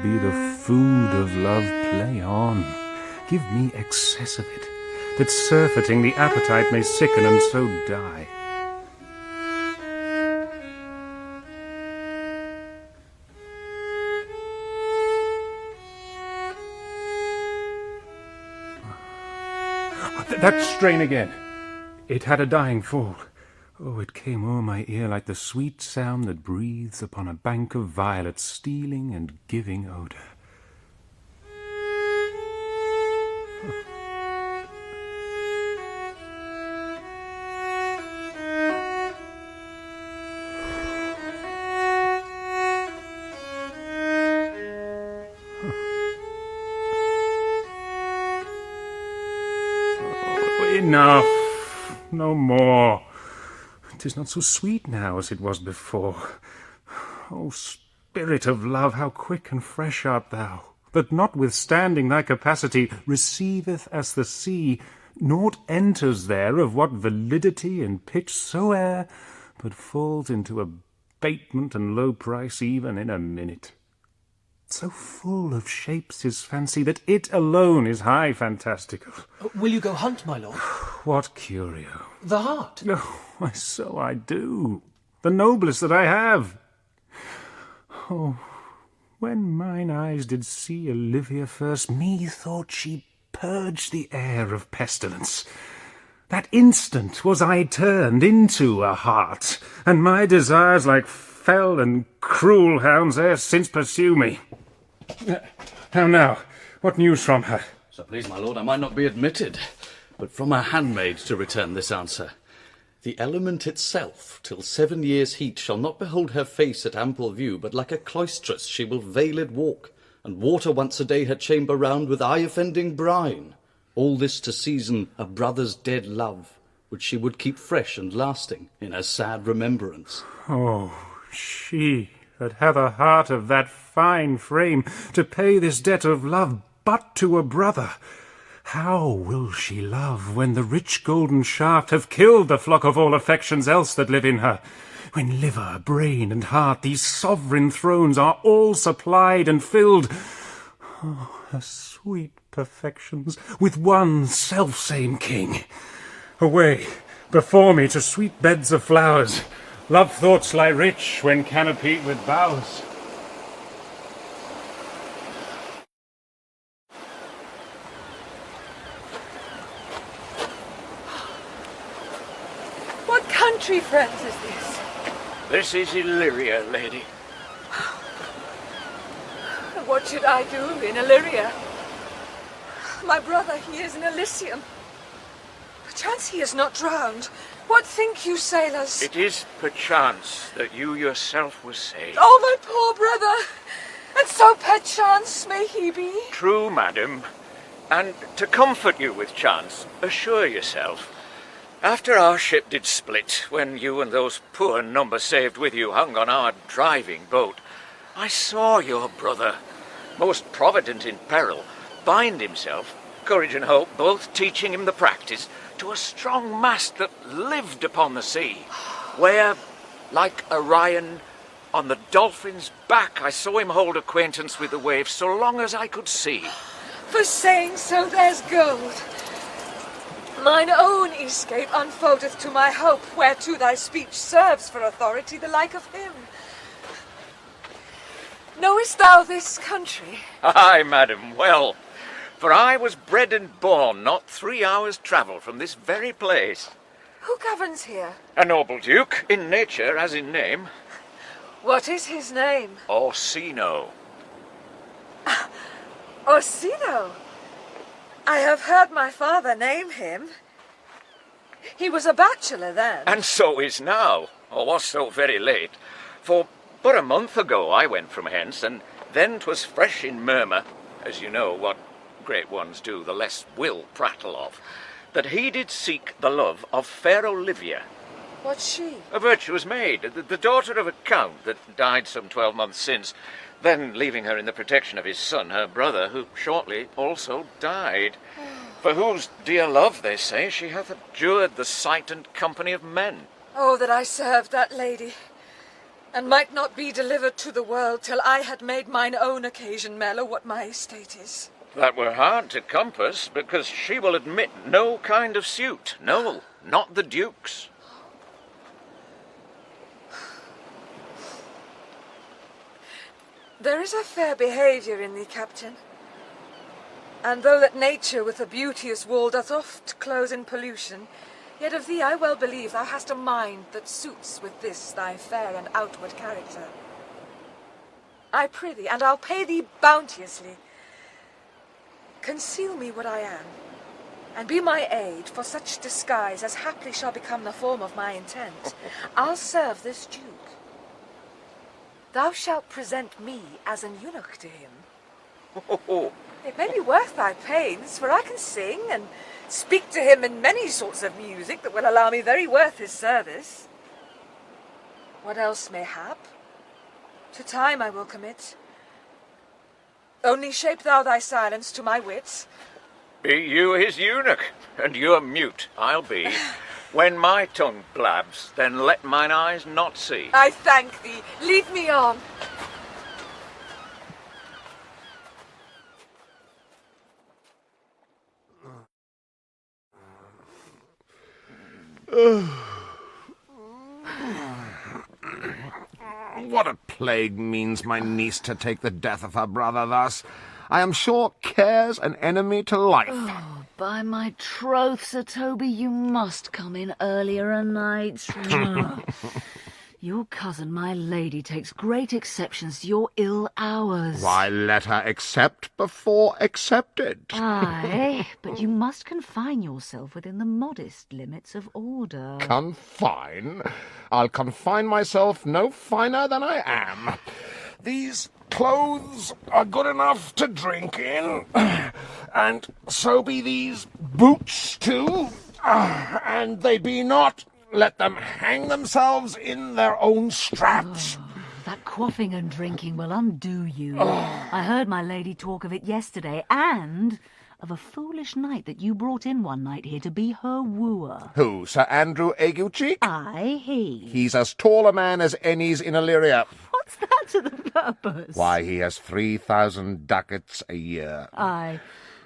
be the food of love, play on. Give me excess of it, that surfeiting the appetite may sicken and so die. That strain again. It had a dying fall. Oh, it came o'er my ear like the sweet sound that breathes upon a bank of violets, stealing and giving odour. Enough, no more. 'Tis not so sweet now as it was before. O spirit of love, how quick and fresh art thou, that notwithstanding thy capacity receiveth as the sea, naught enters there of what validity and pitch soe'er, but falls into abatement and low price even in a minute. So full of shapes is fancy that it alone is high fantastical. Will you go hunt, my lord? What curio? The hart. Oh, why, so I do. The noblest that I have. Oh, when mine eyes did see Olivia first, methought she purged the air of pestilence. That instant was I turned into a hart, and my desires like fell and cruel hounds ere since pursue me. How now? What news from her? So please, my lord, I might not be admitted, but from her handmaid to return this answer. The element itself, till 7 years' heat, shall not behold her face at ample view, but like a cloistress she will veiled walk, and water once a day her chamber round with eye-offending brine. All this to season a brother's dead love, which she would keep fresh and lasting in her sad remembrance. Oh, she that hath a heart of that fine frame, to pay this debt of love but to a brother. How will she love when the rich golden shaft have killed the flock of all affections else that live in her? When liver, brain, and heart, these sovereign thrones, are all supplied and filled, oh, her sweet perfections, with one self-same king. Away, before me, to sweet beds of flowers. Love thoughts lie rich when canopied with boughs. What country, friends, is this? This is Illyria, lady. What should I do in Illyria? My brother, he is in Elysium. Perchance he is not drowned. What think you, sailors? It is perchance that you yourself were saved. Oh, my poor brother! And so perchance may he be? True, madam. And to comfort you with chance, assure yourself. After our ship did split, when you and those poor number saved with you hung on our driving boat, I saw your brother, most provident in peril, bind himself, courage and hope both teaching him the practice, to a strong mast that lived upon the sea, where, like Orion, on the dolphin's back I saw him hold acquaintance with the waves so long as I could see. For saying so, there's gold. Mine own escape unfoldeth to my hope, whereto thy speech serves for authority the like of him. Knowest thou this country? Aye, madam, well. For I was bred and born not 3 hours' travel from this very place. Who governs here? A noble duke, in nature as in name. What is his name? Orsino. Orsino? I have heard my father name him. He was a bachelor then. And so is now, or was so very late. For but a month ago I went from hence, and then 'twas fresh in murmur, as you know what great ones do, the less will prattle of, that he did seek the love of fair Olivia. What's she? A virtuous maid, the daughter of a count that died some 12 months since, then leaving her in the protection of his son, her brother, who shortly also died, for whose dear love, they say, she hath abjured the sight and company of men. Oh, that I served that lady, and might not be delivered to the world till I had made mine own occasion mellow what my estate is. That were hard to compass, because she will admit no kind of suit. No, not the Duke's. There is a fair behaviour in thee, Captain. And though that nature with a beauteous wall doth oft close in pollution, yet of thee I well believe thou hast a mind that suits with this thy fair and outward character. I prithee, and I'll pay thee bounteously, conceal me what I am, and be my aid for such disguise as haply shall become the form of my intent. I'll serve this Duke. Thou shalt present me as an eunuch to him. It may be worth thy pains, for I can sing and speak to him in many sorts of music that will allow me very worth his service. What else may hap? To time I will commit. Only shape thou thy silence to my wits. Be you his eunuch, and you're mute, I'll be. When my tongue blabs, then let mine eyes not see. I thank thee. Lead me on. What a plague means my niece to take the death of her brother thus? I am sure care's an enemy to life. Oh, by my troth, Sir Toby, you must come in earlier a night. Your cousin, my lady, takes great exceptions to your ill hours. Why, let her accept before accepted. Aye, but you must confine yourself within the modest limits of order. Confine? I'll confine myself no finer than I am. These clothes are good enough to drink in, and so be these boots too, and they be not. Let them hang themselves in their own straps. Oh, that quaffing and drinking will undo you. I heard my lady talk of it yesterday, and of a foolish knight that you brought in one night here to be her wooer. Who, Sir Andrew Aguecheek? Aye, he. He's as tall a man as any's in Illyria. What's that to the purpose? Why, he has 3,000 ducats a year. Aye,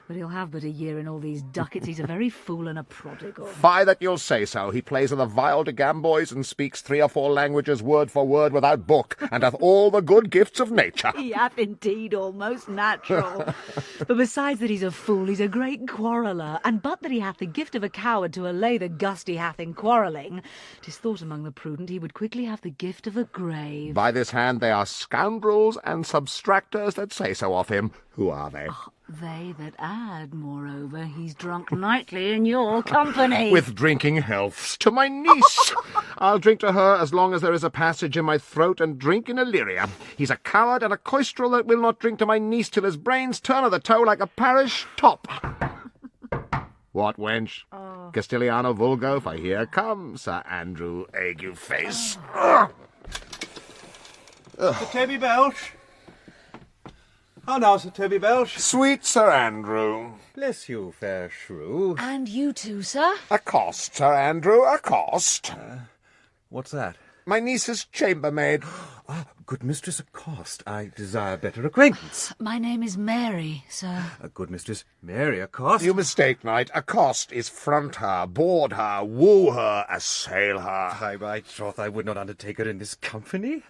but he'll have but a year in all these ducats. He's a very fool and a prodigal. Fie that you'll say so. He plays in the viol de gamboys and speaks 3 or 4 languages word for word without book, and hath all the good gifts of nature. He hath indeed, almost natural. But besides that he's a fool, he's a great quarreller, and but that he hath the gift of a coward to allay the gust he hath in quarrelling, 'tis thought among the prudent he would quickly have the gift of a grave. By this hand they are scoundrels and substractors that say so of him. Who are they? They that add, moreover, he's drunk nightly in your company. With drinking healths to my niece. I'll drink to her as long as there is a passage in my throat, and drink in Illyria. He's a coward and a coistrel that will not drink to my niece till his brains turn o' the toe like a parish top. What, wench? Castiliano vulgo, for here comes Sir Andrew Agueface. Sir Toby Belch? How now, Sir Toby Belch? Sweet Sir Andrew. Bless you, fair shrew. And you too, sir? Accost, Sir Andrew, accost. What's that? My niece's chambermaid. Good mistress, accost. I desire better acquaintance. My name is Mary, sir. Good mistress, Mary, accost. You mistake, knight. Accost is front her, board her, woo her, assail her. By troth, I would not undertake her in this company.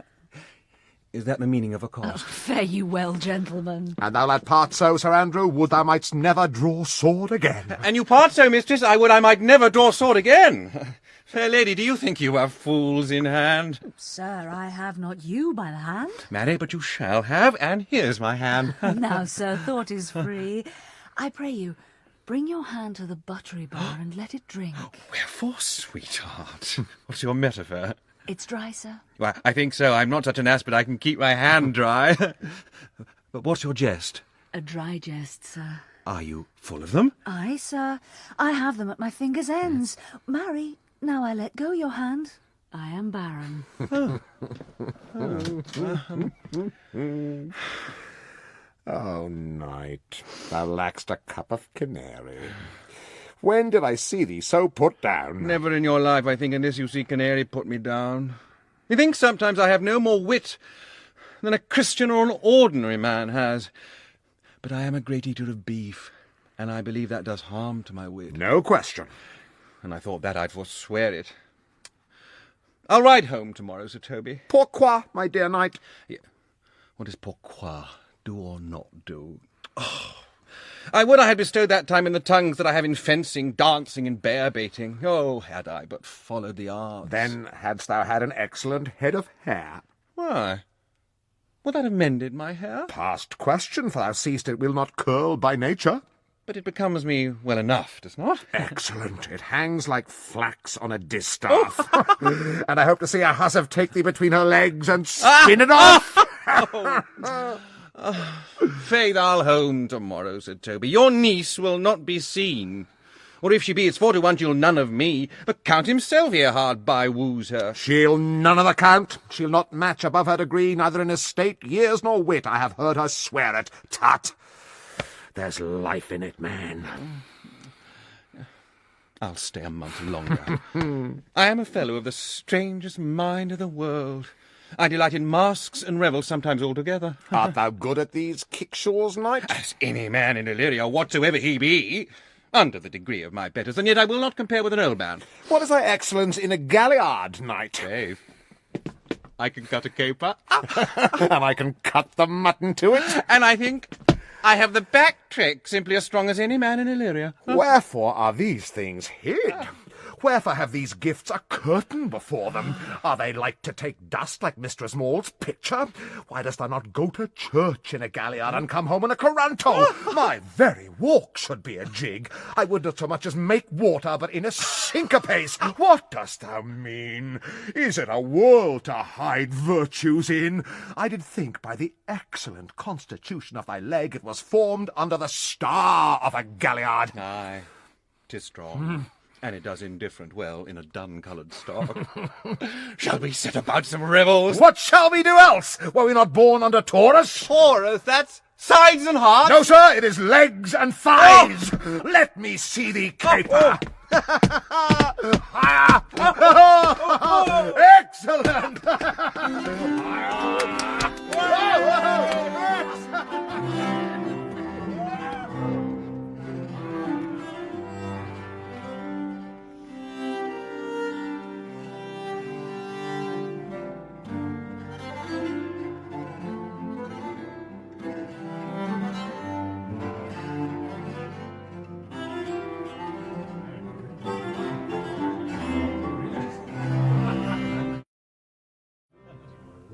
Is that the meaning of accost? Fare you well, gentlemen. And thou that part so, Sir Andrew, would thou mightst never draw sword again. And you part so, mistress, I would I might never draw sword again. Fair lady, do you think you have fools in hand? Sir, I have not you by the hand. Marry, but you shall have, and here's my hand. Now, sir, thought is free. I pray you, bring your hand to the buttery bar and let it drink. Wherefore, sweetheart? What's your metaphor? It's dry, sir. Well, I think so. I'm not such an ass, but I can keep my hand dry. But what's your jest? A dry jest, sir. Are you full of them? Aye, sir. I have them at my fingers' ends. Marry, now I let go your hand. I am barren. Oh, knight, thou lack'st a cup of canary. When did I see thee so put down? Never in your life, I think, unless you see canary put me down. Methinks sometimes I have no more wit than a Christian or an ordinary man has. But I am a great eater of beef, and I believe that does harm to my wit. No question. And I thought that I'd forswear it. I'll ride home tomorrow, Sir Toby. Pourquoi, my dear knight? Yeah. What is pourquoi? Do or not do? Oh, I would I had bestowed that time in the tongues that I have in fencing, dancing, and bear-baiting. Oh, had I but followed the arts. Then hadst thou had an excellent head of hair. Why? Would that have mended my hair? Past question, for thou seest it will not curl by nature. But it becomes me well enough, does not? Excellent. It hangs like flax on a distaff. And I hope to see a hussif take thee between her legs and spin it off. Faith, I'll home tomorrow, said Toby. Your niece will not be seen. Or if she be, it's 4-1 you'll none of me. The Count himself here hard by woos her. She'll none of the Count. She'll not match above her degree, neither in estate, years, nor wit. I have heard her swear it. Tut! There's life in it, man. I'll stay a month longer. I am a fellow of the strangest mind of the world. I delight in masks and revels, sometimes all together. Art thou good at these kickshaws, knight? As any man in Illyria, whatsoever he be, under the degree of my betters, and yet I will not compare with an old man. What is thy excellence in a galliard, knight? Dave, I can cut a caper. And I can cut the mutton to it. And I think I have the back trick simply as strong as any man in Illyria. Wherefore are these things hid? Wherefore have these gifts a curtain before them? Are they like to take dust like Mistress Maud's picture? Why dost thou not go to church in a galliard and come home in a coranto? My very walk should be a jig. I would not so much as make water, but in a syncopace. What dost thou mean? Is it a world to hide virtues in? I did think by the excellent constitution of thy leg it was formed under the star of a galliard. Aye, 'tis strong. And it does indifferent well in a dun-coloured stock. Shall we set about some revels? What shall we do else? Were we not born under Taurus? Taurus, that's sides and hearts. No, sir, it is legs and thighs. Let me see thee caper. Excellent.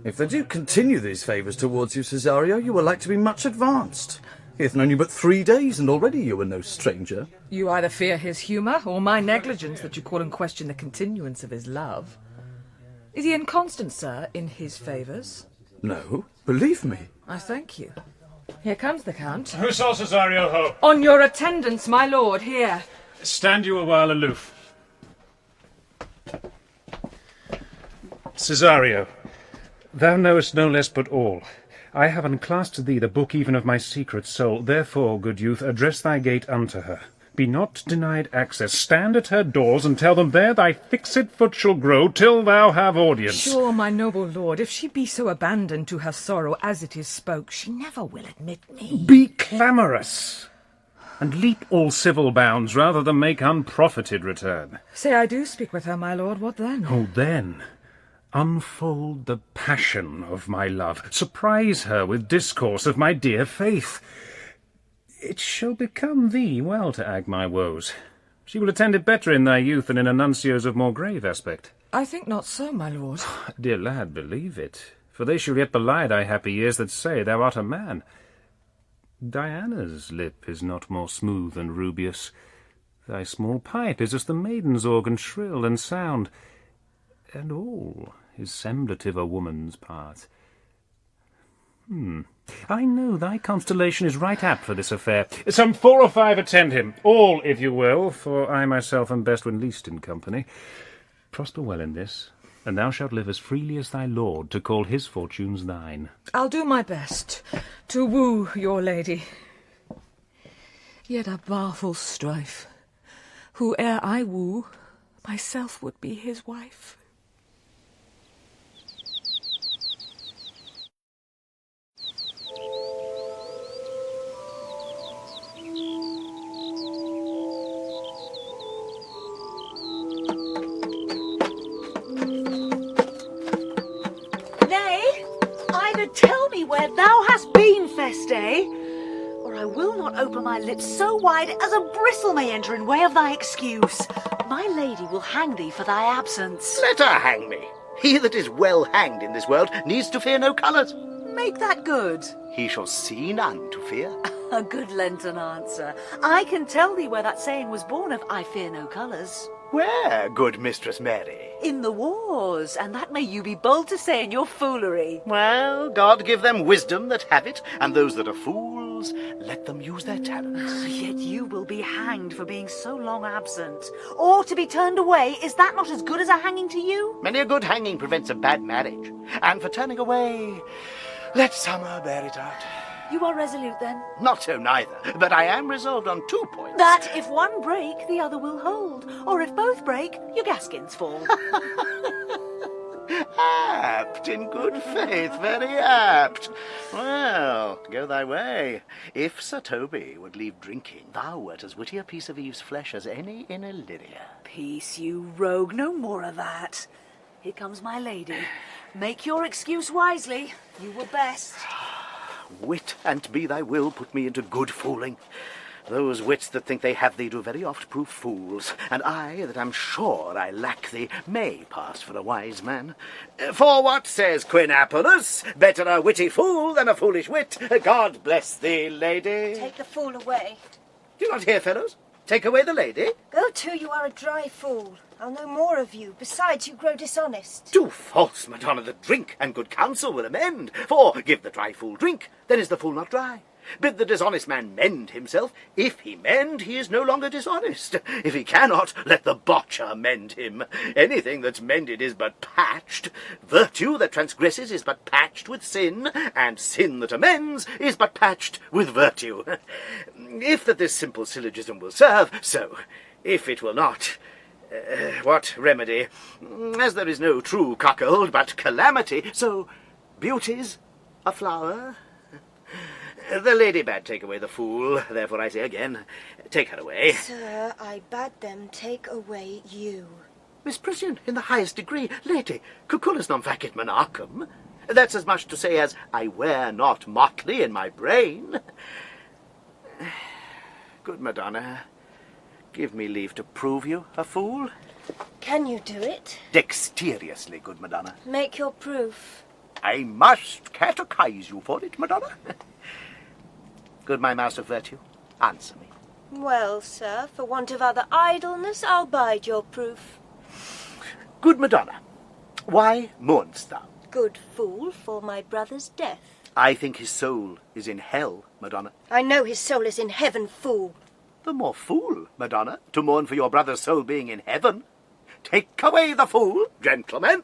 If they do continue these favours towards you, Cesario, you are like to be much advanced. He hath known you but 3 days, and already you are no stranger. You either fear his humour, or my negligence that you call in question the continuance of his love. Is he inconstant, sir, in his favours? No, believe me. I thank you. Here comes the Count. Who saw Cesario ho? On your attendance, my lord, here. Stand you a while aloof. Cesario, thou knowest no less but all. I have unclasped to thee the book even of my secret soul. Therefore, good youth, address thy gate unto her. Be not denied access. Stand at her doors, and tell them there thy fixed foot shall grow till thou have audience. Sure, my noble lord, if she be so abandoned to her sorrow as it is spoke, she never will admit me. Be clamorous, and leap all civil bounds, rather than make unprofited return. Say I do speak with her, my lord, what then? Oh, then, unfold the passion of my love. Surprise her with discourse of my dear faith. It shall become thee well to ag my woes. She will attend it better in thy youth than in a nuncio's of more grave aspect. I think not so, my lord. Dear lad, believe it, for they shall yet belie thy happy years that say thou art a man. Diana's lip is not more smooth than Rubius. Thy small pipe is as the maiden's organ, shrill and sound, and all is semblative a woman's part. I know thy constellation is right apt for this affair. Some 4 or 5 attend him, all, if you will, for I myself am best when least in company. Prosper well in this, and thou shalt live as freely as thy lord to call his fortunes thine. I'll do my best to woo your lady. Yet a baleful strife. Whoe'er I woo, myself would be his wife. Thou hast been, Feste, or I will not open my lips so wide as a bristle may enter in way of thy excuse. My lady will hang thee for thy absence. Let her hang me. He that is well hanged in this world needs to fear no colours. Make that good. He shall see none to fear. A good Lenten answer. I can tell thee where that saying was born of I fear no colours. Where, good Mistress Mary? In the wars, and that may you be bold to say in your foolery. Well, God give them wisdom that have it, and those that are fools, let them use their talents. Yet you will be hanged for being so long absent. Or to be turned away, is that not as good as a hanging to you? Many a good hanging prevents a bad marriage, and for turning away, let summer bear it out. You are resolute then? Not so neither, but I am resolved on 2 points. That if one break, the other will hold. Or if both break, your gaskins fall. Apt, in good faith, very apt. Well, go thy way. If Sir Toby would leave drinking, thou wert as witty a piece of Eve's flesh as any in Illyria. Peace, you rogue, no more of that. Here comes my lady. Make your excuse wisely. You were best. Wit, an't be thy will, put me into good fooling. Those wits that think they have thee do very oft prove fools, and I, that am sure I lack thee, may pass for a wise man. For what says Queen Apollos? Better a witty fool than a foolish wit. God bless thee, lady. Take the fool away. Do you not hear, fellows? Take away the lady. Go to, you are a dry fool. I'll know more of you. Besides, you grow dishonest. Too false, Madonna, the drink, and good counsel will amend. For, give the dry fool drink, then is the fool not dry. Bid the dishonest man mend himself. If he mend, he is no longer dishonest. If he cannot, let the botcher mend him. Anything that's mended is but patched. Virtue that transgresses is but patched with sin, and sin that amends is but patched with virtue. If that this simple syllogism will serve, so. If it will not, what remedy? As there is no true cuckold but calamity, so beauty's a flower. The lady bade take away the fool, therefore I say again, take her away. Sir, I bade them take away you. Misprision in the highest degree. Lady, cucullus non facit monarchum. That's as much to say as I wear not motley in my brain. Good Madonna, give me leave to prove you a fool. Can you do it? Dexterously, good Madonna. Make your proof. I must catechize you for it, Madonna. Good my mouse of virtue, answer me. Well, sir, for want of other idleness, I'll bide your proof. Good Madonna, why mourn'st thou? Good fool, for my brother's death. I think his soul is in hell, Madonna. I know his soul is in heaven, fool. The more fool, Madonna, to mourn for your brother's soul being in heaven. Take away the fool, gentlemen.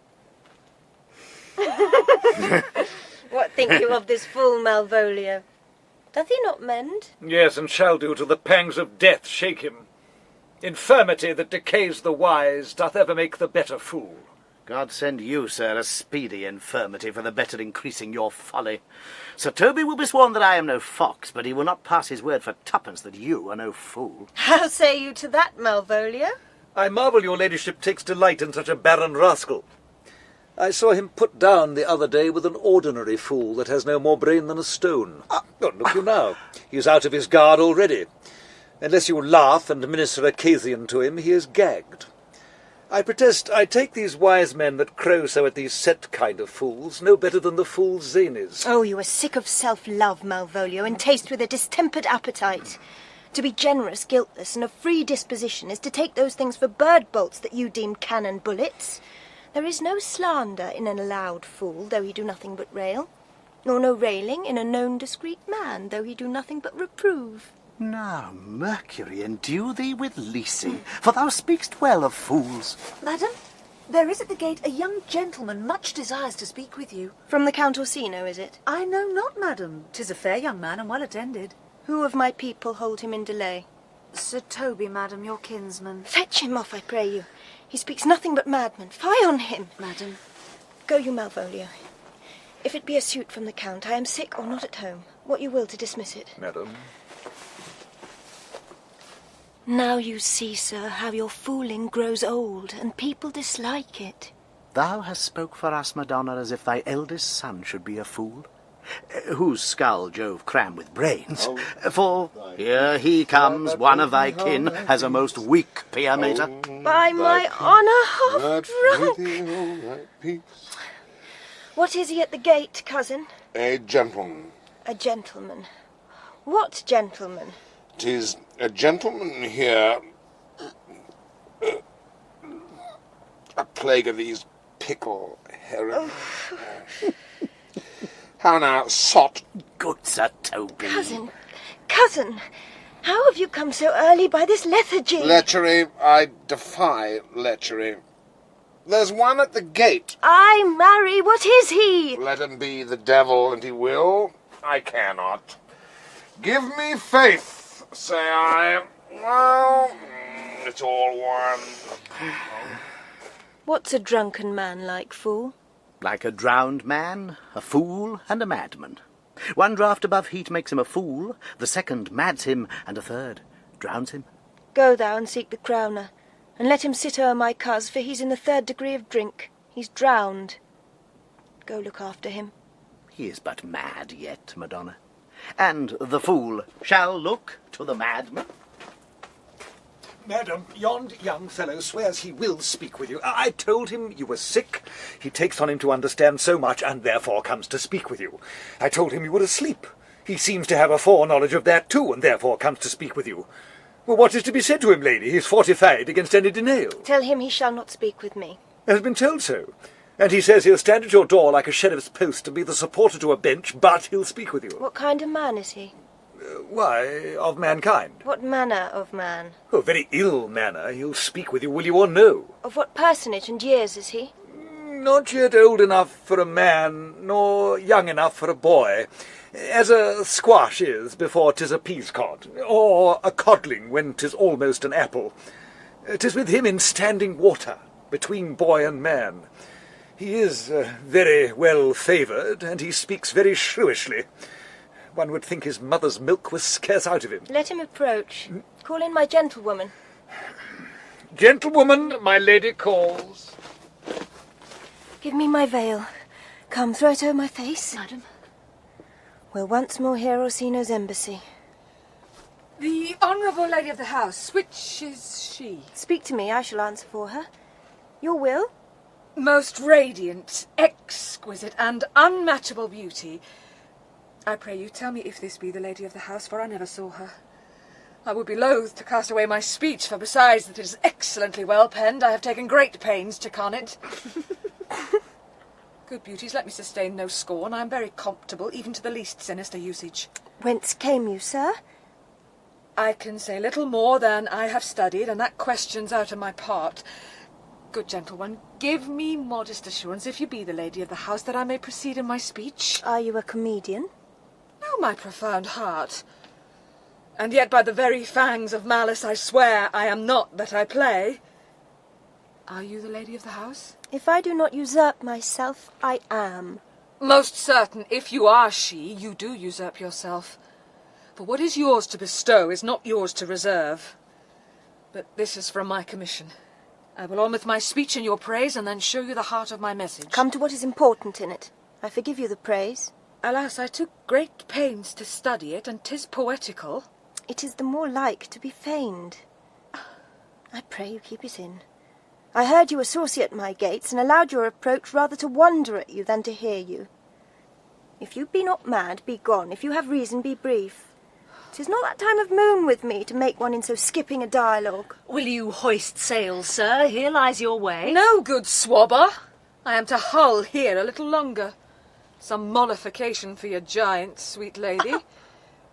What think you of this fool, Malvolio? Doth he not mend? Yes, and shall do till the pangs of death shake him. Infirmity that decays the wise doth ever make the better fool. God send you, sir, a speedy infirmity for the better increasing your folly. Sir Toby will be sworn that I am no fox, but he will not pass his word for twopence that you are no fool. How say you to that, Malvolio? I marvel your ladyship takes delight in such a barren rascal. I saw him put down the other day with an ordinary fool that has no more brain than a stone. Look you now, he is out of his guard already. Unless you laugh and minister a Cathian to him, he is gagged. I protest I take these wise men that crow so at these set kind of fools no better than the fool's zanies. Oh, you are sick of self-love, Malvolio, and taste with a distempered appetite. To be generous, guiltless, and of free disposition is to take those things for bird bolts that you deem cannon bullets. There is no slander in an allowed fool, though he do nothing but rail, nor no railing in a known discreet man, though he do nothing but reprove. Now, Mercury endue thee with leasing, for thou speak'st well of fools. Madam, there is at the gate a young gentleman much desires to speak with you. From the Count Orsino, is it? I know not, madam. 'Tis a fair young man and well attended. Who of my people hold him in delay? Sir Toby, madam, your kinsman. Fetch him off, I pray you. He speaks nothing but madmen. Fie on him. Madam. Go you, Malvolio. If it be a suit from the Count, I am sick or not at home. What you will to dismiss it. Madam. Now you see, sir, how your fooling grows old, and people dislike it. Thou hast spoke for us, Madonna, as if thy eldest son should be a fool. whose skull Jove crammed with brains. For here he comes, one of thy kin, has a most weak peer mater. By my honour, half drunk. What is he at the gate, cousin? A gentleman. A gentleman. What gentleman? 'Tis a gentleman here. A plague of these pickle herrings. How now, sot? Good Sir Toby. Cousin, how have you come so early by this lethargy? Lechery, I defy lechery. There's one at the gate. Ay, marry, what is he? Let him be the devil, and he will. I cannot. Give me faith, say I. Well, it's all one. What's a drunken man like, fool? Like a drowned man, a fool, and a madman. One draught above heat makes him a fool, the second mads him, and a third drowns him. Go thou and seek the crowner, and let him sit o'er my cuz, for he's in the 3rd degree of drink. He's drowned. Go look after him. He is but mad yet, Madonna. And the fool shall look to the madman. Madam, yond young fellow swears he will speak with you. I told him you were sick. He takes on him to understand so much, and therefore comes to speak with you. I told him you were asleep. He seems to have a foreknowledge of that too, and therefore comes to speak with you. Well, what is to be said to him, lady? He is fortified against any denial. Tell him he shall not speak with me. Has been told so. And he says he'll stand at your door like a sheriff's post and be the supporter to a bench, but he'll speak with you. What kind of man is he? Why, of mankind. What manner of man? Oh, very ill manner. He'll speak with you, will you or no? Of what personage and years is he? Not yet old enough for a man, nor young enough for a boy, as a squash is before 'tis a peascod, or a codling when 'tis almost an apple. 'Tis with him in standing water, between boy and man. He is very well favoured, and he speaks very shrewishly. One would think his mother's milk was scarce out of him. Let him approach. Call in my gentlewoman. Gentlewoman, my lady calls. Give me my veil. Come, throw it over my face. Madam. We'll once more hear Orsino's embassy. The honourable lady of the house, which is she? Speak to me, I shall answer for her. Your will? Most radiant, exquisite, and unmatchable beauty. I pray you, tell me if this be the lady of the house, for I never saw her. I would be loath to cast away my speech, for besides that it is excellently well penned, I have taken great pains to con it. Good beauties, let me sustain no scorn. I am very comfortable, even to the least sinister usage. Whence came you, sir? I can say little more than I have studied, and that question's out of my part. Good gentleman, give me modest assurance, if you be the lady of the house, that I may proceed in my speech. Are you a comedian? No, my profound heart. And yet by the very fangs of malice I swear I am not that I play. Are you the lady of the house? If I do not usurp myself, I am. Most certain, if you are she, you do usurp yourself. For what is yours to bestow is not yours to reserve. But this is from my commission. I will on with my speech in your praise, and then show you the heart of my message. Come to what is important in it. I forgive you the praise. Alas, I took great pains to study it, and 'tis poetical. It is the more like to be feigned. I pray you keep it in. I heard you a saucy at my gates, and allowed your approach rather to wonder at you than to hear you. If you be not mad, be gone. If you have reason, be brief. 'Tis not that time of moon with me to make one in so skipping a dialogue. Will you hoist sail, sir? Here lies your way. No, good swabber. I am to hull here a little longer. Some mollification for your giant, sweet lady.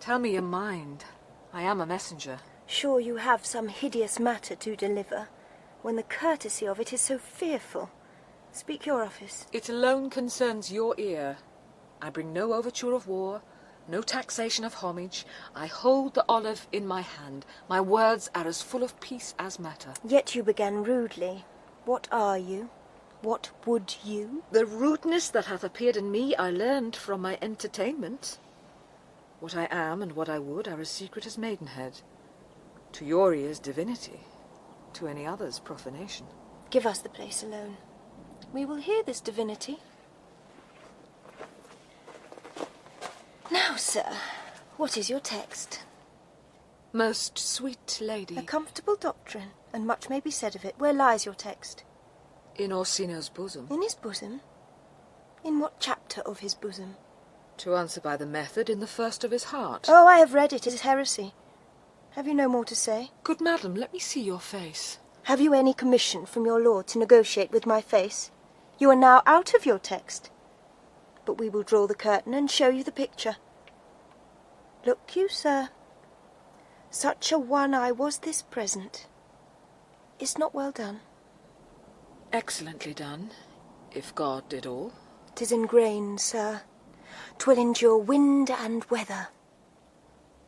Tell me your mind. I am a messenger. Sure you have some hideous matter to deliver, when the courtesy of it is so fearful. Speak your office. It alone concerns your ear. I bring no overture of war, no taxation of homage. I hold the olive in my hand. My words are as full of peace as matter. Yet you began rudely. What are you? What would you? The rudeness that hath appeared in me I learned from my entertainment. What I am and what I would are as secret as maidenhead. To your ears, divinity. To any others, profanation. Give us the place alone. We will hear this divinity. Now, sir, what is your text? Most sweet lady. A comfortable doctrine, and much may be said of it. Where lies your text? In Orsino's bosom. In his bosom? In what chapter of his bosom? To answer by the method, in the first of his heart. Oh, I have read it. It is heresy. Have you no more to say? Good madam, let me see your face. Have you any commission from your lord to negotiate with my face? You are now out of your text. But we will draw the curtain and show you the picture. Look you, sir. Such a one I was this present. Is not well done? Excellently done, if God did all. 'Tis in grain, sir. 'Twill endure wind and weather.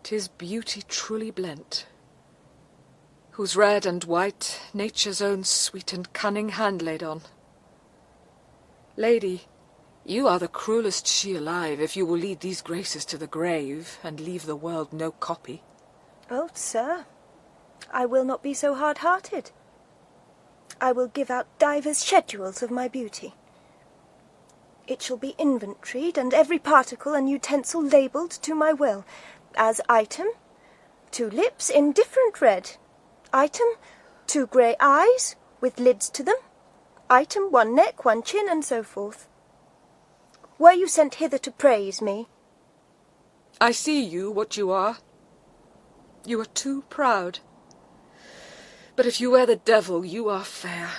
'Tis beauty truly blent, whose red and white nature's own sweet and cunning hand laid on. Lady, you are the cruelest she alive, if you will lead these graces to the grave, and leave the world no copy. Oh, sir, I will not be so hard-hearted. I will give out divers schedules of my beauty. It shall be inventoried, and every particle and utensil labelled to my will, as item, 2 lips in different red, item, 2 grey eyes with lids to them, item, 1 neck, 1 chin, and so forth. Were you sent hither to praise me? I see you what you are. You are too proud. But if you were the devil, you are fair.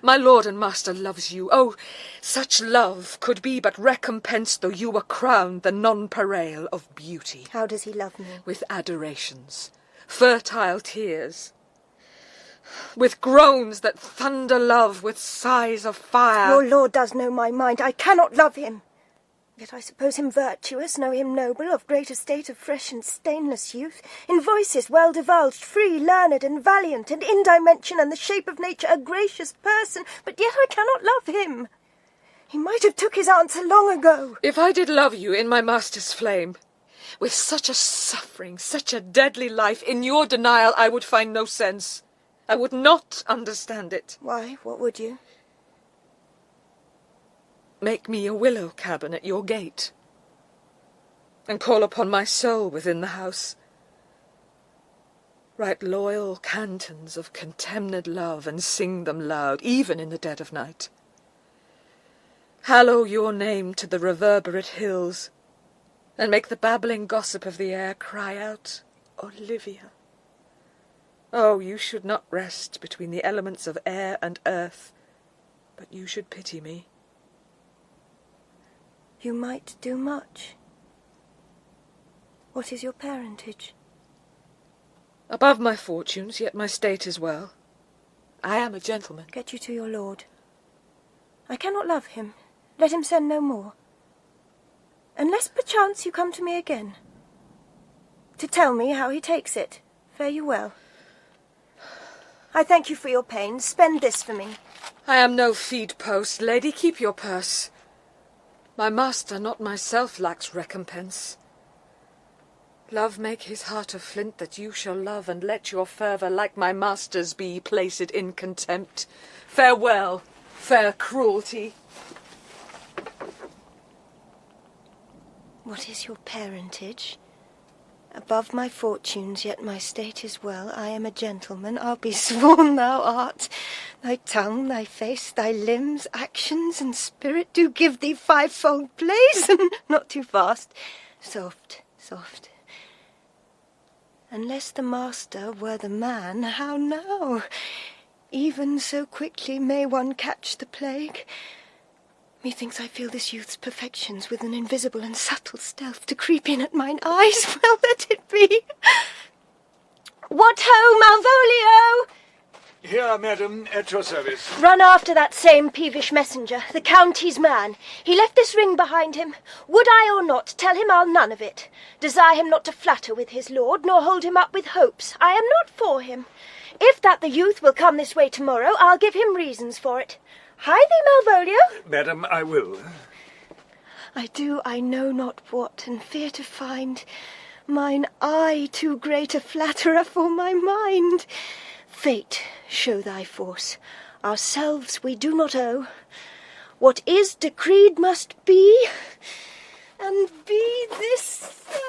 My lord and master loves you. Oh, such love could be but recompensed though you were crowned the nonpareil of beauty. How does he love me? With adorations, fertile tears, with groans that thunder love, with sighs of fire. Your lord does know my mind. I cannot love him. Yet I suppose him virtuous, know him noble, of great estate, of fresh and stainless youth, in voices well divulged, free, learned, and valiant, and in dimension and the shape of nature a gracious person, but yet I cannot love him. He might have took his answer long ago. If I did love you in my master's flame, with such a suffering, such a deadly life, in your denial I would find no sense. I would not understand it. Why, what would you? Make me a willow cabin at your gate, and call upon my soul within the house. Write loyal cantons of contemned love, and sing them loud, even in the dead of night. Hallow your name to the reverberate hills, and make the babbling gossip of the air cry out, Olivia. Oh, you should not rest between the elements of air and earth, but you should pity me. You might do much. What is your parentage? Above my fortunes, yet my state is well. I am a gentleman. Get you to your lord. I cannot love him. Let him send no more. Unless perchance you come to me again, to tell me how he takes it. Fare you well. I thank you for your pains. Spend this for me. I am no feed post, lady. Keep your purse. My master, not myself, lacks recompense. Love make his heart of flint that you shall love, and let your fervour, like my master's be, placed in contempt. Farewell, fair cruelty. What is your parentage? Above my fortunes, yet my state is well. I am a gentleman, I'll be sworn thou art. Thy tongue, thy face, thy limbs, actions, and spirit do give thee fivefold place. Not too fast. Soft, soft. Unless the master were the man, how now? Even so quickly may one catch the plague. Methinks I feel this youth's perfections with an invisible and subtle stealth to creep in at mine eyes. Well, let it be. What ho, Malvolio! Here, madam, at your service. Run after that same peevish messenger, the county's man. He left this ring behind him. Would I or not, tell him I'll none of it. Desire him not to flatter with his lord, nor hold him up with hopes. I am not for him. If that the youth will come this way tomorrow, I'll give him reasons for it. Hie thee, Malvolio. Madam, I will. I do I know not what, and fear to find mine eye too great a flatterer for my mind. Fate, show thy force. Ourselves we do not owe. What is decreed must be, And be this so?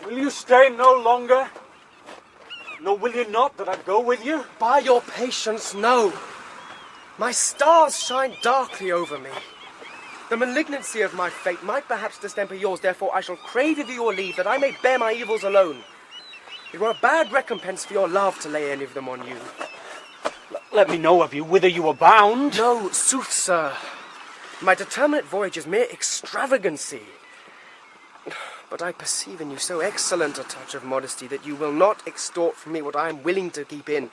Will you stay no longer? Nor will you not that I go with you? By your patience, no. My stars shine darkly over me. The malignancy of my fate might perhaps distemper yours, therefore I shall crave of you your leave that I may bear my evils alone. It were a bad recompense for your love to lay any of them on you. Let me know of you, whither you are bound. No, sooth, sir. My determinate voyage is mere extravagancy. But I perceive in you so excellent a touch of modesty that you will not extort from me what I am willing to keep in.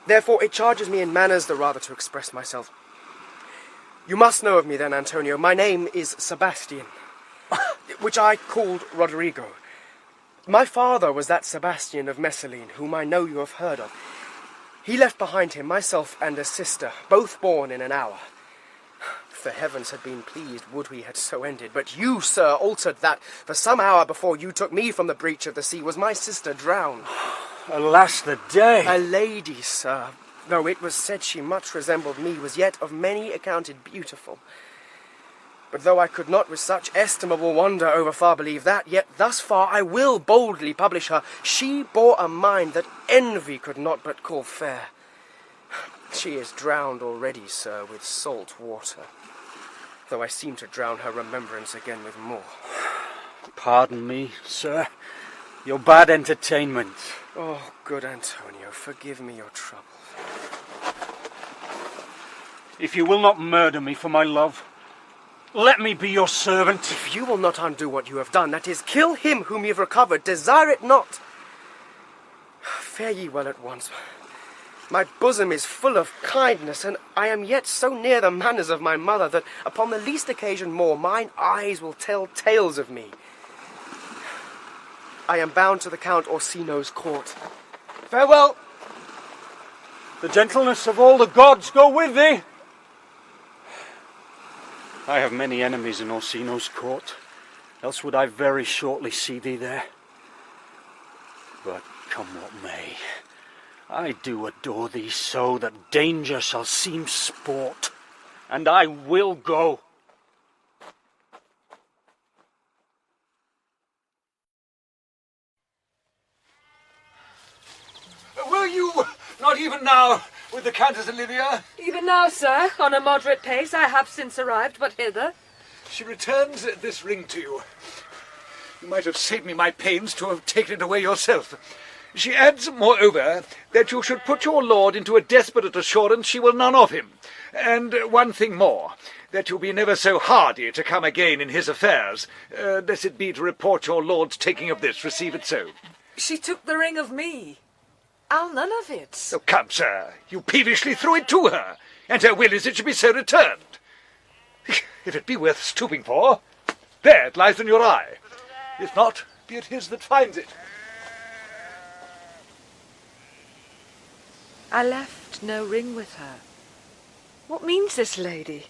Therefore it charges me in manners the rather to express myself. You must know of me then, Antonio. My name is Sebastian, which I called Roderigo. My father was that Sebastian of Messaline, whom I know you have heard of. He left behind him myself and a sister, both born in an hour. If the heavens had been pleased, would we had so ended. But you, sir, altered that, for some hour before you took me from the breach of the sea, was my sister drowned. Alas, the day! A lady, sir, though it was said she much resembled me, was yet of many accounted beautiful. But though I could not with such estimable wonder over far believe that, yet thus far I will boldly publish her. She bore a mind that envy could not but call fair. She is drowned already, sir, with salt water, though I seem to drown her remembrance again with more. Pardon me, sir, your bad entertainment. Oh, good Antonio, forgive me your trouble. If you will not murder me for my love, let me be your servant. If you will not undo what you have done, that is, kill him whom you have recovered, desire it not. Fare ye well at once. My bosom is full of kindness, and I am yet so near the manners of my mother that upon the least occasion more mine eyes will tell tales of me. I am bound to the Count Orsino's court. Farewell! The gentleness of all the gods go with thee! I have many enemies in Orsino's court, else would I very shortly see thee there. But come what may, I do adore thee so that danger shall seem sport, and I will go. Will you not even now with the Countess Olivia? Even now, sir, on a moderate pace, I have since arrived, but hither. She returns this ring to you. You might have saved me my pains to have taken it away yourself. She adds, moreover, that you should put your lord into a desperate assurance she will none of him. And one thing more, that you be never so hardy to come again in his affairs, lest it be to report your lord's taking of this, receive it so. She took the ring of me. I'll none of it. So come, sir, you peevishly threw it to her, and her will is it should be so returned. If it be worth stooping for, there it lies in your eye. If not, be it his that finds it. I left no ring with her. What means this, lady?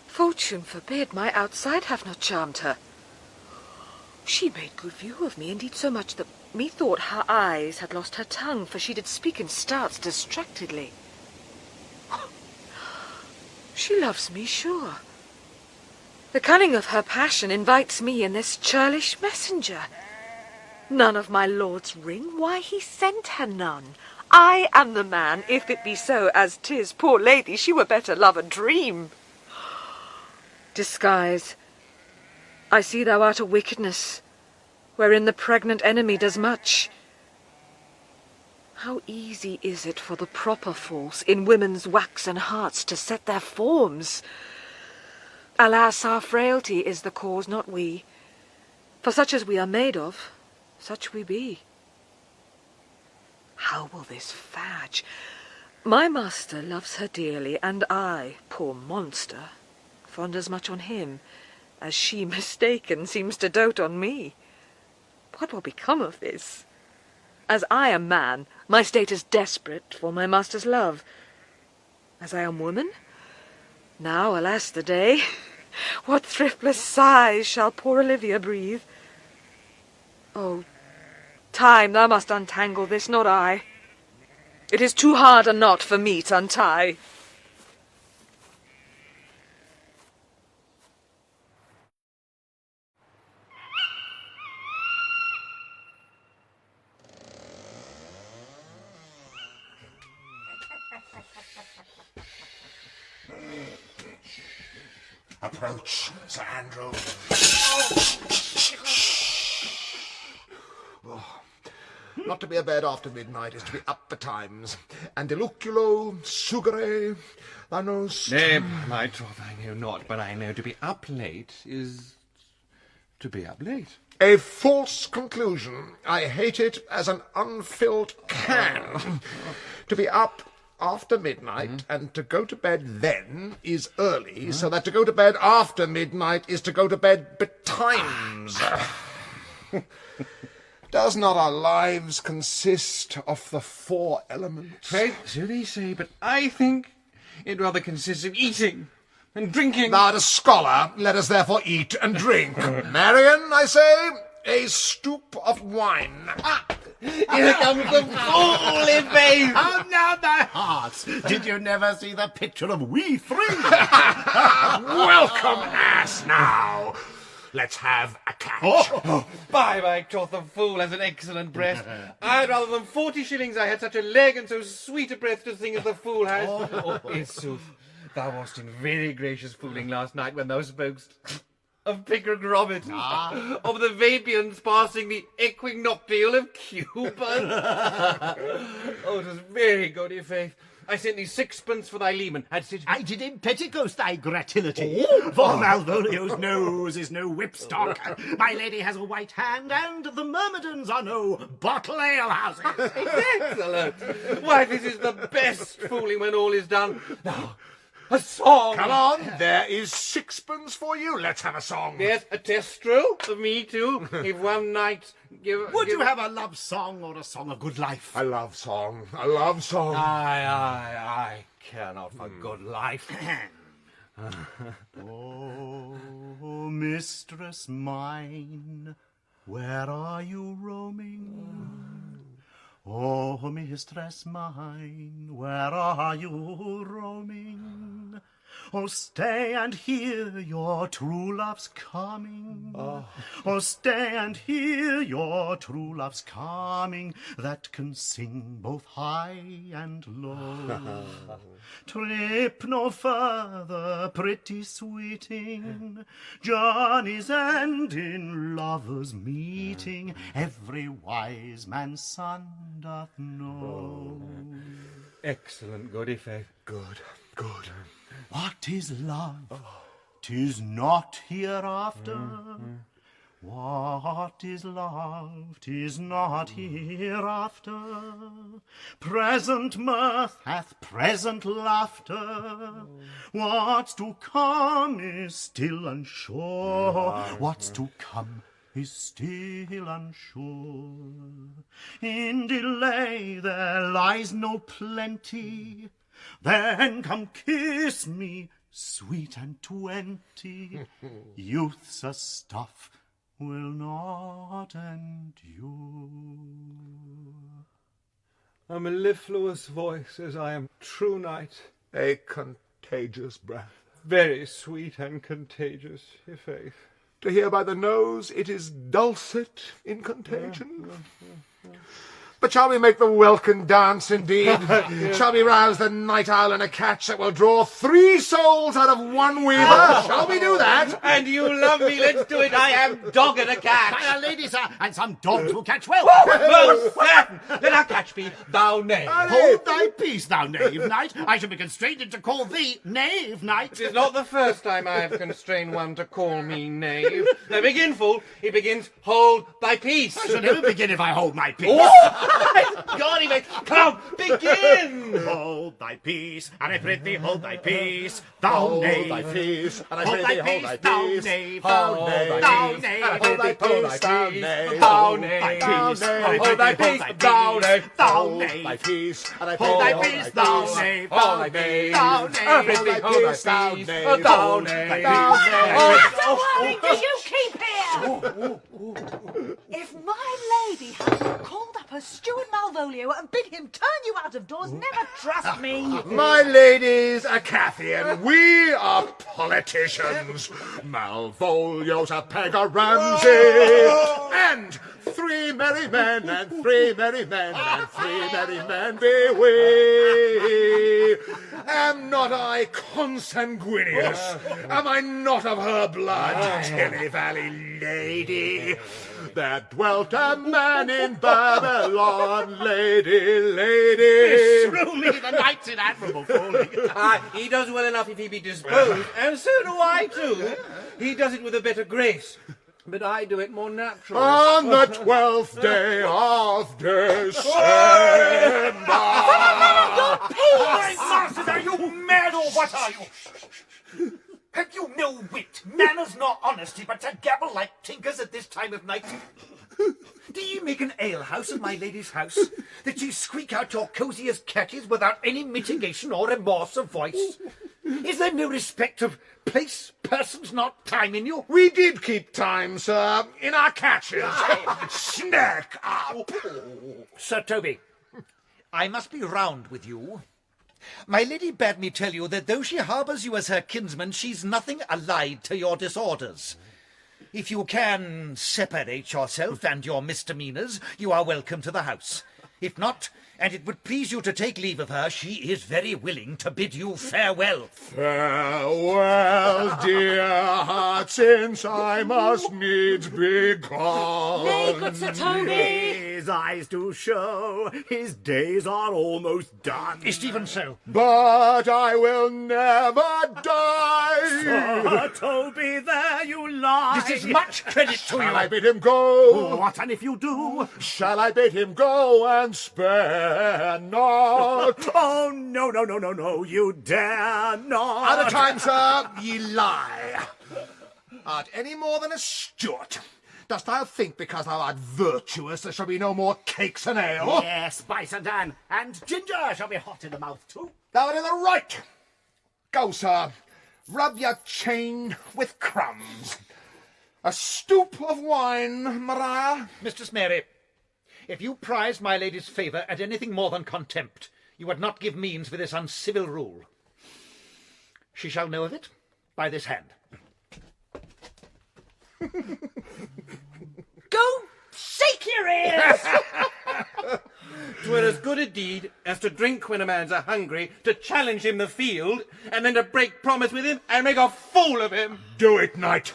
Fortune forbid my outside have not charmed her. She made good view of me, indeed so much that methought her eyes had lost her tongue, for she did speak in starts distractedly. She loves me, sure. The cunning of her passion invites me in this churlish messenger. None of my lord's ring? Why, he sent her none. I am the man, if it be so as 'tis. Poor lady, she were better love a dream. Disguise. I see thou art a wickedness, wherein the pregnant enemy does much. How easy is it for the proper false in women's waxen hearts to set their forms? Alas, our frailty is the cause, not we. For such as we are made of, such we be. How will this fadge? My master loves her dearly, and I, poor monster, fond as much on him, as she, mistaken, seems to dote on me. What will become of this? As I am man, my state is desperate for my master's love. As I am woman, now, alas the day, what thriftless sighs shall poor Olivia breathe? Oh, Time, thou must untangle this, not I. It is too hard a knot for me to untie. Approach, Sir Andrew. Oh. Not to be abed after midnight is to be up betimes. And deluculo, sugere, thou knowest... Nay, my troth, I know not, but I know to be up late is to be up late. A false conclusion. I hate it as an unfilled can. To be up after midnight and to go to bed then is early, so that to go to bed after midnight is to go to bed betimes. Does not our lives consist of the four elements? Faith, so they say, but I think it rather consists of eating and drinking. Thou art a scholar, let us therefore eat and drink. Marion, I say, a stoop of wine. Here comes the fool in vain. How now, thy hearts! Did you never see the picture of we three? Welcome, ass, now. Let's have a catch. By my troth, the fool has an excellent breast. I'd rather than 40 shillings I had such a leg and so sweet a breath to sing as the fool has. In sooth, thou wast in very gracious fooling last night when thou spokest of Pickering Robert, of the Vapians passing the equinoctial of Cupid. Oh, it was very good, i' faith. I sent thee sixpence for thy leman. I did in petticoats thy gratility. For Malvolio's nose is no whipstock. My lady has a white hand, and the myrmidons are no bottle ale houses. Excellent. Why, this is the best fooling when all is done. Now, a song. Come on, there is sixpence for you. Let's have a song. Yes, a testro for me too. If one night Would you have a love song or a song of good life? A love song. A love song. I care not for good life. Oh, mistress mine, where are you roaming? Oh, mistress mine, where are you roaming? Oh, stay and hear your true love's coming. Oh, stay and hear your true love's coming, that can sing both high and low. Trip no further, pretty sweeting, journey's end in lovers' meeting, every wise man's son doth know. Excellent, good, i' faith. Good. What is love? 'Tis not hereafter. What is love? 'Tis not hereafter. Present mirth hath present laughter. What's to come is still unsure. What's to come is still unsure. In delay there lies no plenty. Then come kiss me, sweet and 20. Youth's a stuff will not endure. A mellifluous voice as I am true knight. A contagious breath. Very sweet and contagious, i' faith. To hear by the nose, it is dulcet in contagion. But shall we make the welkin dance indeed? Shall we rouse the night owl in a catch that will draw 3 souls out of one weaver? Shall we do that? And you love me, let's do it. I am dog at a catch. By our lady, sir, and some dogs will catch well. Most certain. Let our catch be thou knave. Hold thy peace, thou knave knight. I shall be constrained to call thee knave knight. It is not the first time I have constrained one to call me knave. Now begin, fool. He begins, hold thy peace. I shall never begin if I hold my peace. God, he makes... Come, begin! Hold thy peace, and I prithee hold thy peace, thou knave. Hold thy peace, and I Hold pray thee thy hold peace, thy thou peace. knave. Thou knave. Thou knave. Hold thy peace, thou knave. Thou Hold knave. thy peace, Hold thy peace, thou knave. Thou Hold knave. thy peace, and I pray Hold thee thy hold peace, thy thou peace. knave. Hold thy peace. Thou knave. Everything, hold thy Thou peace. knave. Thou Hold knave. thy Thou peace. knave. How long do you keep here? If my lady had not called up her steward Malvolio and bid him turn you out of doors, never trust me. My ladies, Acathian, we are politicians. Malvolio's a peg of Ramsay. And 3 merry men, and 3 merry men, and 3 merry men be we. Am not I consanguineous? Am I not of her blood, Tilly Valley lady? There dwelt a man in Babylon, lady. Through me, the knight's in admirable folly. He does well enough if he be disposed, and so do I too. He does it with a better grace, but I do it more naturally. On the 12th day of December. Masters, are you mad or what are you? Have you no wit, manners nor honesty, but to gabble like tinkers at this time of night? Do ye make an alehouse of my lady's house, that ye squeak out your cosiest catches without any mitigation or remorse of voice? Is there no respect of place, persons, not time in you? We did keep time, sir, in our catches. Snack up. Sir Toby, I must be round with you. My lady bade me tell you that though she harbours you as her kinsman, she's nothing allied to your disorders. If you can separate yourself and your misdemeanours, you are welcome to the house. If not, and it would please you to take leave of her, she is very willing to bid you farewell. Farewell, dear heart, since I must needs be gone. Nay, good Sir Toby. His eyes do show his days are almost done. Is even so. But I will never die. Sir Toby, there you lie. This is much credit to you. Shall I bid him go? What, and if you do? Shall I bid him go and spare not? Oh, no, you dare not. Out of time, sir, ye lie. Art any more than a Stuart? Dost thou think because thou art virtuous there shall be no more cakes and ale? Yes, by St. Anne, and ginger shall be hot in the mouth too. Thou art in the right. Go, sir. Rub your chain with crumbs. A stoop of wine, Maria. Mistress Mary, if you prize my lady's favour at anything more than contempt, you would not give means for this uncivil rule. She shall know of it by this hand. Go shake your ears! 'Twere as good a deed as to drink when a man's a-hungry, to challenge him the field, and then to break promise with him and make a fool of him. Do it, knight.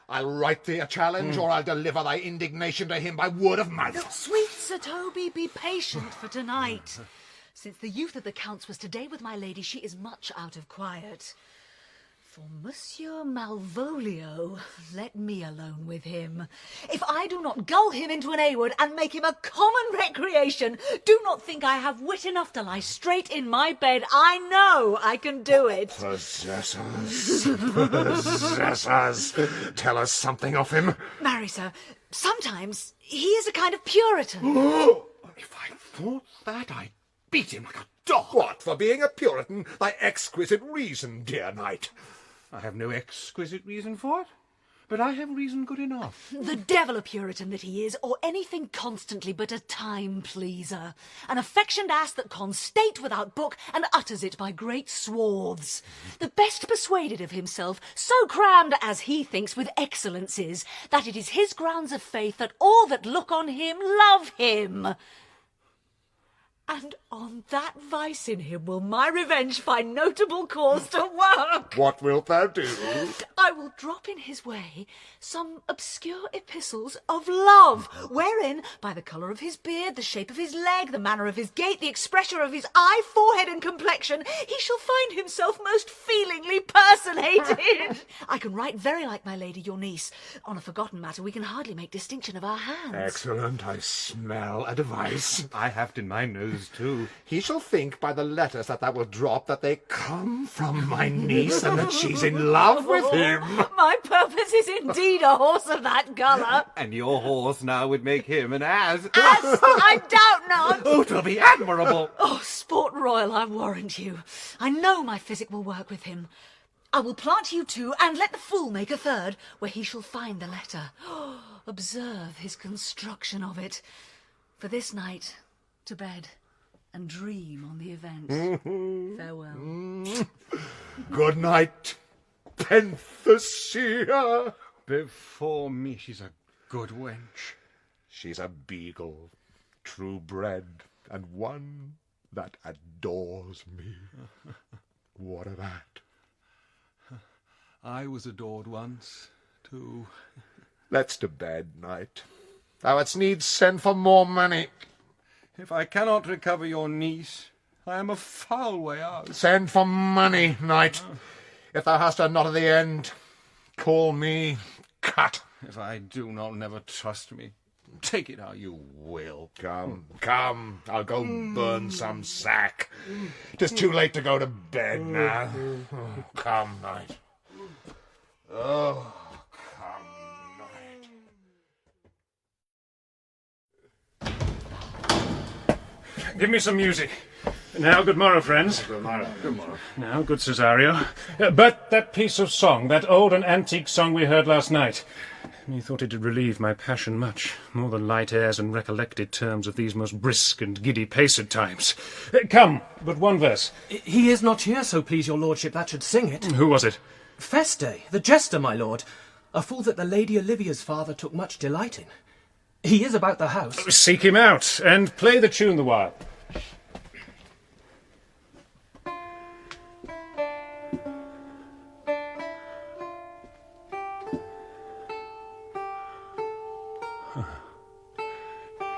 I'll write thee a challenge, or I'll deliver thy indignation to him by word of mouth. Sweet Sir Toby, be patient for tonight. Since the youth of the Count's was today with my lady, she is much out of quiet. For Monsieur Malvolio, let me alone with him. If I do not gull him into an A-word and make him a common recreation, do not think I have wit enough to lie straight in my bed. I know I can do it. Possess us. Tell us something of him. Marry, sir, sometimes he is a kind of Puritan. If I thought that, I'd beat him like a dog. What, for being a Puritan? Thy exquisite reason, dear knight. I have no exquisite reason for it, but I have reason good enough. The devil a Puritan that he is, or anything constantly but a time-pleaser. An affectioned ass that cons state without book and utters it by great swaths. The best persuaded of himself, so crammed, as he thinks, with excellencies, that it is his grounds of faith that all that look on him love him. And on that vice in him will my revenge find notable cause to work. What wilt thou do? I will drop in his way some obscure epistles of love, wherein, by the colour of his beard, the shape of his leg, the manner of his gait, the expression of his eye, forehead, and complexion, he shall find himself most feelingly personated. I can write very like my lady, your niece. On a forgotten matter, we can hardly make distinction of our hands. Excellent, I smell a device. I have it in my nose too. He shall think by the letters that thou wilt drop that they come from my niece and that she's in love with him. My purpose is indeed a horse of that colour. And your horse now would make him an ass. As I doubt not. Oh, 'twill be admirable. Oh, sport royal, I warrant you. I know my physic will work with him. I will plant you two, and let the fool make a third, where he shall find the letter. Observe his construction of it. For this night, to bed, and dream on the event. Farewell. Good night, Penthesia. Before me, she's a good wench. She's a beagle, true bred, and one that adores me. What of that? I was adored once, too. Let's to bed, knight. Thou hadst needs send for more money. If I cannot recover your niece, I am a foul way out. Send for money, knight. If thou hast her not at the end, call me cut. If I do not, never trust me. Take it how you will. Come, come, I'll go burn some sack. 'Tis too late to go to bed now. Oh, come, knight. Oh, come, knight. Give me some music. Now, good morrow, friends. Good morrow. Good morrow. Now, good Cesario. But that piece of song, that old and antique song we heard last night, methought it did relieve my passion much, more than light airs and recollected terms of these most brisk and giddy-paced times. Come, but one verse. He is not here, so please your lordship, that should sing it. Who was it? Feste, the jester, my lord. A fool that the Lady Olivia's father took much delight in. He is about the house. Seek him out, and play the tune the while.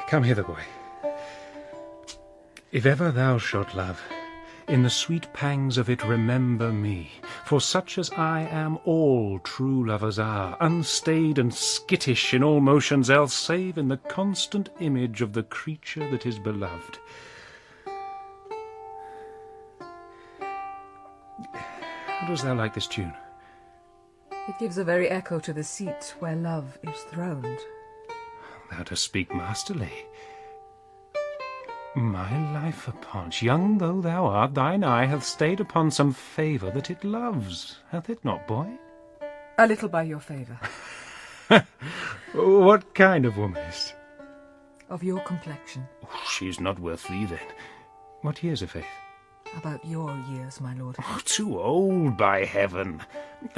Come hither, boy. If ever thou shalt love, in the sweet pangs of it remember me, for such as I am all true lovers are, unstayed and skittish in all motions else, save in the constant image of the creature that is beloved. How dost thou like this tune? It gives a very echo to the seat where love is throned. Thou dost speak masterly. My life upon't, young though thou art, thine eye hath stayed upon some favour that it loves, hath it not, boy? A little by your favour. What kind of woman is't? Of your complexion. She's not worth thee, then. What years, i'faith? About your years, my lord. Too old, by heaven.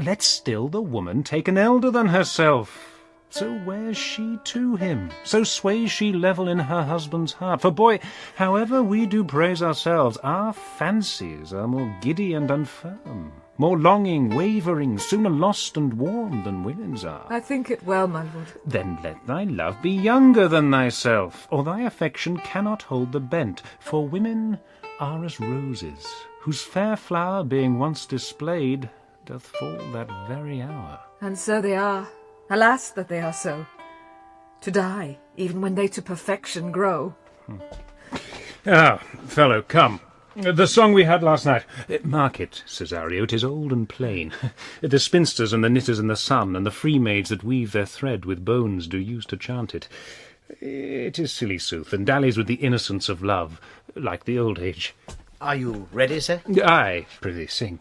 Let still the woman take an elder than herself. So wears she to him, so sways she level in her husband's heart. For, boy, however we do praise ourselves, our fancies are more giddy and unfirm, more longing, wavering, sooner lost and warm than women's are. I think it well, my lord. Then let thy love be younger than thyself, or thy affection cannot hold the bent. For women are as roses, whose fair flower, being once displayed, doth fall that very hour. And so they are. Alas, that they are so. To die, even when they to perfection grow. Ah, fellow, come. The song we had last night. Mark it, Cesario, 'tis old and plain. The spinsters and the knitters in the sun, and the free maids that weave their thread with bones do use to chant it. It is silly sooth, and dallies with the innocence of love, like the old age. Are you ready, sir? Aye, prithee, sing.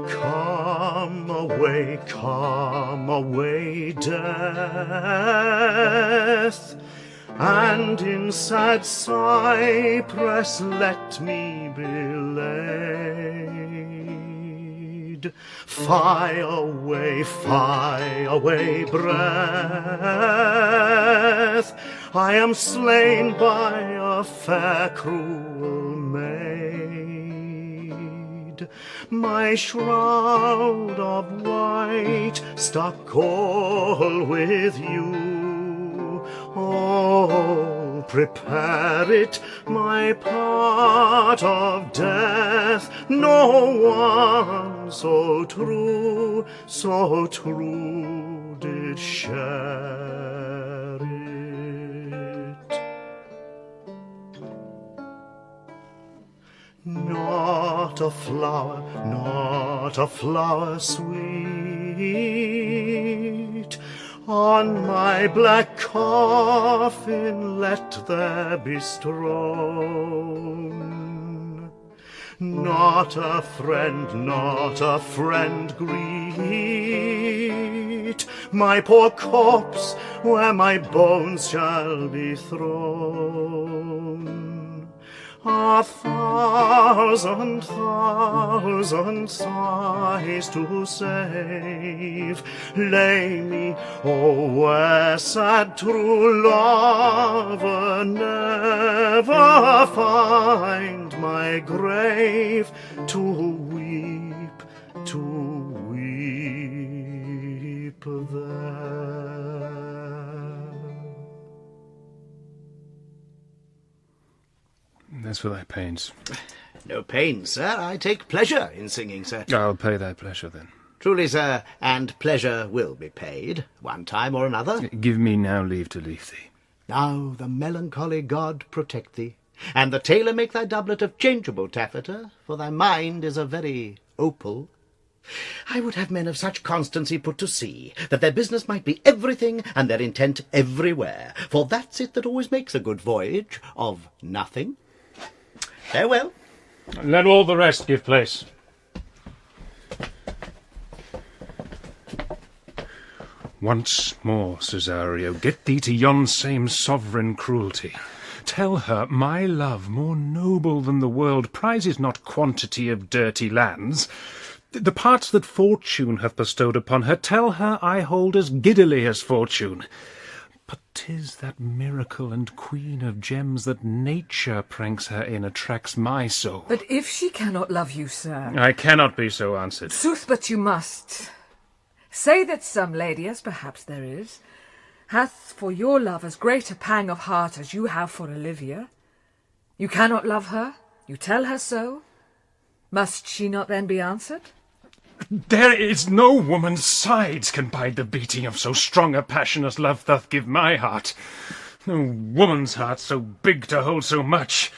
Come away, death, and in sad cypress let me be laid. Fly away, breath, I am slain by a fair cruel maid. My shroud of white stuck all with you. Oh, prepare it, my part of death. No one so true did share it. Not a flower sweet, On my black coffin let there be strewn not a friend greet my poor corpse where my bones shall be thrown. A thousand sighs to save lay me, oh, where sad true lover never find my grave to weep there. That's for thy pains. No pains, sir. I take pleasure in singing, sir. I'll pay thy pleasure, then. Truly, sir, and pleasure will be paid, one time or another. Give me now leave to leave thee. Now the melancholy god protect thee, and the tailor make thy doublet of changeable taffeta, for thy mind is a very opal. I would have men of such constancy put to sea, that their business might be everything, and their intent everywhere, for that's it that always makes a good voyage of nothing. Farewell. Let all the rest give place. Once more, Cesario, get thee to yon same sovereign cruelty. Tell her my love, more noble than the world, prizes not quantity of dirty lands. The parts that fortune hath bestowed upon her, tell her I hold as giddily as fortune. But 'tis that miracle and queen of gems that nature pranks her in attracts my soul. But if she cannot love you, sir... I cannot be so answered. Sooth, but you must. Say that some lady, as perhaps there is, hath for your love as great a pang of heart as you have for Olivia. You cannot love her, you tell her so. Must she not then be answered? There is no woman's sides can bide the beating of so strong a passion as love doth give my heart. No woman's heart so big to hold so much.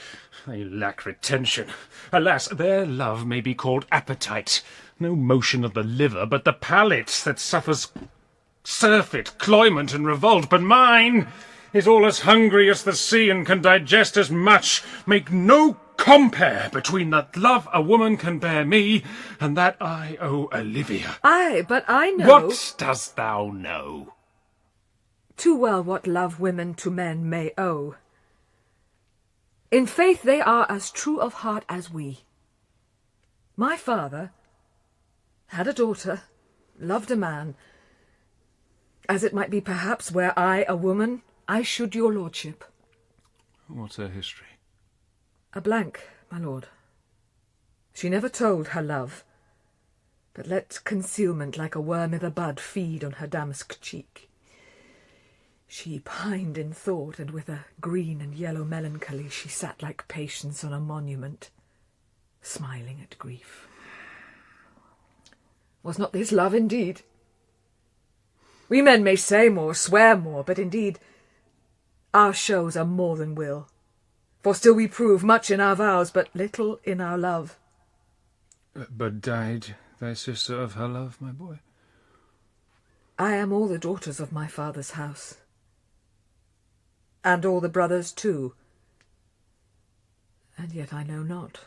They lack retention. Alas, their love may be called appetite. No motion of the liver, but the palate that suffers surfeit, cloyment, and revolt. But mine is all as hungry as the sea, and can digest as much. Make no compare between that love a woman can bear me, and that I owe Olivia. Aye, but I know... What dost thou know? Too well what love women to men may owe. In faith they are as true of heart as we. My father had a daughter, loved a man, as it might be perhaps were I a woman, I should your lordship. What's her history? A blank, my lord. She never told her love, but let concealment like a worm i' the bud feed on her damask cheek. She pined in thought, and with a green and yellow melancholy she sat like Patience on a monument, smiling at grief. Was not this love indeed? We men may say more, swear more, but indeed our shows are more than will. For still we prove much in our vows, but little in our love. But died thy sister of her love, my boy? I am all the daughters of my father's house. And all the brothers too. And yet I know not.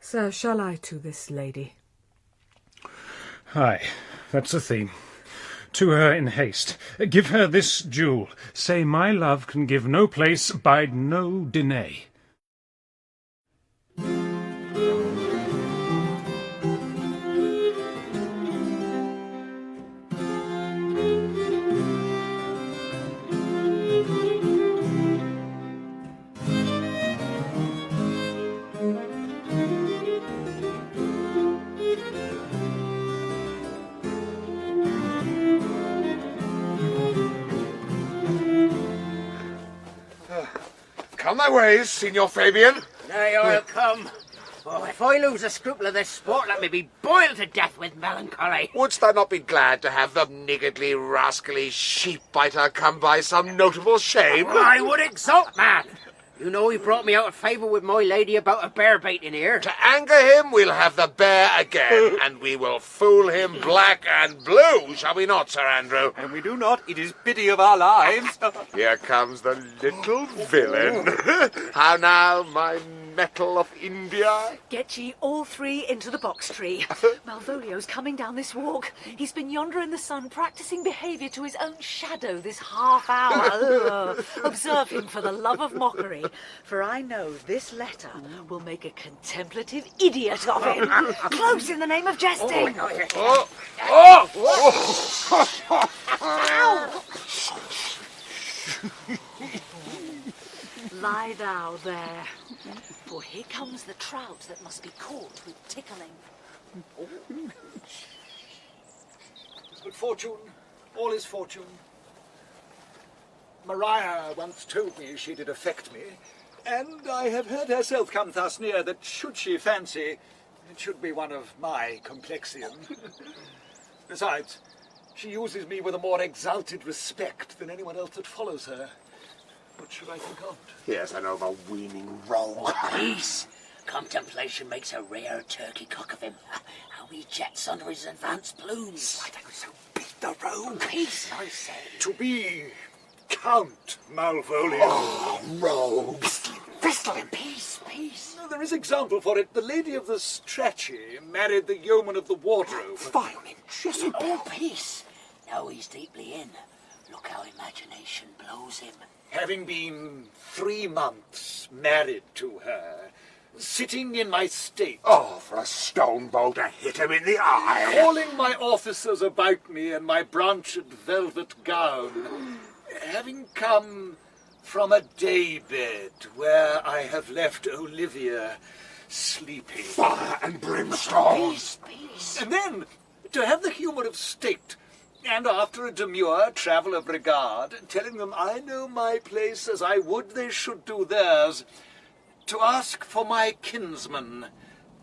Sir, shall I to this lady? Aye, that's the theme. To her in haste. Give her this jewel. Say my love can give no place, bide no denay. Come thy ways, Signor Fabian. Nay, I'll come. Oh, if I lose a scruple of this sport, let me be boiled to death with melancholy. Wouldst thou not be glad to have the niggardly, rascally sheep-biter come by some notable shame? I would exult, man. You know he brought me out of favour with my lady about a bear baiting here. To anger him, we'll have the bear again, and we will fool him black and blue, shall we not, Sir Andrew? And we do not. It is pity of our lives. Here comes the little villain. How now, my metal of India? Get ye all three into the box tree. Malvolio's coming down this walk. He's been yonder in the sun practising behaviour to his own shadow this half hour. Ugh. Observe him for the love of mockery, for I know this letter will make a contemplative idiot of him. Close in the name of jesting. Lie thou there, for here comes the trout that must be caught with tickling. But fortune, all is fortune. Maria once told me she did affect me, and I have heard herself come thus near that should she fancy, it should be one of my complexion. Besides, she uses me with a more exalted respect than anyone else that follows her. What should I think of? Here's an overweening rogue. Peace. Contemplation makes a rare turkey cock of him. How he jets under his advanced plumes. Why don't you so beat the rogue? Peace, I say. To be Count Malvolio. Oh, rogue. Pistol him. Peace, peace. There is example for it. The lady of the Strachey married the yeoman of the wardrobe. Vile Jezebel. Oh, peace. Now he's deeply in. Look how imagination blows him. Having been 3 months married to her, sitting in my state. Oh, for a stone bowl to hit him in the eye. Calling my officers about me in my branched velvet gown. Having come from a daybed where I have left Olivia sleeping. Fire and brimstone. Peace, peace. And then, to have the humour of state, and after a demure travel of regard, telling them I know my place as I would they should do theirs, to ask for my kinsman,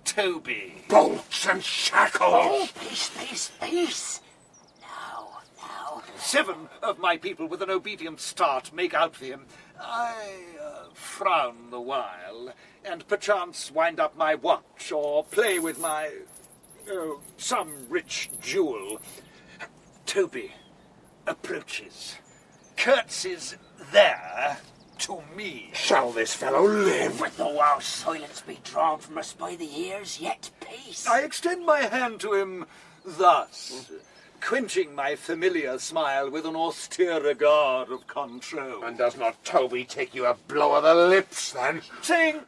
Toby. Bolts and shackles. Oh, peace, peace, peace. Now. 7 of my people with an obedient start make out for him. I frown the while, and perchance wind up my watch, or play with my, some rich jewel. Toby approaches, curtsies there to me. Shall this fellow live? But though our silence be drawn from us by the ears, yet peace. I extend my hand to him thus, quenching my familiar smile with an austere regard of control. And does not Toby take you a blow of the lips, then? Saying,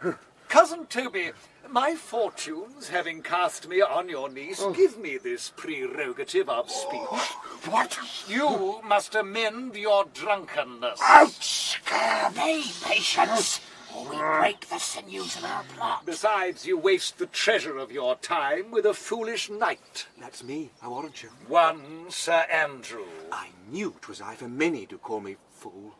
Cousin Toby, my fortunes, having cast me on your niece, give me this prerogative of speech. What? You must amend your drunkenness. Ouch! Nay, patience, or we break the sinews of our plot. Besides, you waste the treasure of your time with a foolish knight. That's me, I warrant you. One Sir Andrew. I knew 'twas I for many do call me fool.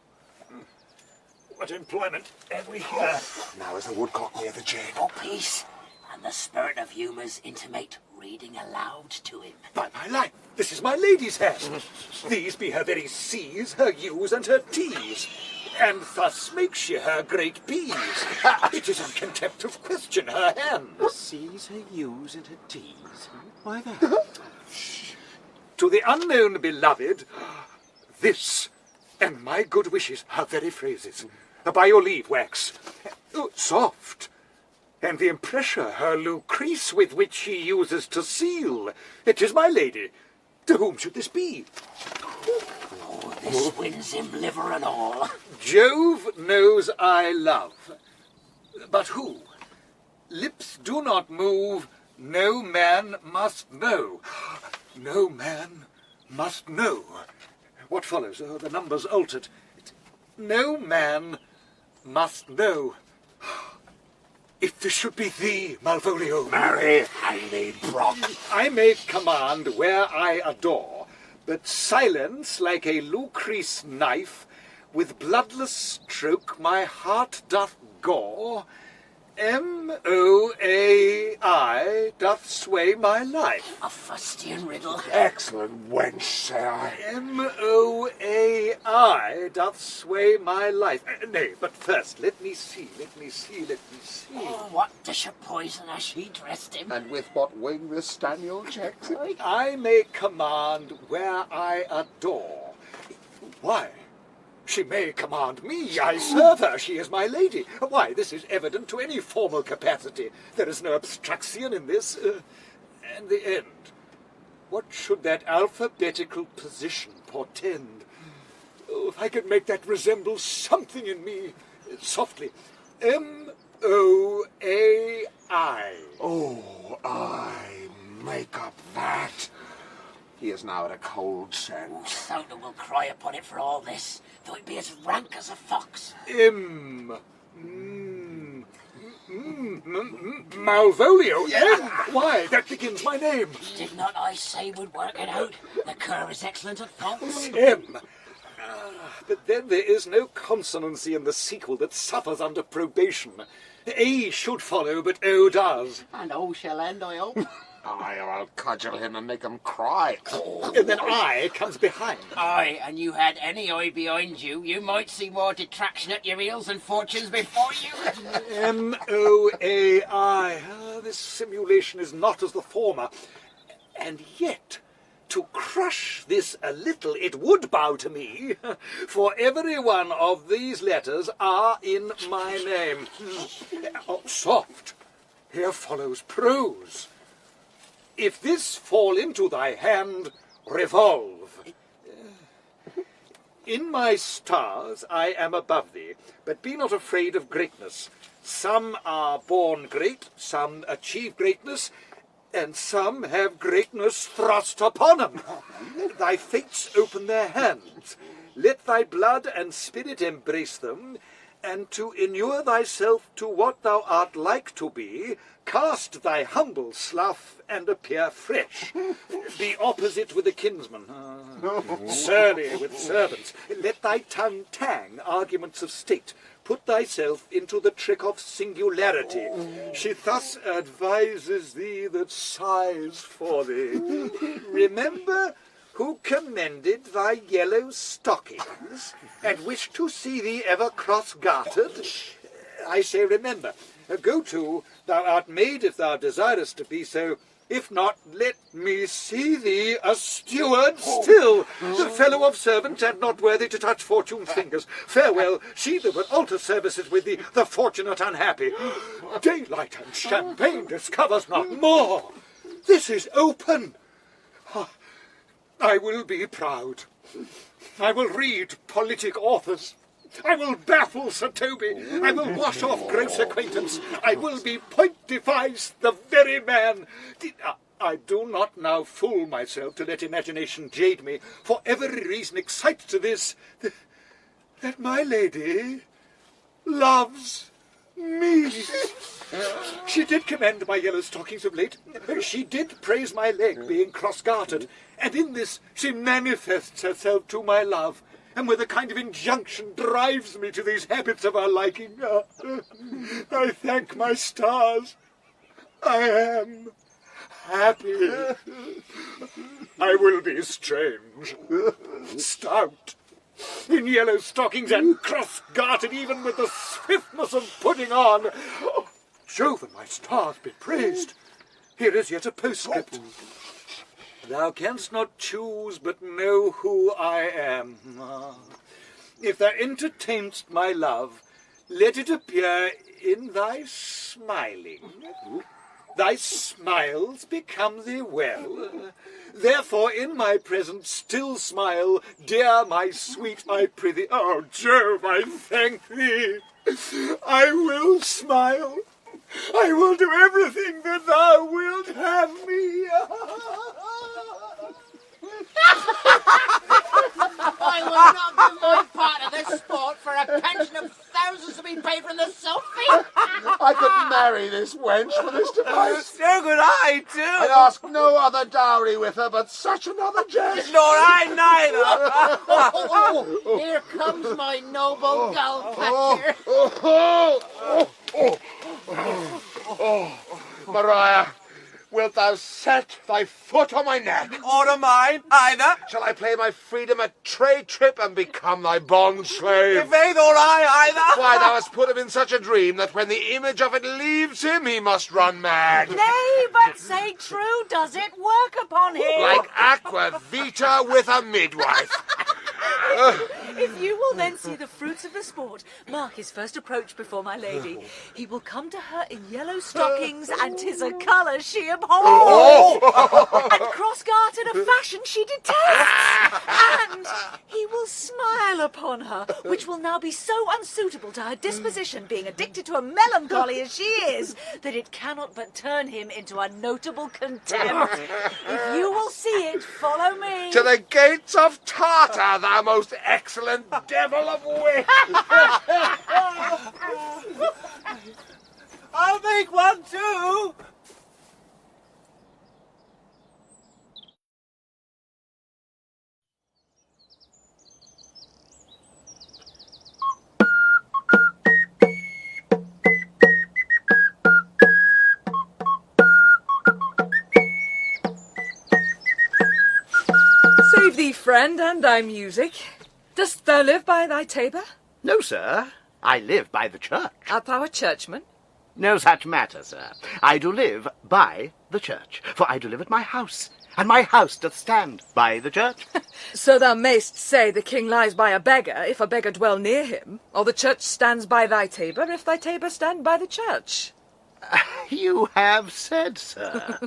What employment have we here? Now is the woodcock near the jade. Oh, peace, and the spirit of humours intimate reading aloud to him. By my life, this is my lady's hand. These be her very C's, her U's, and her T's. And thus makes she her great P's. It is in contempt of question her hand. C's, her U's, and her T's. Why that? To the unknown beloved, this, and my good wishes, her very phrases. By your leave, Wax. Soft. And the impressure, her Lucrece, with which she uses to seal. It is my lady. To whom should this be? Oh, this wins him liver and all. Jove knows I love. But who? Lips do not move, no man must know. No man must know. What follows? Oh, the number's altered. No man must know. If this should be thee, Malvolio. Marry, hang me, Brock. I may command where I adore, but silence like a Lucrece knife, with bloodless stroke my heart doth gore. M-O-A-I doth sway my life. A fustian riddle. Excellent wench, say I. M-O-A-I. eye doth sway my life. Nay, but first, let me see. Oh, what dish of poison has she dressed him? And with what wing this Staniel checks it? I may command where I adore. Why? She may command me. I serve her. She is my lady. Why, this is evident to any formal capacity. There is no abstraction in this. And the end. What should that alphabetical position portend? Oh, if I could make that resemble something in me. Softly. M-O-A-I. Oh, I make up that. He is now at a cold scent. Soda will cry upon it for all this, though it be as rank as a fox. Malvolio? Yeah. Why, that begins my name. Did not I say we'd work it out? The cur is excellent at faults. But then there is no consonancy in the sequel that suffers under probation. A should follow, but O does. And O shall end, I hope. I'll cudgel him and make him cry. And then I comes behind. Aye, and you had any eye behind you, you might see more detraction at your heels and fortunes before you. M-O-A-I. This simulation is not as the former. And yet, to crush this a little, it would bow to me, for every one of these letters are in my name. Oh, soft. Here follows prose. If this fall into thy hand, revolve. In my stars I am above thee, but be not afraid of greatness. Some are born great, some achieve greatness, and some have greatness thrust upon them. Thy fates open their hands. Let thy blood and spirit embrace them, and to inure thyself to what thou art like to be, cast thy humble slough and appear fresh. Be opposite with a kinsman, surly with servants. Let thy tongue tang arguments of state. Put thyself into the trick of singularity. She thus advises thee that sighs for thee. Remember who commended thy yellow stockings, and wished to see thee ever cross-gartered. I say remember. Go to, thou art made if thou desirest to be so. If not, let me see thee a steward still, the fellow of servants and not worthy to touch fortune's fingers. Farewell, she that would alter services with thee, the fortunate unhappy. Daylight and champagne discovers not more. This is open. I will be proud. I will read politic authors. I will baffle Sir Toby. I will wash off gross acquaintance. I will be point device, the very man. I do not now fool myself to let imagination jade me, for every reason excites to this, that my lady loves me. She did commend my yellow stockings of late. She did praise my leg being cross-gartered, and in this she manifests herself to my love, and with a kind of injunction drives me to these habits of her liking. I thank my stars. I am happy. I will be strange, stout, in yellow stockings and cross-gartered, even with the swiftness of putting on. Oh, Jove and my stars be praised. Here is yet a postscript. Thou canst not choose but know who I am. If thou entertainst my love, let it appear in thy smiling. Thy smiles become thee well. Therefore in my presence still smile, dear my sweet, I prithee. Oh, Jove, I thank thee. I will smile. I will do everything that thou wilt have me. I will not give my part of this sport for a pension of thousands to be paid from the Sophie. I could marry this wench for this device. So could I, too. I'd ask no other dowry with her but such another jest. Nor I neither. Here comes my noble gull catcher. Maria, wilt wilt thou set thy foot on my neck? Or on mine, either. Shall I play my freedom a trade trip and become thy bond slave? If faith or I, either. Why, thou hast put him in such a dream that when the image of it leaves him, he must run mad. Nay, but say true, does it work upon him? Like aqua vita with a midwife. If you will then see the fruits of the sport, mark his first approach before my lady. He will come to her in yellow stockings, and 'tis a colour she abhors, and cross-gartered a fashion she detests, and he will smile upon her, which will now be so unsuitable to her disposition, being addicted to a melancholy as she is, that it cannot but turn him into a notable contempt. If you will see it, follow me. To the gates of Tartar, thou most excellent devil of wit! I'll make one too. Save thee, friend, and thy music. Dost thou live by thy tabor? No, sir. I live by the church. Art thou a churchman? No such matter, sir. I do live by the church, for I do live at my house, and my house doth stand by the church. So thou mayst say the king lies by a beggar, if a beggar dwell near him, or the church stands by thy tabor, if thy tabor stand by the church. You have said, sir.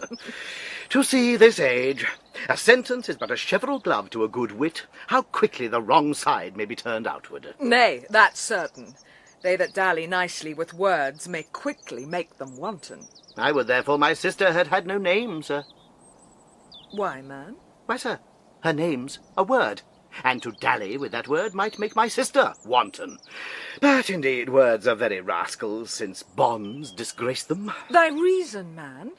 To see this age, a sentence is but a cheverel glove to a good wit. How quickly the wrong side may be turned outward. Nay, that's certain. They that dally nicely with words may quickly make them wanton. I would therefore my sister had had no name, sir. Why, man? Why, sir, her name's a word, and to dally with that word might make my sister wanton. But indeed words are very rascals, since bonds disgrace them. Thy reason, man?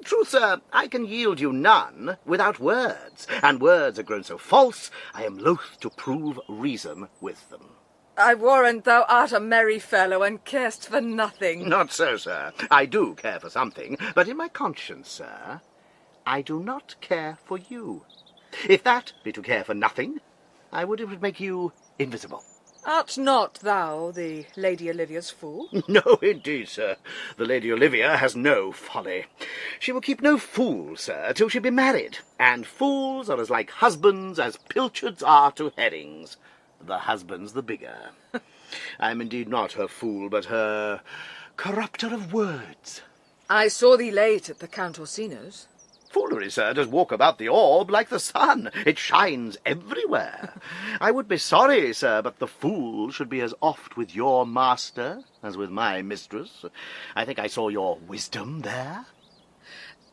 Truth, sir, I can yield you none without words, and words are grown so false, I am loath to prove reason with them. I warrant thou art a merry fellow, and carest for nothing. Not so, sir. I do care for something, but in my conscience, sir, I do not care for you. If that be to care for nothing, I would it would make you invisible. Art not thou the Lady Olivia's fool? No, indeed, sir. The Lady Olivia has no folly. She will keep no fool, sir, till she be married, and fools are as like husbands as pilchards are to herrings. The husband's the bigger. I am indeed not her fool, but her corrupter of words. I saw thee late at the Count Orsino's. Foolery, sir, does walk about the orb like the sun. It shines everywhere. I would be sorry, sir, but the fool should be as oft with your master as with my mistress. I think I saw your wisdom there.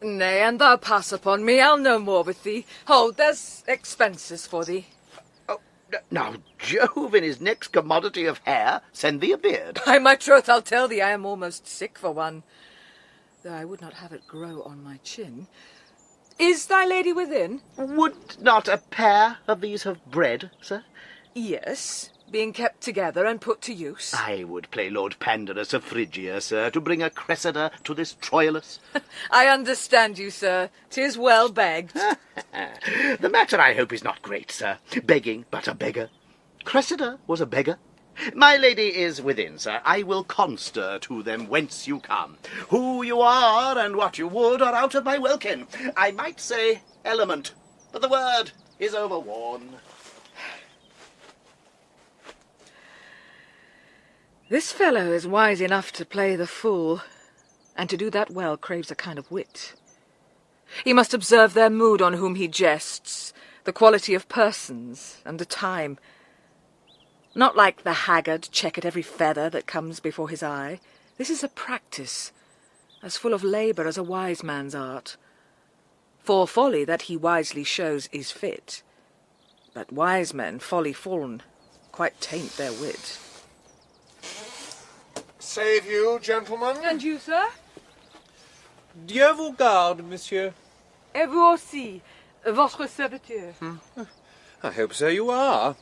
Nay, and thou pass upon me, I'll no more with thee. Hold, there's expenses for thee. Oh, now, Jove, in his next commodity of hair, send thee a beard. By my troth, I'll tell thee I am almost sick for one, though I would not have it grow on my chin. Is thy lady within? Would not a pair of these have bred, sir? Yes, being kept together and put to use. I would play Lord Pandarus of Phrygia, sir, to bring a Cressida to this Troilus. I understand you, sir. 'Tis well begged. The matter, I hope, is not great, sir. Begging but a beggar. Cressida was a beggar. My lady is within, sir. I will conster to them whence you come. Who you are and what you would are out of my welkin. I might say element, but the word is overworn. This fellow is wise enough to play the fool, and to do that well craves a kind of wit. He must observe their mood on whom he jests, the quality of persons, and the time. Not like the haggard check at every feather that comes before his eye. This is a practice, as full of labour as a wise man's art. For folly that he wisely shows is fit, but wise men, folly fall'n, quite taint their wit. Save you, gentlemen. And you, sir? Dieu vous garde, monsieur. Et vous aussi, votre serviteur. I hope so you are.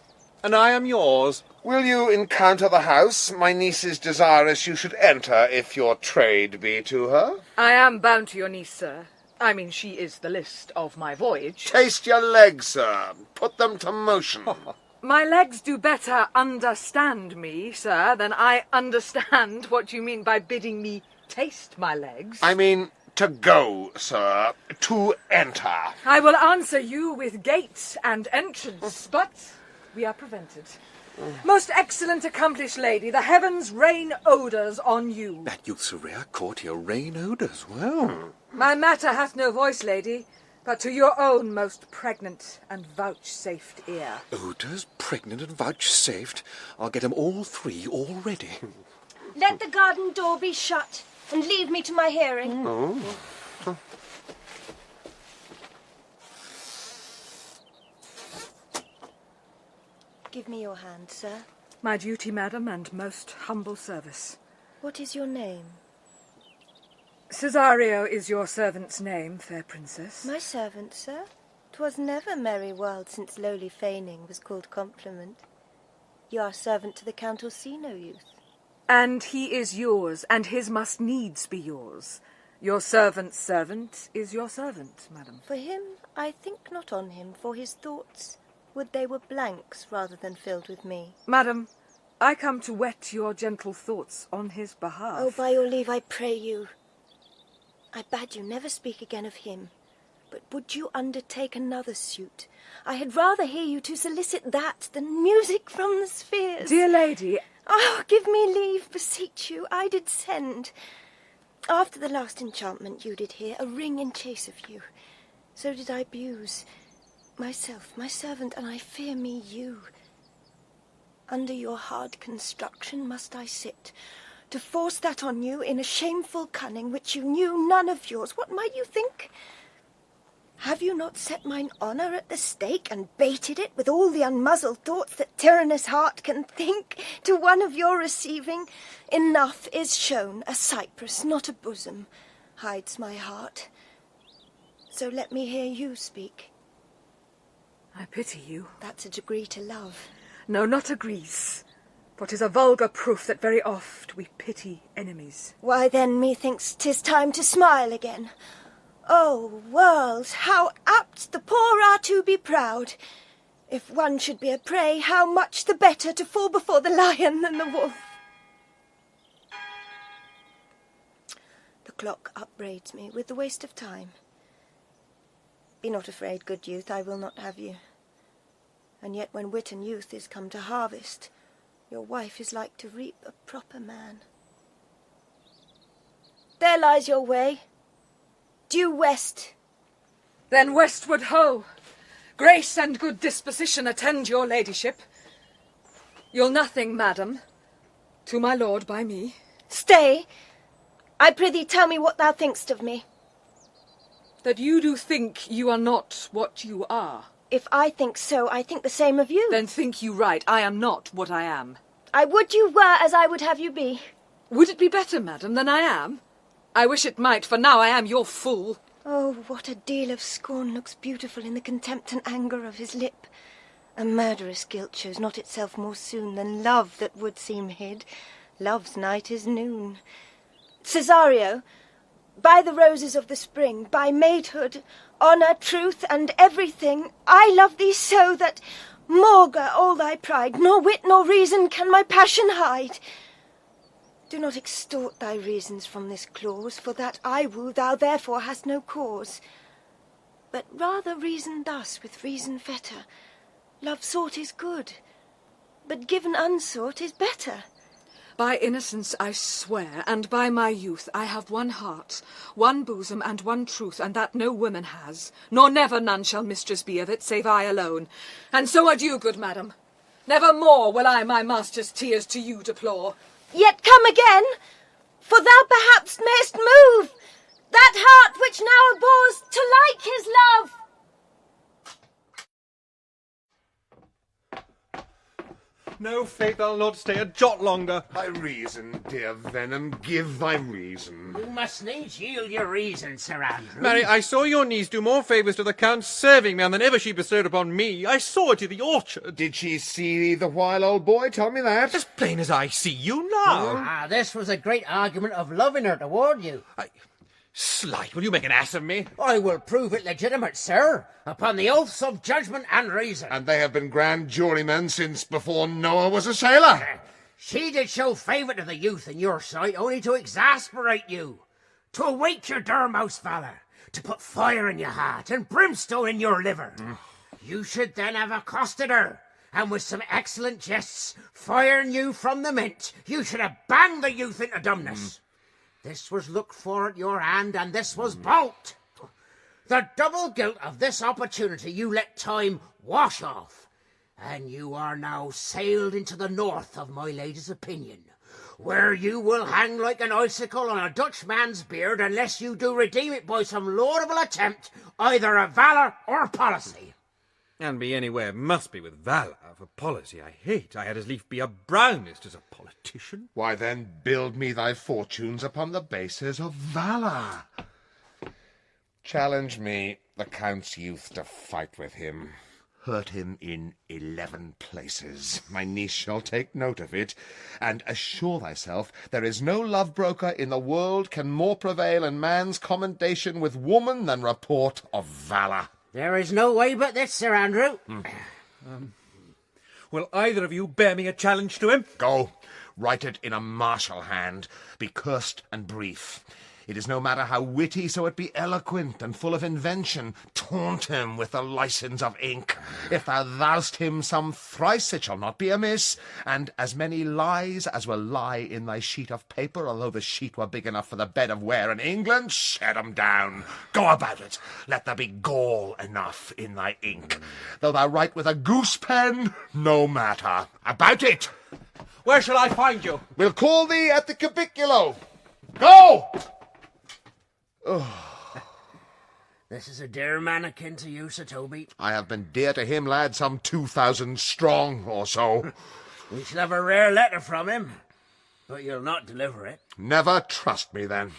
And I am yours. Will you encounter the house? My niece is desirous you should enter, if your trade be to her. I am bound to your niece, sir. I mean, she is the list of my voyage. Taste your legs, sir. Put them to motion. My legs do better understand me, sir, than I understand what you mean by bidding me taste my legs. I mean, to go, sir. To enter. I will answer you with gate and entrance, but we are prevented. Most excellent, accomplished lady, the heavens rain odours on you. That youth's a rare courtier, rain odours. Well, My matter hath no voice, lady, but to your own most pregnant and vouchsafed ear. odours, pregnant and vouchsafed. I'll get 'em all three already. Let the garden door be shut, and leave me to my hearing. Oh. Give me your hand, sir. My duty, madam, and most humble service. What is your name? Cesario is your servant's name, fair princess. My servant, sir? 'Twas never merry world since lowly feigning was called compliment. You are servant to the Count Orsino, youth. And he is yours, and his must needs be yours. Your servant's servant is your servant, madam. For him, I think not on him, for his thoughts would they were blanks rather than filled with me. Madam, I come to whet your gentle thoughts on his behalf. Oh, by your leave, I pray you. I bade you never speak again of him. But would you undertake another suit? I had rather hear you to solicit that than music from the spheres. Dear lady... Oh, give me leave, beseech you. I did send. After the last enchantment you did hear, a ring in chase of you. So did I abuse myself, my servant, and I fear me you. Under your hard construction must I sit, to force that on you in a shameful cunning which you knew none of yours. What might you think? Have you not set mine honour at the stake, and baited it with all the unmuzzled thoughts that tyrannous heart can think? To one of your receiving, enough is shown. A cypress, not a bosom, hides my heart. So let me hear you speak. I pity you. That's a degree to love. No, not agrees. For 'tis a vulgar proof that very oft we pity enemies. Why then, methinks 'tis time to smile again. Oh, world, how apt the poor are to be proud! If one should be a prey, how much the better to fall before the lion than the wolf. The clock upbraids me with the waste of time. Be not afraid, good youth, I will not have you. And yet when wit and youth is come to harvest, your wife is like to reap a proper man. There lies your way. Due west. Then westward ho! Grace and good disposition attend your ladyship. You'll nothing, madam, to my lord by me. Stay. I prithee tell me what thou think'st of me. That you do think you are not what you are. If I think so, I think the same of you. Then think you right. I am not what I am. I would you were as I would have you be. Would it be better, madam, than I am? I wish it might, for now I am your fool. Oh, what a deal of scorn looks beautiful in the contempt and anger of his lip. A murderous guilt shows not itself more soon than love that would seem hid. Love's night is noon. Cesario, by the roses of the spring, by maidhood, honour, truth, and everything, I love thee so that, maugre all thy pride, nor wit nor reason can my passion hide. Do not extort thy reasons from this clause, for that I woo thou therefore hast no cause. But rather reason thus, with reason fetter. Love sought is good, but given unsought is better. By innocence I swear, and by my youth, I have one heart, one bosom, and one truth, and that no woman has, nor never none shall mistress be of it, save I alone. And so adieu, good madam. Never more will I my master's tears to you deplore. Yet come again, for thou perhaps mayst move that heart which now abhors to like his love. No, faith, I'll not stay a jot longer. Thy reason, dear Venom, give thy reason. You must needs yield your reason, Sir Andrew. Mary, I saw your niece do more favours to the Count's serving man than ever she bestowed upon me. I saw it in the orchard. Did she see thee the while, old boy? Tell me that. As plain as I see you now. Ah, this was a great argument of love in her toward you. Slight, will you make an ass of me? I will prove it legitimate, sir, upon the oaths of judgment and reason. And they have been grand jurymen since before Noah was a sailor. She did show favour to the youth in your sight only to exasperate you, to awake your dormouse valour, to put fire in your heart and brimstone in your liver. You should then have accosted her, and with some excellent jests, firing you from the mint, you should have banged the youth into dumbness. This was looked for at your hand, and this was balked. The double guilt of this opportunity you let time wash off, and you are now sailed into the north of my lady's opinion, where you will hang like an icicle on a Dutchman's beard unless you do redeem it by some laudable attempt, either of valour or policy. And be anywhere must be with valour, for policy I hate. I had as lief be a brownist as a politician. Why then build me thy fortunes upon the basis of valour. Challenge me, the Count's youth, to fight with him. Hurt him in 11 places. My niece shall take note of it, and assure thyself there is no love-broker in the world can more prevail in man's commendation with woman than report of valour. There is no way but this, Sir Andrew. Will either of you bear me a challenge to him? Go. Write it in a martial hand. Be cursed and brief. It is no matter how witty, so it be eloquent and full of invention. Taunt him with the license of ink. If thou thou'st him some thrice, it shall not be amiss. And as many lies as will lie in thy sheet of paper, although the sheet were big enough for the bed of ware in England, shed 'em down. Go about it. Let there be gall enough in thy ink. Though thou write with a goose pen, no matter. About it! Where shall I find you? We'll call thee at the Cabiculo. Go! This is a dear mannikin to you, Sir Toby. I have been dear to him, lad, some 2,000 strong or so. We shall have a rare letter from him, but you'll not deliver it. Never trust me, then.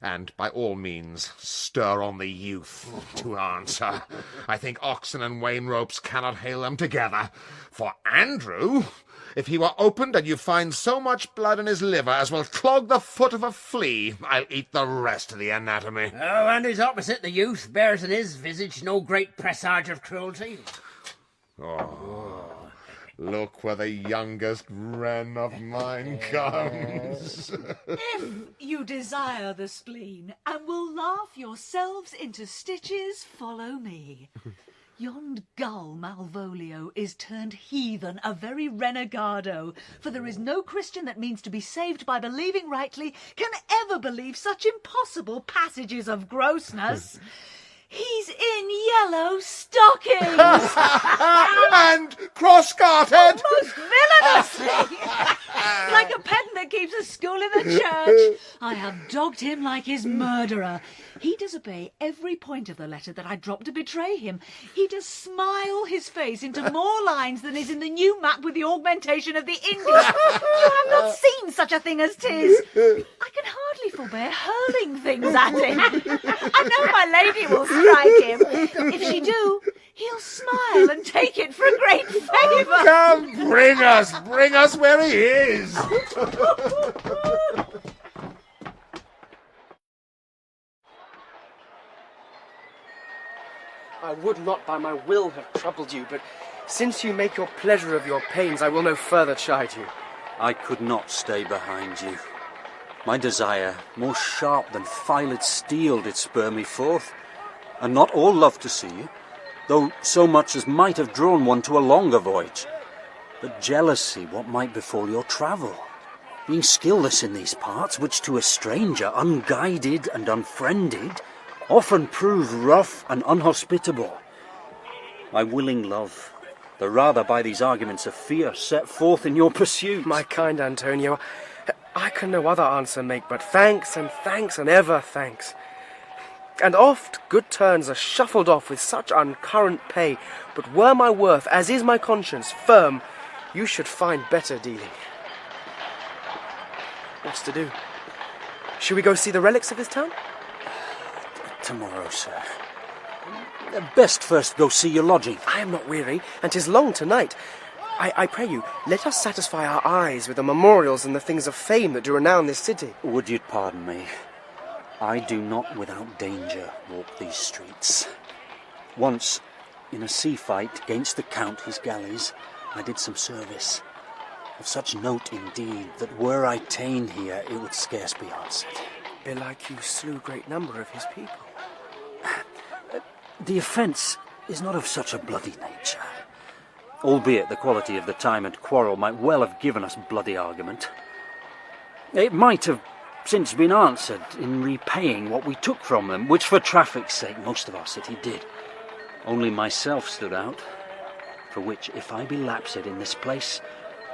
And by all means, stir on the youth to answer. I think oxen and wain ropes cannot hail them together. For Andrew, if he were opened and you find so much blood in his liver as will clog the foot of a flea, I'll eat the rest of the anatomy. Oh, and his opposite, the youth, bears in his visage no great presage of cruelty. Look where the youngest wren of mine comes. If you desire the spleen, and will laugh yourselves into stitches, follow me. Yond gull Malvolio is turned heathen, a very renegado, for there is no Christian that means to be saved by believing rightly can ever believe such impossible passages of grossness. He's in yellow stockings! And cross-gartered! Most villainously! Like a pedant that keeps a school in the church. I have dogged him like his murderer. He does obey every point of the letter that I dropped to betray him. He does smile his face into more lines than is in the new map with the augmentation of the Indies. You have not seen such a thing as 'tis. I can hardly forbear hurling things at him. I know my lady will strike him. If she do, he'll smile and take it for a great favour. Come, bring us where he is. I would not by my will have troubled you, but since you make your pleasure of your pains, I will no further chide you. I could not stay behind you. My desire, more sharp than filed steel, did spur me forth, and not all love to see you, though so much as might have drawn one to a longer voyage, but jealousy what might befall your travel, being skilless in these parts, which to a stranger, unguided and unfriended, often prove rough and unhospitable. My willing love, the rather by these arguments of fear, set forth in your pursuit. My kind Antonio, I can no other answer make but thanks and ever thanks. And oft good turns are shuffled off with such uncurrent pay, but were my worth, as is my conscience, firm, you should find better dealing. What's to do? Should we go see the relics of this town? Tomorrow, sir. Best first go see your lodging. I am not weary, and 'tis long tonight. I pray you, let us satisfy our eyes with the memorials and the things of fame that do renown this city. Would you pardon me? I do not without danger walk these streets. Once, in a sea fight against the Count his galleys, I did some service. Of such note indeed, that were I ta'en here, it would scarce be answered. Belike you slew great number of his people. The offence is not of such a bloody nature. Albeit the quality of the time and quarrel might well have given us bloody argument. It might have since been answered in repaying what we took from them, which for traffic's sake most of our city did. Only myself stood out, for which if I be lapsed in this place,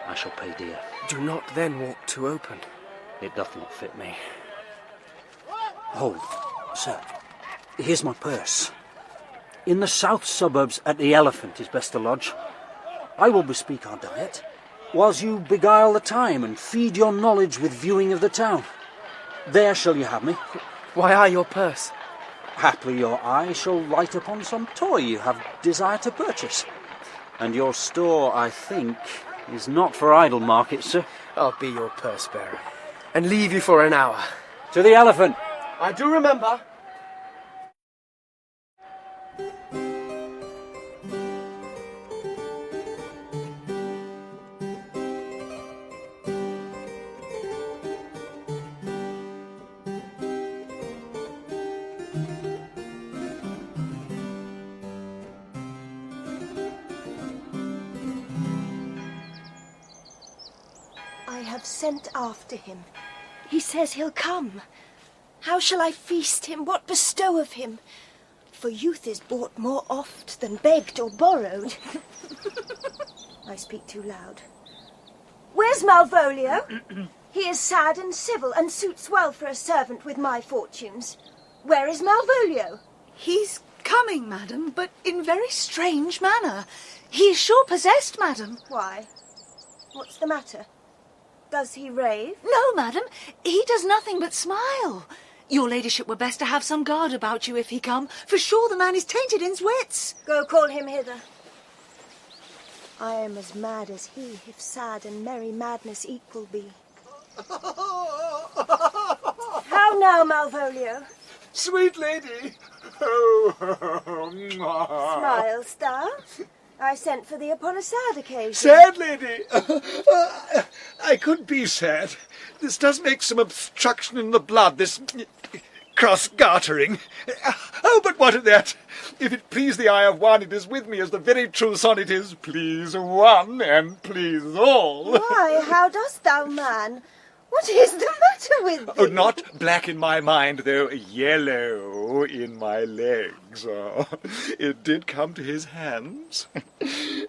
I shall pay dear. Do not then walk too open. It doth not fit me. Hold, sir, here's my purse. In the south suburbs at the Elephant is best to lodge. I will bespeak our diet, whilst you beguile the time and feed your knowledge with viewing of the town. There shall you have me. Why I your purse? Haply your eye shall light upon some toy you have desire to purchase. And your store, I think, is not for idle market, sir. I'll be your purse bearer, and leave you for an hour. To the Elephant. I do remember. I have sent after him. He says he'll come. How shall I feast him? What bestow of him? For youth is bought more oft than begged or borrowed. I speak too loud. Where's Malvolio? He is sad and civil, and suits well for a servant with my fortunes. Where is Malvolio? He's coming, madam, but in very strange manner. He is sure possessed, madam. Why? What's the matter? Does he rave? No, madam, he does nothing but smile. Your ladyship were best to have some guard about you if he come, for sure the man is tainted in's wits. Go call him hither. I am as mad as he, if sad and merry madness equal be. How now, Malvolio? Sweet lady! Smile, star. I sent for thee upon a sad occasion. Sad lady! I could be sad. This does make some obstruction in the blood, this cross-gartering. Oh, but what of that? If it please the eye of one, it is with me as the very true sonnet is, please one and please all. Why, how dost thou, man? What is the matter with thee? Oh, not black in my mind, though yellow in my legs. Oh, it did come to his hands,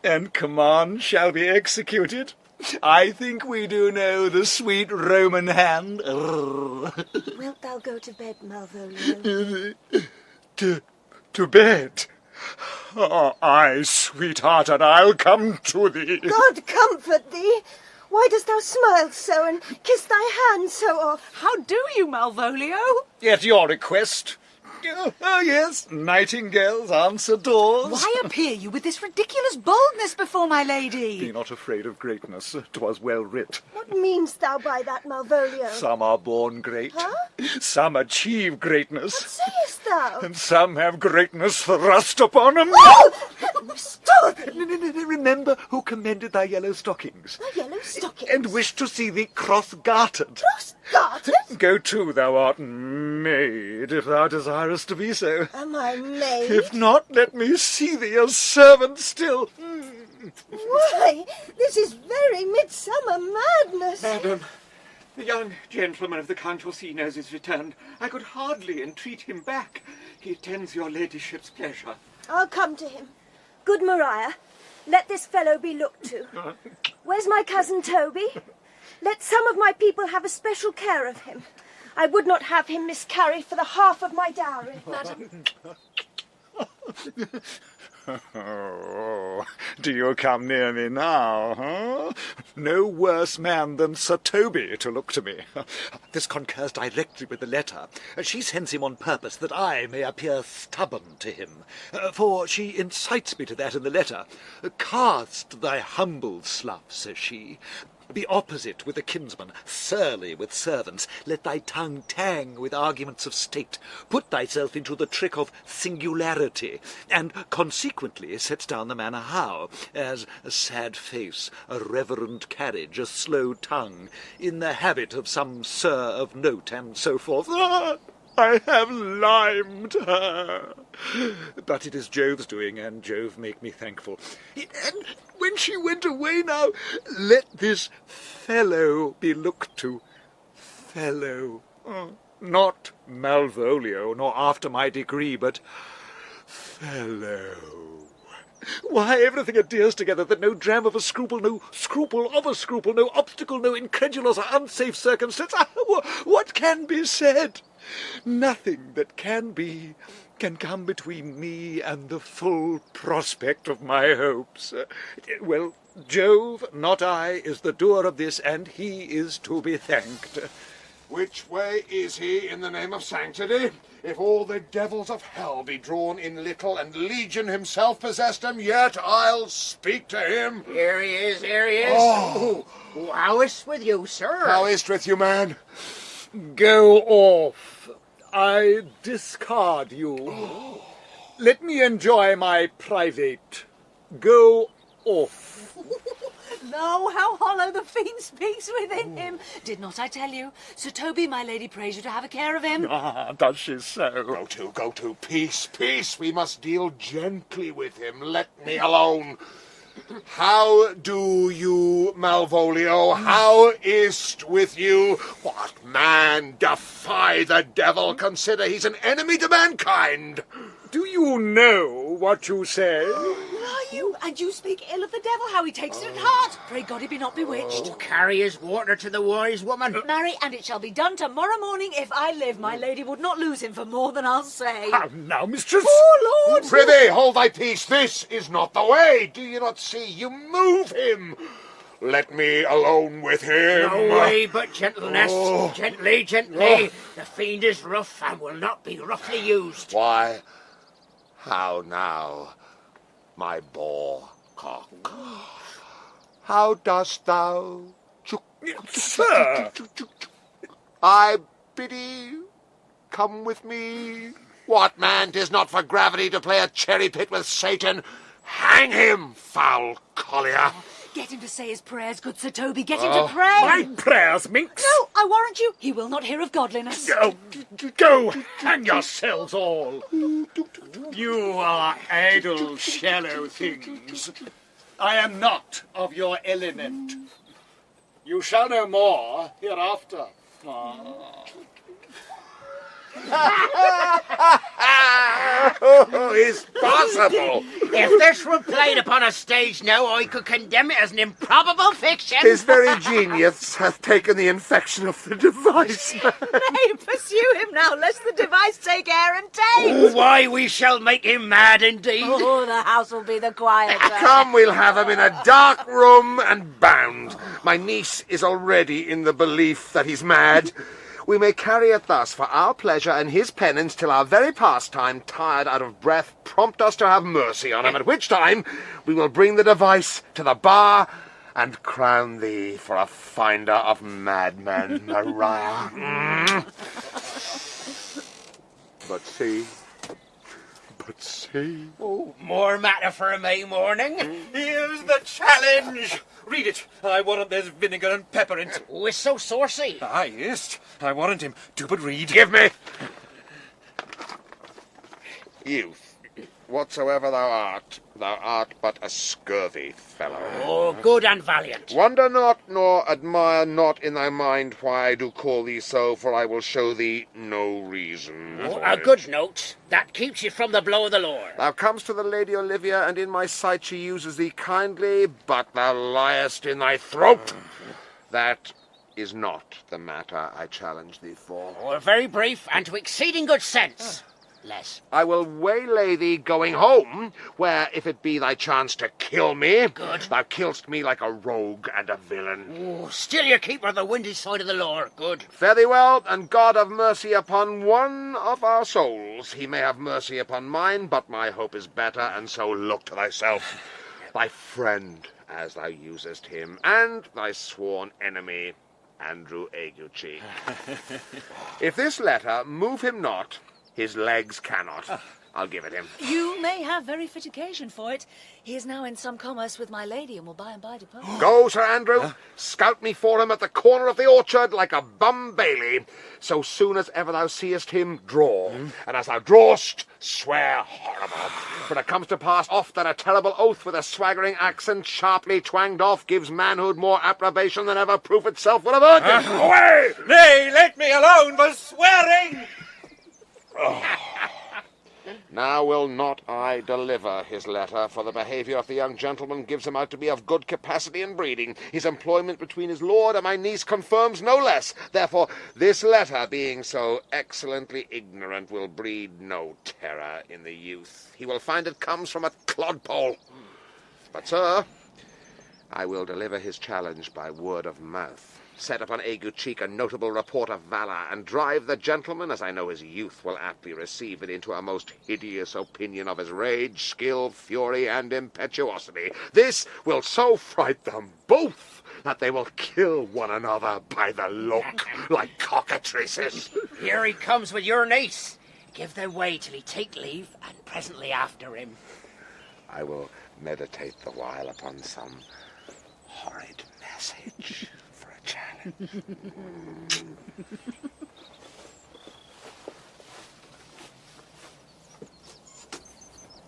and command shall be executed. I think we do know the sweet Roman hand. Wilt thou go to bed, Malvolio? To bed? Oh, aye, sweetheart, and I'll come to thee. God comfort thee! Why dost thou smile so and kiss thy hand so oft? How do you, Malvolio? At your request. Oh, yes, nightingales answer doors. Why appear you with this ridiculous boldness before my lady? Be not afraid of greatness. 'Twas well writ. What meanest thou by that, Malvolio? Some are born great. Huh? Some achieve greatness. What sayest thou? And some have greatness thrust upon them. Oh! Restore thee! Remember who commended thy yellow stockings. My yellow stockings? And wished to see thee cross-gartered. Cross-gartered? Go to, thou art maid, if thou desirest to be so. Am I maid? If not, let me see thee a servant still. Why, this is very midsummer madness. Madam, the young gentleman of the Count Orsino's is returned. I could hardly entreat him back. He attends your ladyship's pleasure. I'll come to him. Good Maria, let this fellow be looked to. Where's my cousin Toby? Let some of my people have a special care of him. I would not have him miscarry for the half of my dowry, madam. Oh, do you come near me now, huh? No worse man than Sir Toby to look to me. This concurs directly with the letter. She sends him on purpose that I may appear stubborn to him. For she incites me to that in the letter. Cast thy humble slough, says she. Be opposite with a kinsman, surly with servants. Let thy tongue tang with arguments of state. Put thyself into the trick of singularity, and consequently sets down the manner how, as a sad face, a reverent carriage, a slow tongue, in the habit of some sir of note, and so forth. Ah, I have limed her. But it is Jove's doing, and Jove make me thankful. And when she went away now, let this fellow be looked to. Fellow. Not Malvolio, nor after my degree, but fellow. Why, everything adheres together that no dram of a scruple, no scruple of a scruple, no obstacle, no incredulous or unsafe circumstance. What can be said? Nothing that can be can come between me and the full prospect of my hopes. Well, Jove, not I, is the doer of this, and he is to be thanked. Which way is he, in the name of sanctity? If all the devils of hell be drawn in little, and Legion himself possessed him, yet I'll speak to him. Here he is, here he is. Oh. How is't with you, sir? How is't with you, man? Go off. I discard you. Let me enjoy my private. Go off. Lo, how hollow the fiend speaks within him. Did not I tell you? Sir Toby, my lady prays you to have a care of him. Ah, does she so? Go to. Peace, peace. We must deal gently with him. Let me alone. How do you, Malvolio? How is't with you? What man defy the devil? Consider he's an enemy to mankind. Do you know what you say? Are you? And you speak ill of the devil, how he takes it at heart. Pray God he be not bewitched. Oh, carry his water to the wise woman. Marry, and it shall be done tomorrow morning if I live. My lady would not lose him for more than I'll say. How now, mistress? Oh, Lord! Prithee, hold thy peace. This is not the way. Do you not see? You move him. Let me alone with him. No way but gentleness. Oh. Gently. Oh. The fiend is rough and will not be roughly used. Why, how now, my boar cock? How dost thou? Sir! I biddy, come with me. What man, 'tis not for gravity to play a cherry pit with Satan. Hang him, foul collier. Get him to say his prayers, good Sir Toby. Get him to pray. My prayers, minx? No, I warrant you, he will not hear of godliness. Go hang yourselves all. You are idle, shallow things. I am not of your element. You shall know more hereafter. Oh, it's possible. If this were played upon a stage now, I could condemn it as an improbable fiction. His very genius hath taken the infection of the device. Nay, pursue him now, lest the device take air and taste. Oh, why, we shall make him mad indeed. Oh, the house will be the quieter. Come, we'll have him in a dark room and bound. My niece is already in the belief that he's mad. We may carry it thus for our pleasure and his penance till our very pastime, tired out of breath, prompt us to have mercy on him, at which time we will bring the device to the bar and crown thee for a finder of madmen, Maria. But see. Oh, more matter for a May morning. Here's the challenge. Read it. I warrant there's vinegar and pepper in it. Oh, it's so saucy. Ah, yes. I warrant him. Do but read. Give me. Youth, whatsoever thou art but a scurvy fellow. Oh, good and valiant. Wonder not, nor admire not in thy mind why I do call thee so, for I will show thee no reason. Oh, for a it. good note. That keeps you from the blow of the Lord. Thou comest to the Lady Olivia, and in my sight she uses thee kindly, but thou liest in thy throat. That is not the matter I challenge thee for. Oh, very brief and to exceeding good sense. Less. I will waylay thee going home, where, if it be thy chance to kill me, good. Thou kill'st me like a rogue and a villain. Oh, still you keeper of the windy side of the law. Good. Fare thee well, and God have mercy upon one of our souls. He may have mercy upon mine, but my hope is better, and so look to thyself. Thy friend as thou usest him, and thy sworn enemy, Andrew Aguecheek. If this letter move him not, his legs cannot. I'll give it him. You may have very fit occasion for it. He is now in some commerce with my lady, and will by and by depart. Go, Sir Andrew. Scout me for him at the corner of the orchard like a bum bailey. So soon as ever thou seest him, draw. And as thou drawest, swear horrible. For it comes to pass oft that a terrible oath with a swaggering accent sharply twanged off gives manhood more approbation than ever proof itself would have earned it. Away! Nay, let me alone for swearing! Now will not I deliver his letter, for the behaviour of the young gentleman gives him out to be of good capacity and breeding. His employment between his lord and my niece confirms no less. Therefore, this letter, being so excellently ignorant, will breed no terror in the youth. He will find it comes from a clodpole. But, sir, I will deliver his challenge by word of mouth. Set upon Aguecheek a notable report of valour, and drive the gentleman, as I know his youth will aptly receive it, into a most hideous opinion of his rage, skill, fury, and impetuosity. This will so fright them both that they will kill one another by the look, like cockatrices. Here he comes with your niece. Give them way till he take leave, and presently after him. I will meditate the while upon some horrid message.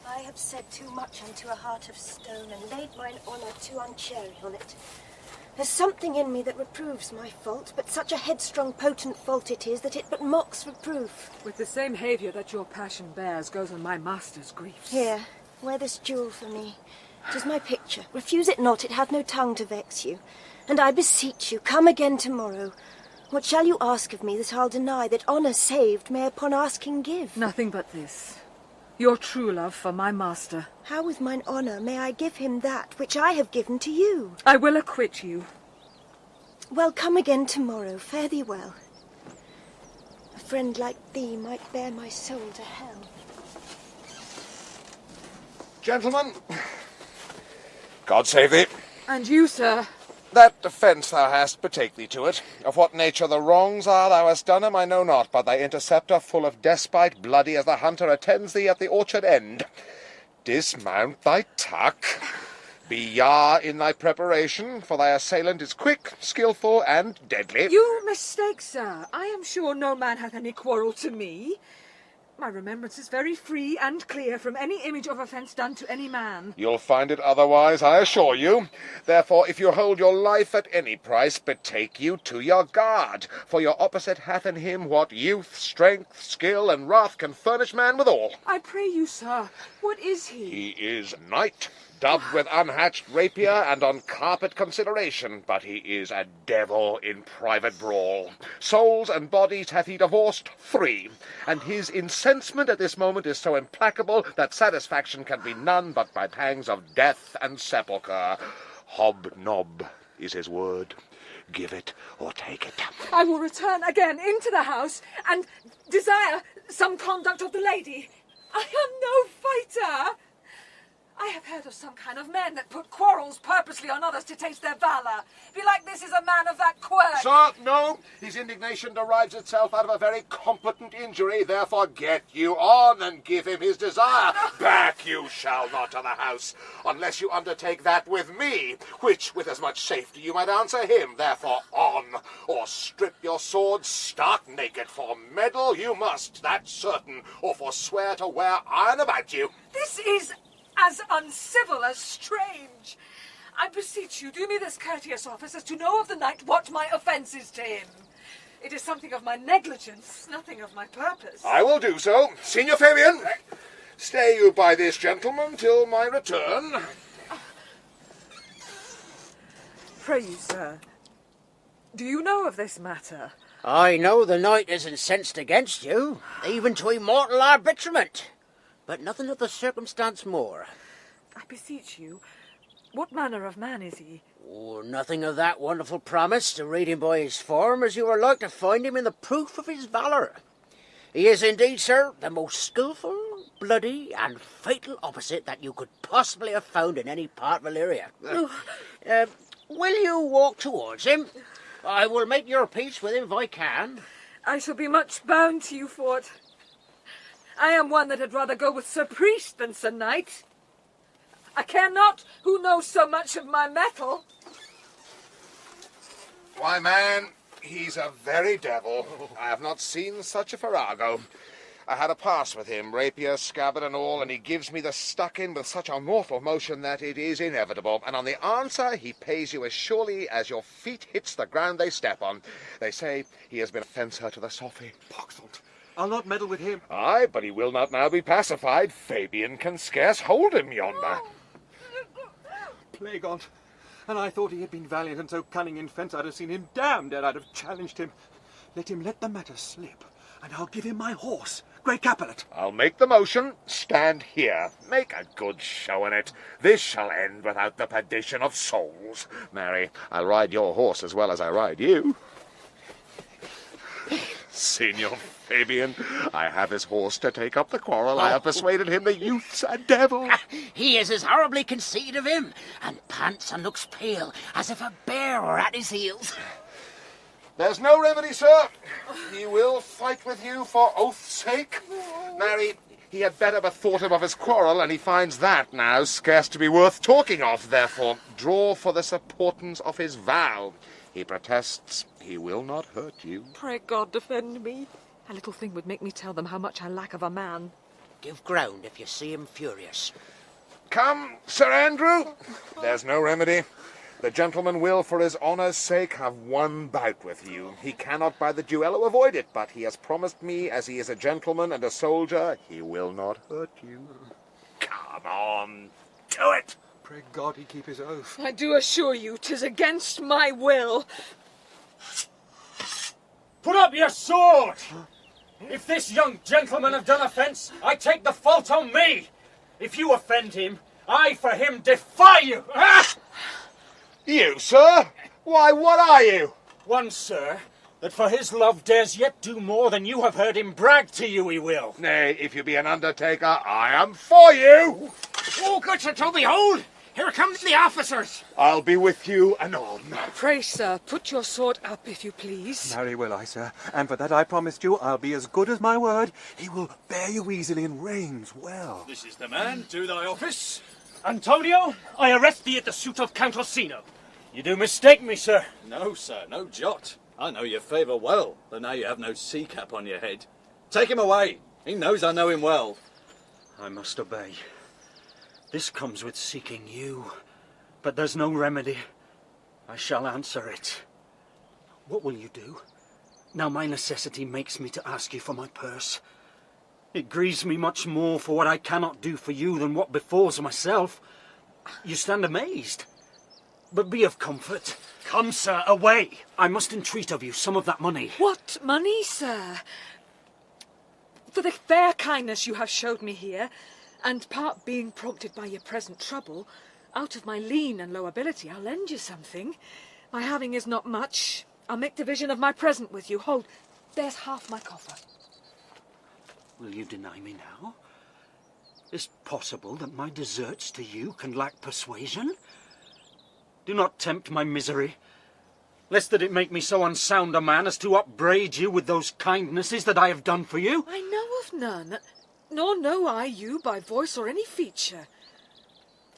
I have said too much unto a heart of stone, and laid mine honour too unchary on it. There's something in me that reproves my fault, but such a headstrong, potent fault it is that it but mocks reproof. With the same haviour that your passion bears goes on my master's griefs. Here, wear this jewel for me. 'Tis my picture. Refuse it not, it hath no tongue to vex you. And I beseech you, come again tomorrow. What shall you ask of me that I'll deny, that honour saved may upon asking give? Nothing but this. Your true love for my master. How with mine honour may I give him that which I have given to you? I will acquit you. Well, come again tomorrow. Fare thee well. A friend like thee might bear my soul to hell. Gentlemen, God save thee. And you, sir. That defence thou hast, betake thee to it. Of what nature the wrongs are thou hast done him, I know not, but thy interceptor, full of despite, bloody as the hunter, attends thee at the orchard end. Dismount thy tuck. Be yar in thy preparation, for thy assailant is quick, skilful, and deadly. You mistake, sir. I am sure no man hath any quarrel to me. My remembrance is very free and clear from any image of offence done to any man. You'll find it otherwise, I assure you. Therefore, if you hold your life at any price, betake you to your guard. For your opposite hath in him what youth, strength, skill, and wrath can furnish man withal. I pray you, sir, what is he? He is knight, dubbed with unhatched rapier and on carpet consideration, but he is a devil in private brawl. Souls and bodies hath he divorced 3, and his incensement at this moment is so implacable that satisfaction can be none but by pangs of death and sepulchre. Hobnob is his word. Give it or take it. I will return again into the house and desire some conduct of the lady. I am no fighter. I have heard of some kind of men that put quarrels purposely on others to taste their valour. Belike this is a man of that quirk. Sir, no. His indignation derives itself out of a very competent injury. Therefore get you on and give him his desire. Back you shall not to the house, unless you undertake that with me, which with as much safety you might answer him. Therefore on, or strip your sword stark naked. For meddle you must, that's certain, or forswear to wear iron about you. This is as uncivil as strange. I beseech you, do me this courteous office as to know of the knight what my offence is to him. It is something of my negligence, nothing of my purpose. I will do so. Signor Fabian, stay you by this gentleman till my return. Pray you, sir, do you know of this matter? I know the knight is incensed against you, even to immortal arbitrament. But nothing of the circumstance more. I beseech you, what manner of man is he? Oh, nothing of that wonderful promise, to read him by his form, as you are like to find him in the proof of his valour. He is indeed, sir, the most skilful, bloody and fatal opposite that you could possibly have found in any part of Illyria. Will you walk towards him? I will make your peace with him if I can. I shall be much bound to you for it. I am one that had rather go with Sir Priest than Sir Knight. I care not who knows so much of my metal. Why, man, he's a very devil. I have not seen such a farrago. I had a pass with him, rapier, scabbard and all, and he gives me the stuck-in with such a mortal motion that it is inevitable. And on the answer, he pays you as surely as your feet hits the ground they step on. They say he has been a fencer to the Sophy. Poxalt, I'll not meddle with him. Aye, but he will not now be pacified. Fabian can scarce hold him yonder. Plague on't. And I thought he had been valiant and so cunning in fence I'd have seen him damned ere I'd have challenged him. Let him let the matter slip, and I'll give him my horse, Great Capulet. I'll make the motion. Stand here. Make a good show in it. This shall end without the perdition of souls. Marry, I'll ride your horse as well as I ride you. Signor Fabian, I have his horse to take up the quarrel. I have persuaded him the youth's a devil. He is as horribly conceited of him, and pants and looks pale, as if a bear were at his heels. There's no remedy, sir. He will fight with you for oath's sake. Marry, he had better bethought him of his quarrel, and he finds that now scarce to be worth talking of. Therefore, draw for the supportance of his vow. He protests he will not hurt you. Pray God defend me. A little thing would make me tell them how much I lack of a man. Give ground if you see him furious. Come, Sir Andrew. There's no remedy. The gentleman will, for his honour's sake, have one bout with you. He cannot by the duello avoid it, but he has promised me, as he is a gentleman and a soldier, he will not hurt you. Come on, do it! Pray God he keep his oath. I do assure you, 'tis against my will. Put up your sword! If this young gentleman have done offence, I take the fault on me. If you offend him, I for him defy you. Ah! You, sir? Why, what are you? One, sir, that for his love dares yet do more than you have heard him brag to you he will. Nay, if you be an undertaker, I am for you. Oh, good Sir Toby, hold! Here come the officers. I'll be with you anon. Pray, sir, put your sword up, if you please. Marry will I, sir, and for that I promised you I'll be as good as my word. He will bear you easily and reigns well. This is the man. Do thy office. Antonio, I arrest thee at the suit of Count Orsino. You do mistake me, sir. No, sir, no jot. I know your favour well, though now you have no sea cap on your head. Take him away. He knows I know him well. I must obey. This comes with seeking you, but there's no remedy. I shall answer it. What will you do? Now my necessity makes me to ask you for my purse. It grieves me much more for what I cannot do for you than what befalls myself. You stand amazed. But be of comfort. Come, sir, away. I must entreat of you some of that money. What money, sir? For the fair kindness you have showed me here, and part being prompted by your present trouble, out of my lean and low ability I'll lend you something. My having is not much. I'll make division of my present with you. Hold, there's half my coffer. Will you deny me now? Is it possible that my deserts to you can lack persuasion? Do not tempt my misery, lest that it make me so unsound a man as to upbraid you with those kindnesses that I have done for you. I know of none, nor know I you by voice or any feature.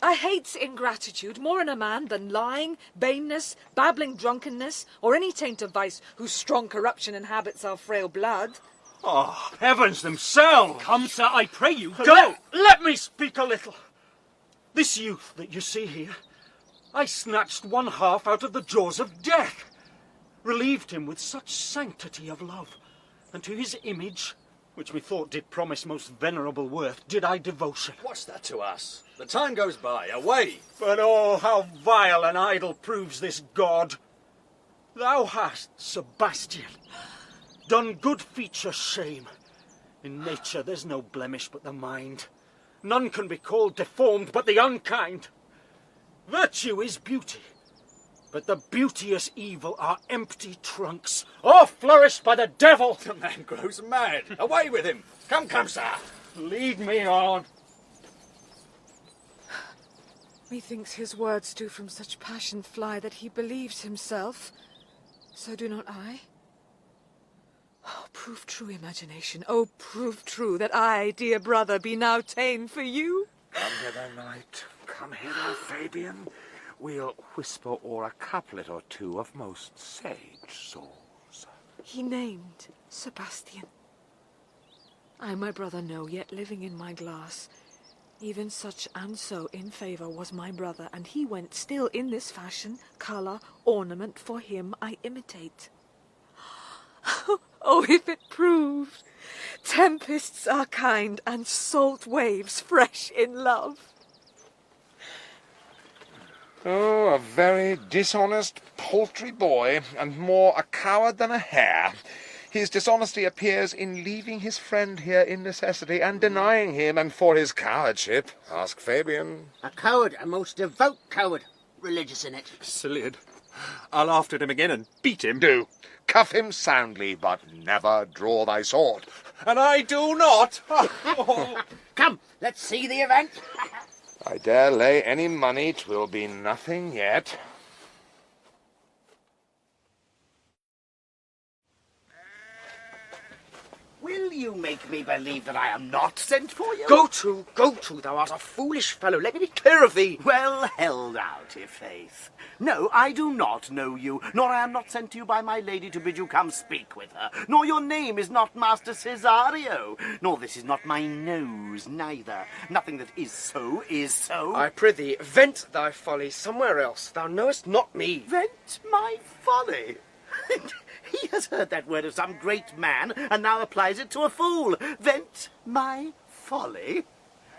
I hate ingratitude more in a man than lying, baneness, babbling drunkenness, or any taint of vice whose strong corruption inhabits our frail blood. Oh, heavens themselves! Come, sir, I pray you, go! Let me speak a little. This youth that you see here, I snatched one half out of the jaws of death, relieved him with such sanctity of love, and to his image, which methought did promise most venerable worth, did I devotion. What's that to us? The time goes by. Away! But oh, how vile and idle proves this god. Thou hast, Sebastian, done good feature shame. In nature there's no blemish but the mind. None can be called deformed but the unkind. Virtue is beauty, but the beauteous evil are empty trunks, all flourished by the devil. The man grows mad. Away with him. Come, come, sir. Lead me on. Methinks his words do from such passion fly that he believes himself. So do not I. Oh, prove true, imagination. Oh, prove true that I, dear brother, be now ta'en for you. Come hither, knight. Come hither, Fabian. We'll whisper o'er a couplet or two of most sage souls. He named Sebastian. I my brother know, yet living in my glass. Even such and so in favour was my brother, and he went still in this fashion, colour, ornament, for him I imitate. Oh, if it proved! Tempests are kind, and salt waves fresh in love. Oh, a very dishonest, paltry boy, and more a coward than a hare. His dishonesty appears in leaving his friend here in necessity and denying him, and for his cowardship, ask Fabian. A coward, a most devout coward. Religious in it. Silliard. I'll after him again and beat him. Do. Cuff him soundly, but never draw thy sword. And I do not. Come, let's see the event. I dare lay any money 'twill be nothing yet. Will you make me believe that I am not sent for you? Go to, thou art a foolish fellow. Let me be clear of thee. Well held out, i' faith. No, I do not know you, nor I am not sent to you by my lady to bid you come speak with her, nor your name is not Master Cesario, nor this is not my nose, neither. Nothing that is so is so. I prithee, vent thy folly somewhere else. Thou knowest not me. Vent my folly? He has heard that word of some great man, and now applies it to a fool. Vent my folly?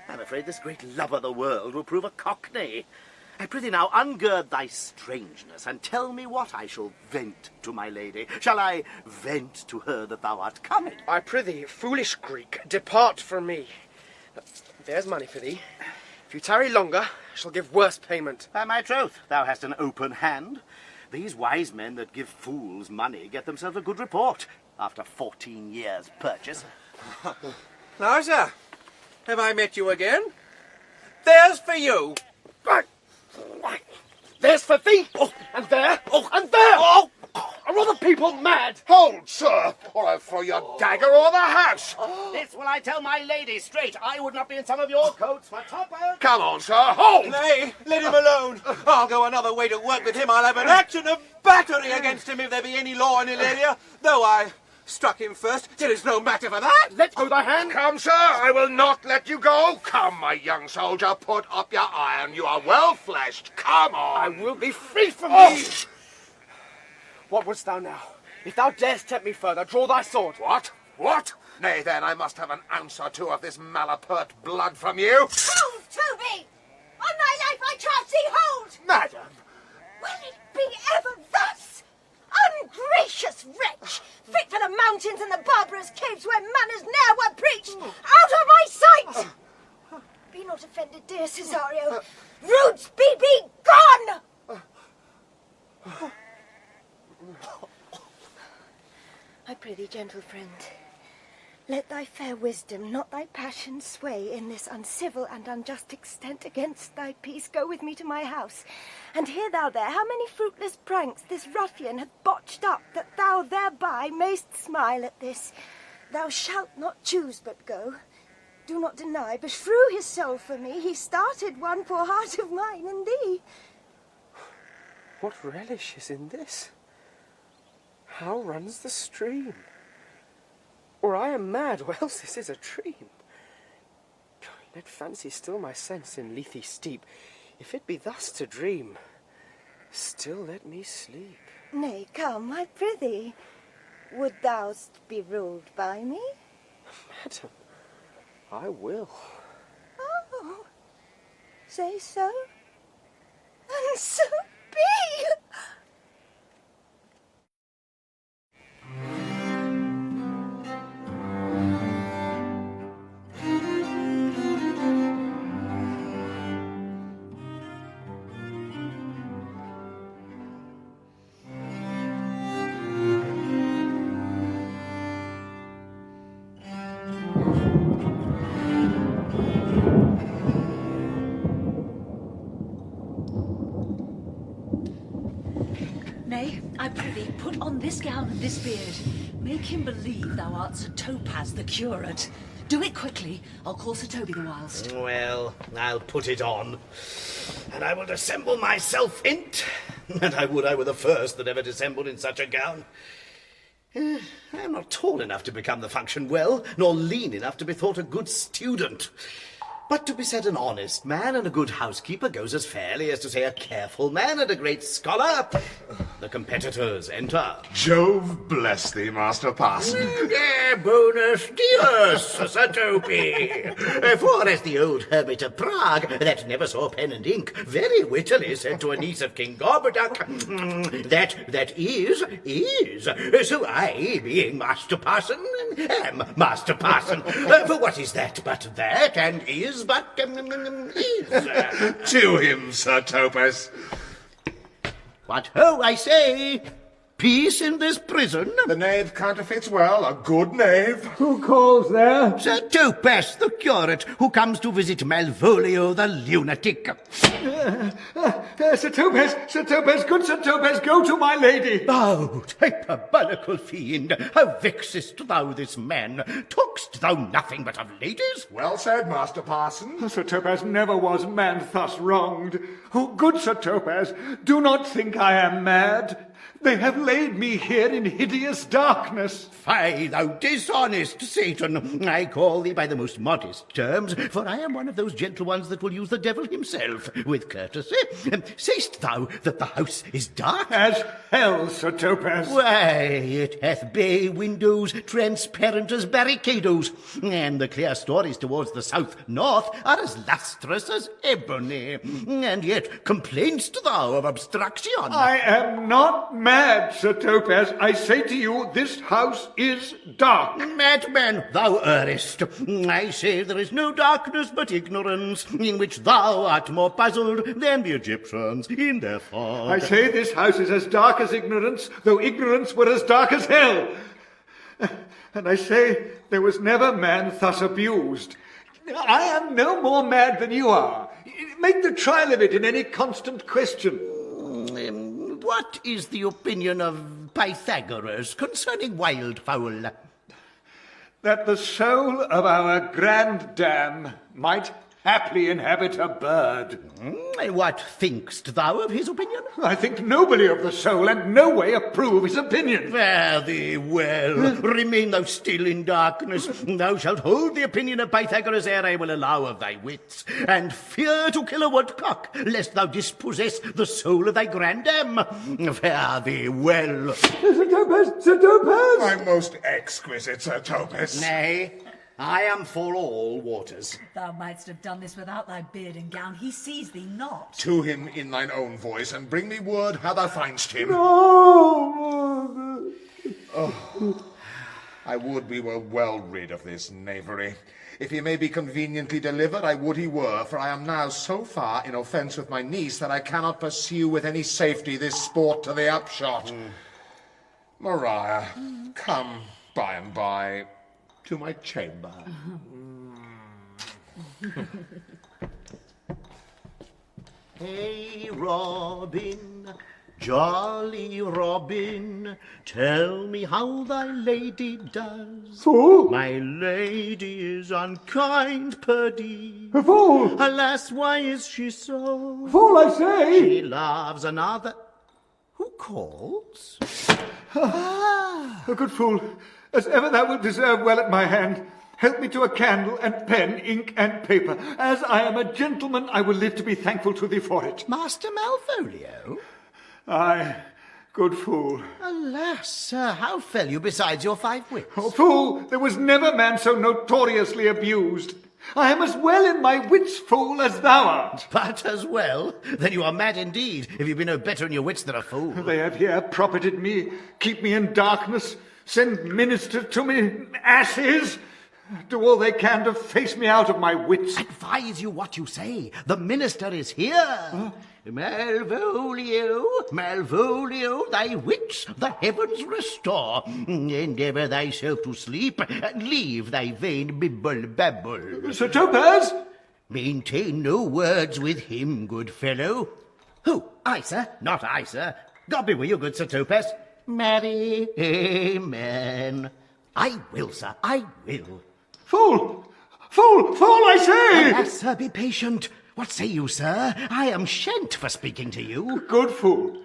I'm afraid this great love of the world will prove a cockney. I prithee now, ungird thy strangeness, and tell me what I shall vent to my lady. Shall I vent to her that thou art coming? I prithee, foolish Greek, depart from me. There's money for thee. If you tarry longer, I shall give worse payment. By my troth, thou hast an open hand. These wise men that give fools money get themselves a good report after 14 years' purchase. Now, sir, have I met you again? There's for you. There's for thee, and there, and there! Are all the people mad? Hold, sir, or I'll throw your dagger o'er the house. This will I tell my lady straight. I would not be in some of your coats for topper. Come on, sir, hold! Nay, let him alone. I'll go another way to work with him. I'll have an action of battery against him if there be any law in Illyria. Though I struck him first, it is no matter for that. Let go thy hand. Come, sir, I will not let you go. Come, my young soldier, put up your iron. You are well fleshed. Come on. I will be free from thee. What wouldst thou now? If thou darest tempt me further, draw thy sword. What? What? Nay, then, I must have an ounce or two of this malapert blood from you. Hold, Toby! On thy life I charge thee, hold! Madam! Will it be ever thus? Ungracious wretch! Fit for the mountains and the barbarous caves where manners ne'er were preached! Out of my sight! Be not offended, dear Cesario. Roots be gone! I pray thee, gentle friend, let thy fair wisdom, not thy passion, sway in this uncivil and unjust extent against thy peace. Go with me to my house, and hear thou there how many fruitless pranks this ruffian hath botched up, that thou thereby mayst smile at this. Thou shalt not choose but go. Do not deny, beshrew his soul for me. He started one poor heart of mine in thee. What relish is in this? How runs the stream? Or I am mad, or else this is a dream. Let fancy still my sense in Lethe steep. If it be thus to dream, still let me sleep. Nay, come, I prithee. Would thou be ruled by me? Madam, I will. Oh, say so, and so be. Nay, I prithee, put on this gown and this beard. Make him believe thou art Sir Topaz the curate. Do it quickly. I'll call Sir Toby the whilst. Well, I'll put it on, and I will dissemble myself in't. And I would I were the first that ever dissembled in such a gown. I am not tall enough to become the function well, nor lean enough to be thought a good student. But to be said an honest man and a good housekeeper goes as fairly as to say a careful man and a great scholar. The competitors enter. Jove bless thee, Master Parson. Bonus Dios, Sir Toby. For as the old hermit of Prague, that never saw pen and ink, very wittily said to a niece of King Gorboduc, that is. So I, being Master Parson, am Master Parson. For what is that but that, and is but is. To him, Sir Topaz. What ho, I say! Peace in this prison? The knave counterfeits well, a good knave. Who calls there? Sir Topaz, the curate, who comes to visit Malvolio, the lunatic. Sir Topaz, good Sir Topaz, go to my lady. Oh, hyperbolical fiend, how vexest thou this man? Talk'st thou nothing but of ladies? Well said, Master Parson. Sir Topaz, never was man thus wronged. Oh, good Sir Topaz, do not think I am mad. They have laid me here in hideous darkness. Fie, thou dishonest Satan! I call thee by the most modest terms, for I am one of those gentle ones that will use the devil himself with courtesy. Say'st thou that the house is dark? As hell, Sir Topaz. Why, it hath bay windows transparent as barricadoes, and the clear stories towards the south-north are as lustrous as ebony. And yet complainst thou of obstruction? I am not mad, Sir Topaz. I say to you, this house is dark. Madman, thou errest. I say there is no darkness but ignorance, in which thou art more puzzled than the Egyptians in their fog. I say this house is as dark as ignorance, though ignorance were as dark as hell. And I say there was never man thus abused. I am no more mad than you are. Make the trial of it in any constant question. What is the opinion of Pythagoras concerning wildfowl? That the soul of our grand dam might haply inhabit a bird. What thinkst thou of his opinion? I think nobly of the soul, and no way approve his opinion. Fare thee well. Remain thou still in darkness. Thou shalt hold the opinion of Pythagoras ere I will allow of thy wits, and fear to kill a woodcock, lest thou dispossess the soul of thy grandam. Fare thee well. Sir Topaz, Sir Topaz! My most exquisite Sir Topaz. Nay, I am for all waters. Thou mightst have done this without thy beard and gown. He sees thee not. To him in thine own voice, and bring me word how thou find'st him. No! I would we were well rid of this knavery. If he may be conveniently delivered, I would he were, for I am now so far in offence with my niece that I cannot pursue with any safety this sport to the upshot. Maria, come by and by to my chamber. Hey, Robin, jolly Robin, tell me how thy lady does. Fool! My lady is unkind, perdy. Fool! Alas, why is she so? Fool, I say! She loves another. Who calls? A good fool, as ever thou wilt deserve well at my hand. Help me to a candle and pen, ink and paper. As I am a gentleman, I will live to be thankful to thee for it. Master Malvolio? Aye, good fool. Alas, sir, how fell you besides your 5 wits? Oh, fool, there was never man so notoriously abused. I am as well in my wits, fool, as thou art. But as well? Then you are mad indeed, if you be no better in your wits than a fool. They have here propertied me, keep me in darkness, send ministers to me, asses, do all they can to face me out of my wits. Advise you what you say. The minister is here. Malvolio, Malvolio, thy wits the heavens restore. Endeavour thyself to sleep, and leave thy vain bibble-babble. Sir Topaz? Maintain no words with him, good fellow. Who? I, sir? Not I, sir. God be with you, good Sir Topaz. Marry, amen. I will, sir, I will. Fool! Fool! Fool, I say! Alas, sir, be patient. What say you, sir? I am shent for speaking to you. Good fool.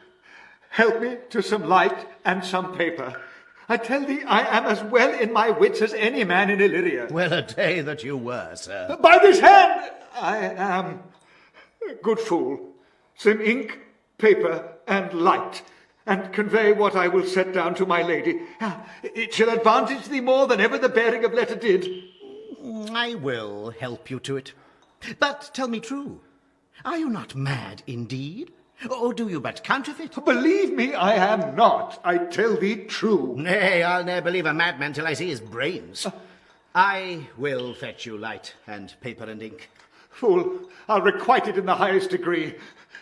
Help me to some light and some paper. I tell thee, I am as well in my wits as any man in Illyria. Well a day that you were, sir. By this hand, I am. Good fool. Some ink, paper, and light, and convey what I will set down to my lady. It shall advantage thee more than ever the bearing of letter did. I will help you to it. But tell me true, are you not mad indeed? Or do you but counterfeit? Believe me, I am not. I tell thee true. Nay, I'll ne'er believe a madman till I see his brains. I will fetch you light and paper and ink. Fool, I'll requite it in the highest degree.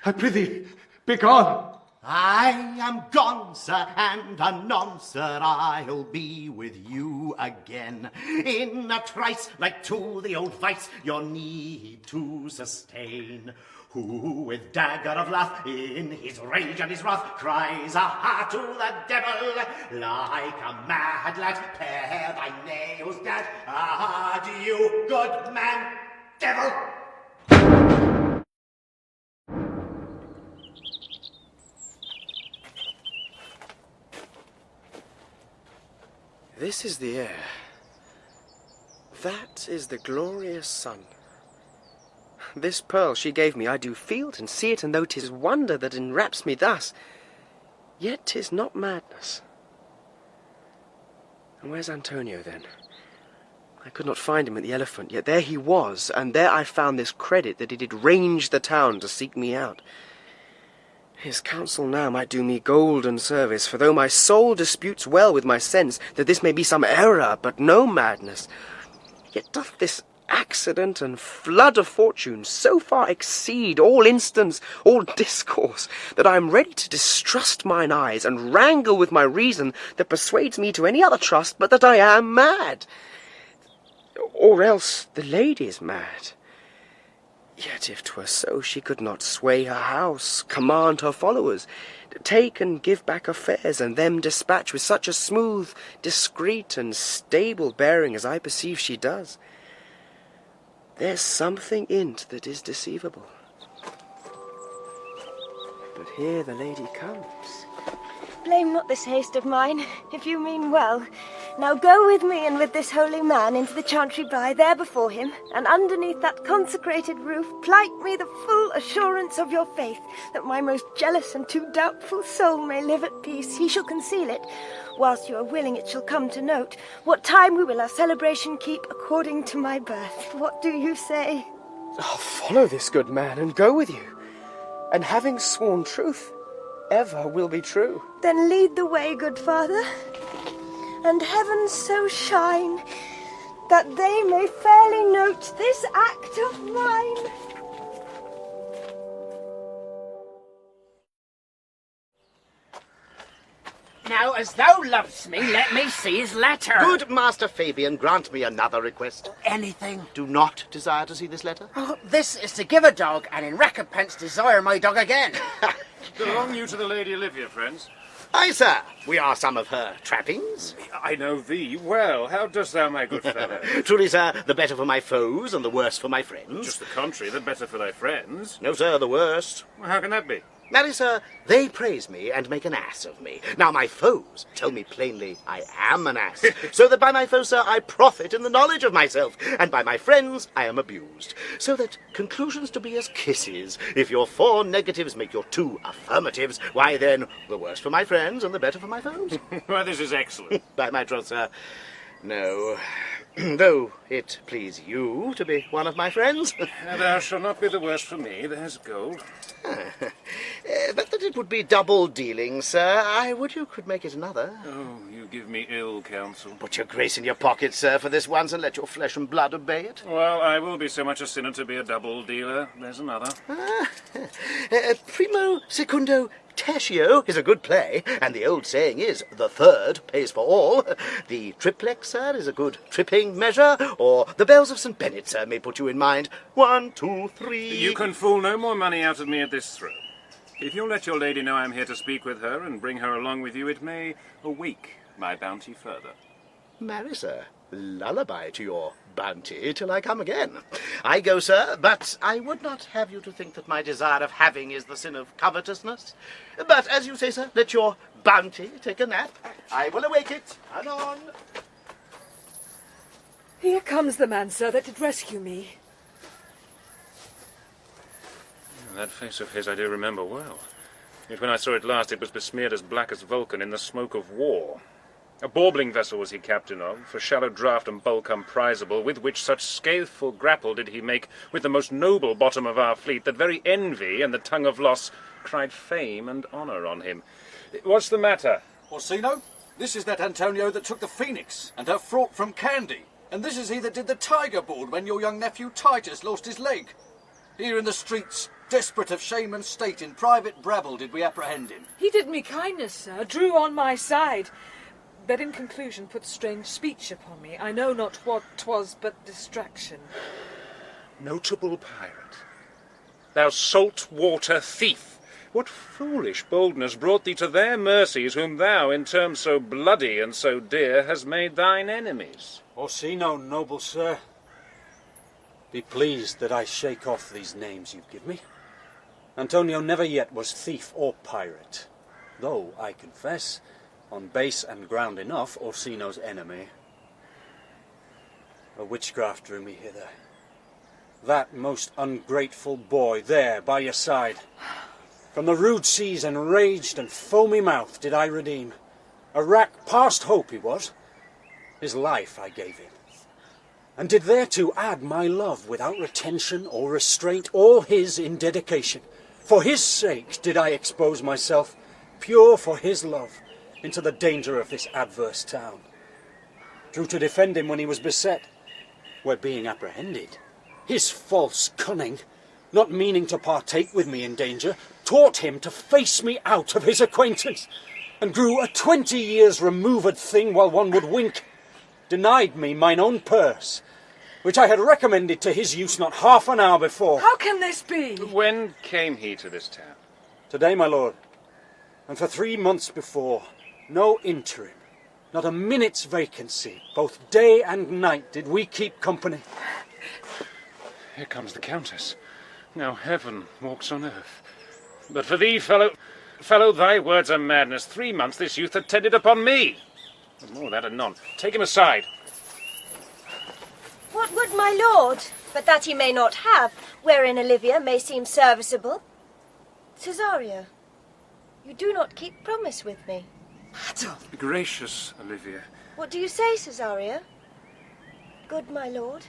I prithee, begone. I am gone, sir, and anon, sir, I'll be with you again. In a trice, like to the old vice, your need to sustain. Who with dagger of laugh, in his rage and his wrath, cries aha to the devil, like a mad lad, pare thy nails, dad, adieu, good man, devil. This is the air. That is the glorious sun. This pearl she gave me, I do feel it and see it, and though 'tis wonder that enwraps me thus, yet 'tis not madness. And where's Antonio, then? I could not find him at the Elephant, yet there he was, and there I found this credit that he did range the town to seek me out. His counsel now might do me golden service, for though my soul disputes well with my sense that this may be some error, but no madness, yet doth this accident and flood of fortune so far exceed all instance, all discourse, that I am ready to distrust mine eyes, and wrangle with my reason that persuades me to any other trust but that I am mad, or else the lady is mad. Yet if 'twere so, she could not sway her house, command her followers, take and give back affairs, and them dispatch with such a smooth, discreet, and stable bearing as I perceive she does. There's something in't that is deceivable. But here the lady comes. Blame not this haste of mine, if you mean well. Now go with me and with this holy man into the chantry by, there before him, and underneath that consecrated roof plight me the full assurance of your faith, that my most jealous and too doubtful soul may live at peace. He shall conceal it, whilst you are willing it shall come to note, what time we will our celebration keep according to my birth. What do you say? I'll follow this good man and go with you, and having sworn truth, ever will be true. Then lead the way, good father, and heaven so shine that they may fairly note this act of mine. Now, as thou lovest me, let me see his letter. Good Master Fabian, grant me another request. Anything. Do not desire to see this letter? Oh, this is to give a dog, and in recompense desire my dog again. Belong you to the Lady Olivia, friends? Aye, sir. We are some of her trappings. I know thee well. How dost thou, my good fellow? Truly, sir, the better for my foes and the worse for my friends. Just the contrary, the better for thy friends. No, sir, the worst. Well, how can that be? Marry, sir, they praise me and make an ass of me. Now my foes tell me plainly I am an ass, so that by my foes, sir, I profit in the knowledge of myself, and by my friends I am abused. So that conclusions to be as kisses. If your 4 negatives make your 2 affirmatives, why then, the worse for my friends and the better for my foes. Why, this is excellent. By my troth, sir, no. Though it please you to be one of my friends. Thou shalt not be the worse for me, there's gold. But that it would be double dealing, sir, I would you could make it another. Oh, you give me ill counsel. Put your grace in your pocket, sir, for this once, and let your flesh and blood obey it. Well, I will be so much a sinner to be a double dealer. There's another. Primo, secundo, tertio is a good play, and the old saying is, the third pays for all. The triplex, sir, is a good tripping measure, or the bells of St. Bennet, sir, may put you in mind. 1, 2, 3... You can fool no more money out of me at this throw. If you'll let your lady know I'm here to speak with her and bring her along with you, it may awake my bounty further. Marry, sir, lullaby to your bounty till I come again. I go, sir, but I would not have you to think that my desire of having is the sin of covetousness. But, as you say, sir, let your bounty take a nap. I will awake it. Anon. Here comes the man, sir, that did rescue me. That face of his I do remember well. Yet when I saw it last, it was besmeared as black as Vulcan in the smoke of war. A bawbling vessel was he captain of, for shallow draught and bulk unprizable, with which such scaleful grapple did he make with the most noble bottom of our fleet, that very envy and the tongue of loss cried fame and honour on him. What's the matter? Orsino, this is that Antonio that took the Phoenix, and her fraught from Candy. And this is he that did the tiger board when your young nephew Titus lost his leg. Here in the streets, desperate of shame and state, in private brabble did we apprehend him. He did me kindness, sir, drew on my side, but in conclusion put strange speech upon me. I know not what 'twas but distraction. Notable pirate, thou salt-water thief! What foolish boldness brought thee to their mercies, whom thou, in terms so bloody and so dear, hast made thine enemies? Orsino, noble sir, be pleased that I shake off these names you've given me. Antonio never yet was thief or pirate, though, I confess, on base and ground enough, Orsino's enemy. A witchcraft drew me hither. That most ungrateful boy there by your side. From the rude seas enraged and foamy mouth did I redeem. A wrack past hope he was. His life I gave him, and did thereto add my love without retention or restraint, all his in dedication. For his sake did I expose myself, pure for his love, into the danger of this adverse town. Drew to defend him when he was beset, where being apprehended, his false cunning, not meaning to partake with me in danger, taught him to face me out of his acquaintance, and grew a 20 years removed thing while one would wink, denied me mine own purse, which I had recommended to his use not half an hour before. How can this be? When came he to this town? Today, my lord, and for 3 months before, no interim, not a minute's vacancy, both day and night did we keep company. Here comes the Countess. Now heaven walks on earth. But for thee, fellow, thy words are madness. 3 months this youth attended upon me. And more of that anon. Take him aside. What would my lord, but that he may not have, wherein Olivia may seem serviceable? Cesario, you do not keep promise with me. Gracious, Olivia. What do you say, Cesario? Good my lord?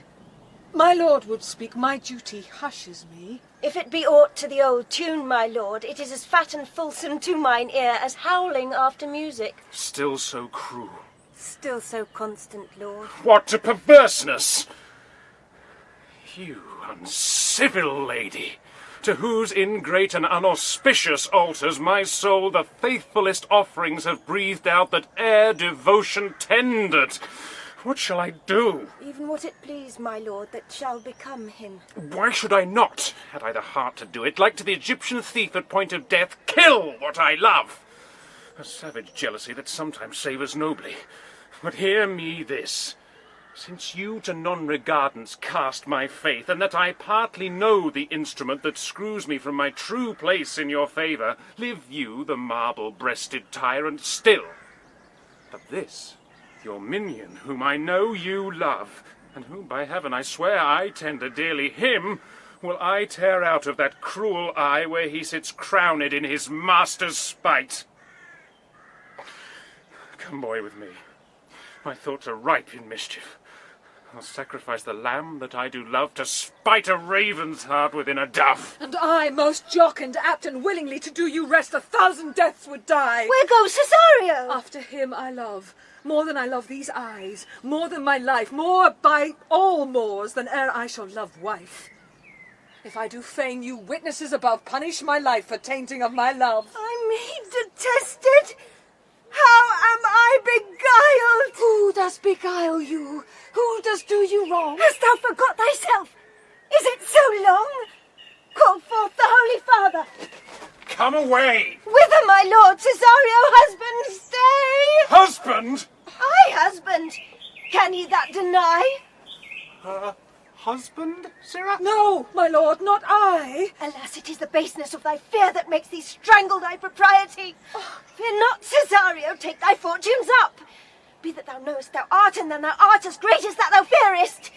My lord would speak, my duty hushes me. If it be aught to the old tune, my lord, it is as fat and fulsome to mine ear as howling after music. Still so cruel. Still so constant, lord. What a perverseness! You uncivil lady, to whose ingrate and unauspicious altars my soul the faithfulest offerings have breathed out that e'er devotion tendered. What shall I do? Even what it please, my lord, that shall become him. Why should I not, had I the heart to do it, like to the Egyptian thief at point of death, kill what I love? A savage jealousy that sometimes savours nobly. But hear me this. Since you to non-regardance cast my faith, and that I partly know the instrument that screws me from my true place in your favour, live you, the marble-breasted tyrant, still. But this, your minion, whom I know you love, and whom, by heaven, I swear I tender dearly, him will I tear out of that cruel eye where he sits crowned in his master's spite. Come, boy, with me. My thoughts are ripe in mischief. I'll sacrifice the lamb that I do love to spite a raven's heart within a dove. And I, most jock and apt and willingly to do you rest, 1,000 deaths would die. Where goes Cesario? After him I love, more than I love these eyes, more than my life, more by all mores than e'er I shall love wife. If I do feign you witnesses above, punish my life for tainting of my love. I me detested? How am I beguiled? Who does beguile you? Who does do you wrong? Hast thou forgot thyself? Is it so long? Call forth the Holy Father. come away! Whither, my lord? Cesario, husband, stay! Husband? Aye, husband. Can ye that deny? Husband, Sirrah? No, my lord, not I. Alas, it is the baseness of thy fear that makes thee strangle thy propriety. Fear not, Cesario, take thy fortunes up. Be that thou knowest thou art, and then thou art as great as that thou fearest.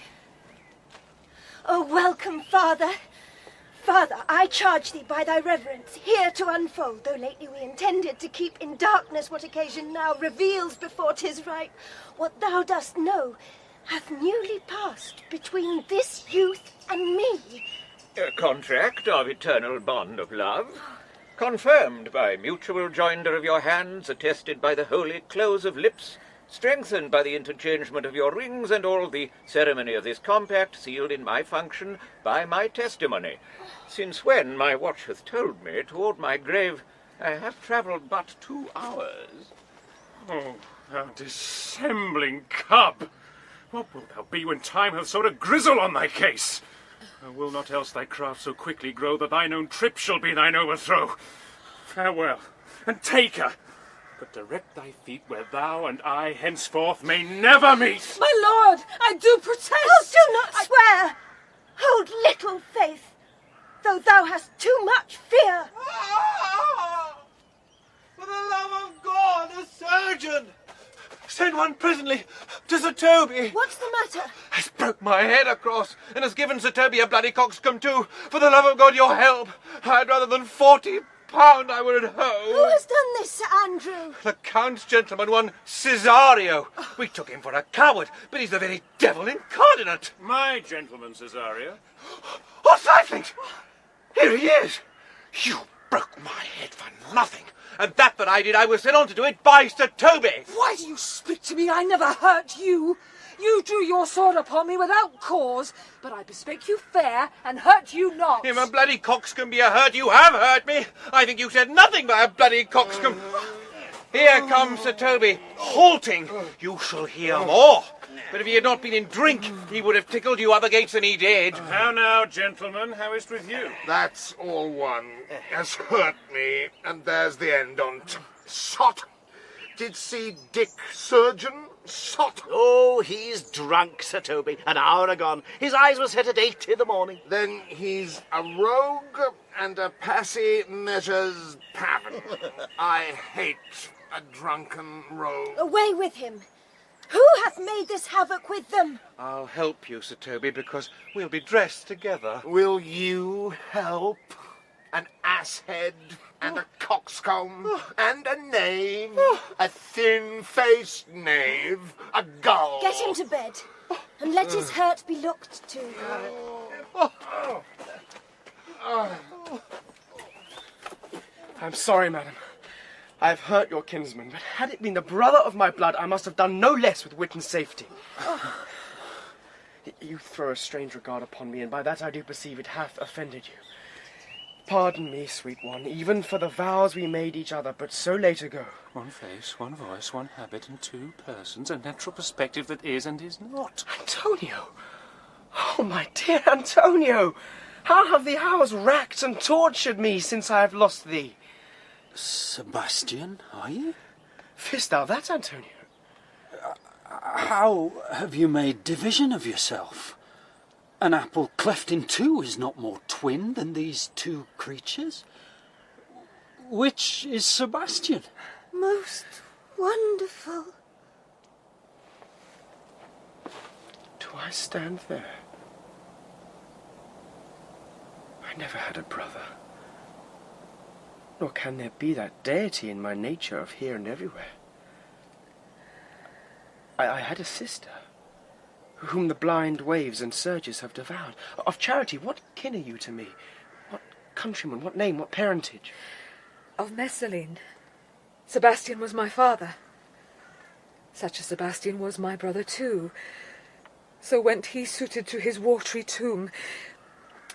O welcome, father. Father, I charge thee by thy reverence here to unfold, though lately we intended to keep in darkness what occasion now reveals before 'tis right. What thou dost know hath newly passed between this youth and me. A contract of eternal bond of love, confirmed by mutual joinder of your hands, attested by the holy close of lips, strengthened by the interchangement of your rings, and all the ceremony of this compact sealed in my function by my testimony. Since when my watch hath told me, toward my grave, I have travelled but 2 hours. Oh, thou dissembling cub! What wilt thou be when time hath sowed a grizzle on thy case? I will not else thy craft so quickly grow that thine own trip shall be thine overthrow. Farewell, and take her, but direct thy feet where thou and I henceforth may never meet. My lord, I do protest. Oh, do not swear. Hold little faith, though thou hast too much fear. For the love of God, a surgeon! Send one presently to Sir Toby. What's the matter? Has broke my head across, and has given Sir Toby a bloody coxcomb too. For the love of God, your help. I'd rather than £40 I were at home. Who has done this, Sir Andrew? The Count's gentleman, one Cesario. We took him for a coward, but he's the very devil incarnate. My gentleman, Cesario. Oh, Siflings! Here he is. You broke my head for nothing. And that I did, I was sent on to do it by Sir Toby. Why do you speak to me? I never hurt you. You drew your sword upon me without cause, but I bespake you fair and hurt you not. If a bloody coxcomb be a hurt, you have hurt me. I think you said nothing by a bloody coxcomb. Here comes Sir Toby, halting. You shall hear more. But if he had not been in drink, he would have tickled you up against than he did. How now, gentlemen, how is't with you? That's all one. Has hurt me, and there's the end on't. Sot! Did see Dick Surgeon? Sot! Oh, he's drunk, Sir Toby, an hour agone. His eyes were set at 8 in the morning. Then he's a rogue and a passy measures pavan. I hate a drunken rogue. Away with him. Who hath made this havoc with them? I'll help you, Sir Toby, because we'll be dressed together. Will you help? An asshead and a coxcomb and a knave, a thin-faced knave, a gull. Get him to bed, and let his hurt be looked to. I'm sorry, madam. I have hurt your kinsman, but had it been the brother of my blood, I must have done no less with wit and safety. You throw a strange regard upon me, and by that I do perceive it hath offended you. Pardon me, sweet one, even for the vows we made each other but so late ago. One face, one voice, one habit, and 2 persons, a natural perspective that is and is not. Antonio! Oh, my dear Antonio! How have the hours racked and tortured me since I have lost thee? Sebastian, are you? Fist thou that, Antonio? How have you made division of yourself? An apple cleft in 2 is not more twin than these 2 creatures. Which is Sebastian? Most wonderful. Do I stand there? I never had a brother. Nor can there be that deity in my nature of here and everywhere. I had a sister, whom the blind waves and surges have devoured. Of Charity, what kin are you to me? What countryman, what name, what parentage? Of Messalene. Sebastian was my father. Such a Sebastian was my brother too. So went he suited to his watery tomb.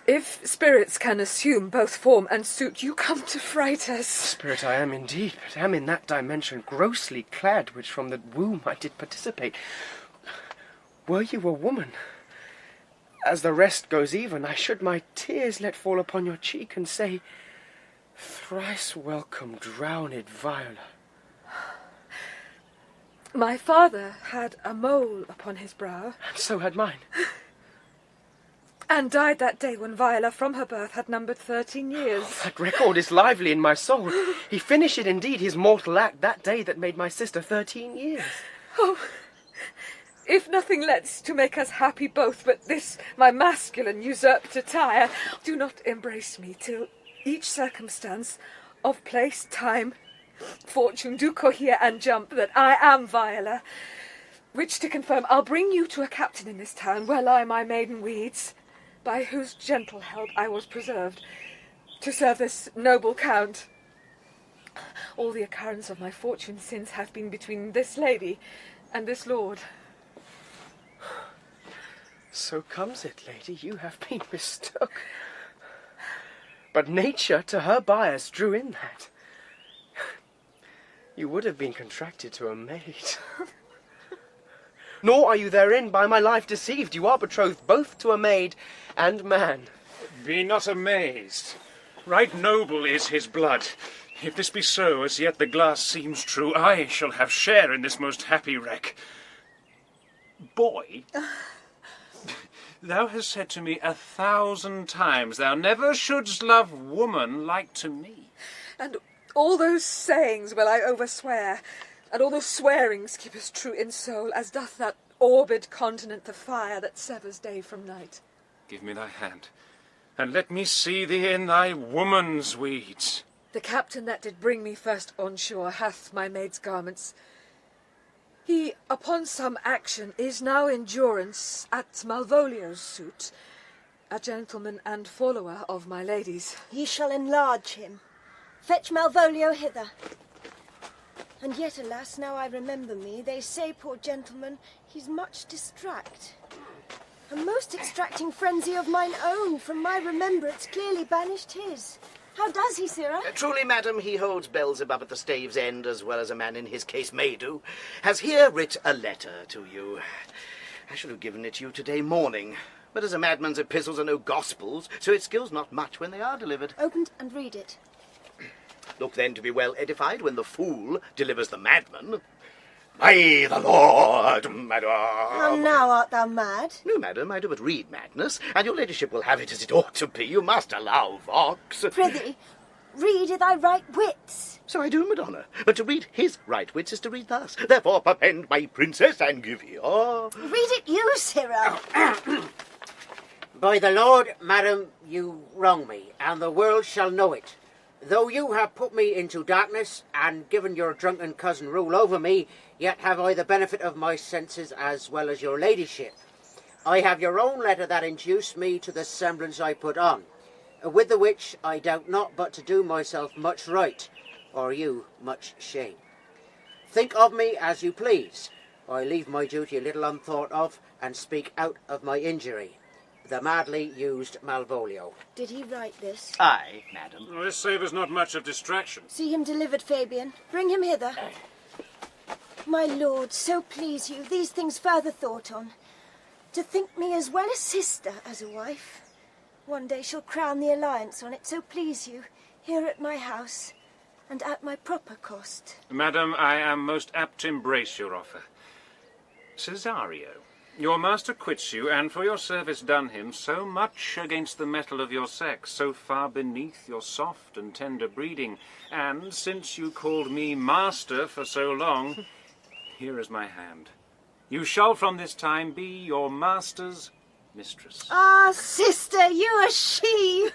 If spirits can assume both form and suit, you come to fright us. Spirit I am indeed, but am in that dimension grossly clad, which from the womb I did participate. Were you a woman, as the rest goes even, I should my tears let fall upon your cheek and say, Thrice welcome, drowned Viola. My father had a mole upon his brow. And so had mine. And died that day when Viola from her birth had numbered 13 years. Oh, that record is lively in my soul. He finished indeed his mortal act that day that made my sister 13 years. Oh, if nothing lets to make us happy both but this my masculine usurped attire, do not embrace me till each circumstance of place, time, fortune do cohere and jump that I am Viola, which to confirm I'll bring you to a captain in this town where lie my maiden weeds, by whose gentle help I was preserved, to serve this noble count. All the occurrence of my fortune since have been between this lady and this lord. So comes it, lady, you have been mistook. But nature to her bias drew in that. You would have been contracted to a maid. Nor are you therein by my life deceived. You are betrothed both to a maid and man. Be not amazed. Right noble is his blood. If this be so, as yet the glass seems true, I shall have share in this most happy wreck. Boy, thou hast said to me 1,000 times thou never shouldst love woman like to me. And all those sayings will I overswear, and all those swearings keep us true in soul, as doth that orbed continent the fire that severs day from night. Give me thy hand, and let me see thee in thy woman's weeds. The captain that did bring me first on shore hath my maid's garments. He, upon some action, is now in durance at Malvolio's suit, a gentleman and follower of my lady's. Ye shall enlarge him. Fetch Malvolio hither. And yet, alas, now I remember me, they say, poor gentleman, he's much distract. A most extracting frenzy of mine own, from my remembrance, clearly banished his. How does he, sirrah? Truly, madam, he holds Beelzebub at the stave's end, as well as a man in his case may do. Has here writ a letter to you. I should have given it to you today morning, but as a madman's epistles are no gospels, so it skills not much when they are delivered. Open and read it. Look then to be well edified when the fool delivers the madman. By the Lord, madam. How now art thou mad? No, madam, I do but read madness, and your ladyship will have it as it ought to be. You must allow Vox. Prithee, read i' thy right wits. So I do, Madonna. But to read his right wits is to read thus. Therefore, perpend my princess and give ear. Read it you, sirrah. By the Lord, madam, you wrong me, and the world shall know it. Though you have put me into darkness, and given your drunken cousin rule over me, yet have I the benefit of my senses as well as your ladyship. I have your own letter that induced me to the semblance I put on, with the which I doubt not but to do myself much right, or you much shame. Think of me as you please. I leave my duty a little unthought of, and speak out of my injury. The madly used Malvolio. Did he write this? Aye, madam. Well, this savours not much of distraction. See him delivered, Fabian. Bring him hither. My lord, so please you, these things further thought on. To think me as well a sister as a wife. One day shall crown the alliance on it, so please you, here at my house, and at my proper cost. Madam, I am most apt to embrace your offer. Cesario, your master quits you, and for your service done him so much against the mettle of your sex, so far beneath your soft and tender breeding, and since you called me master for so long, here is my hand. You shall from this time be your master's mistress. Ah, sister, you are she.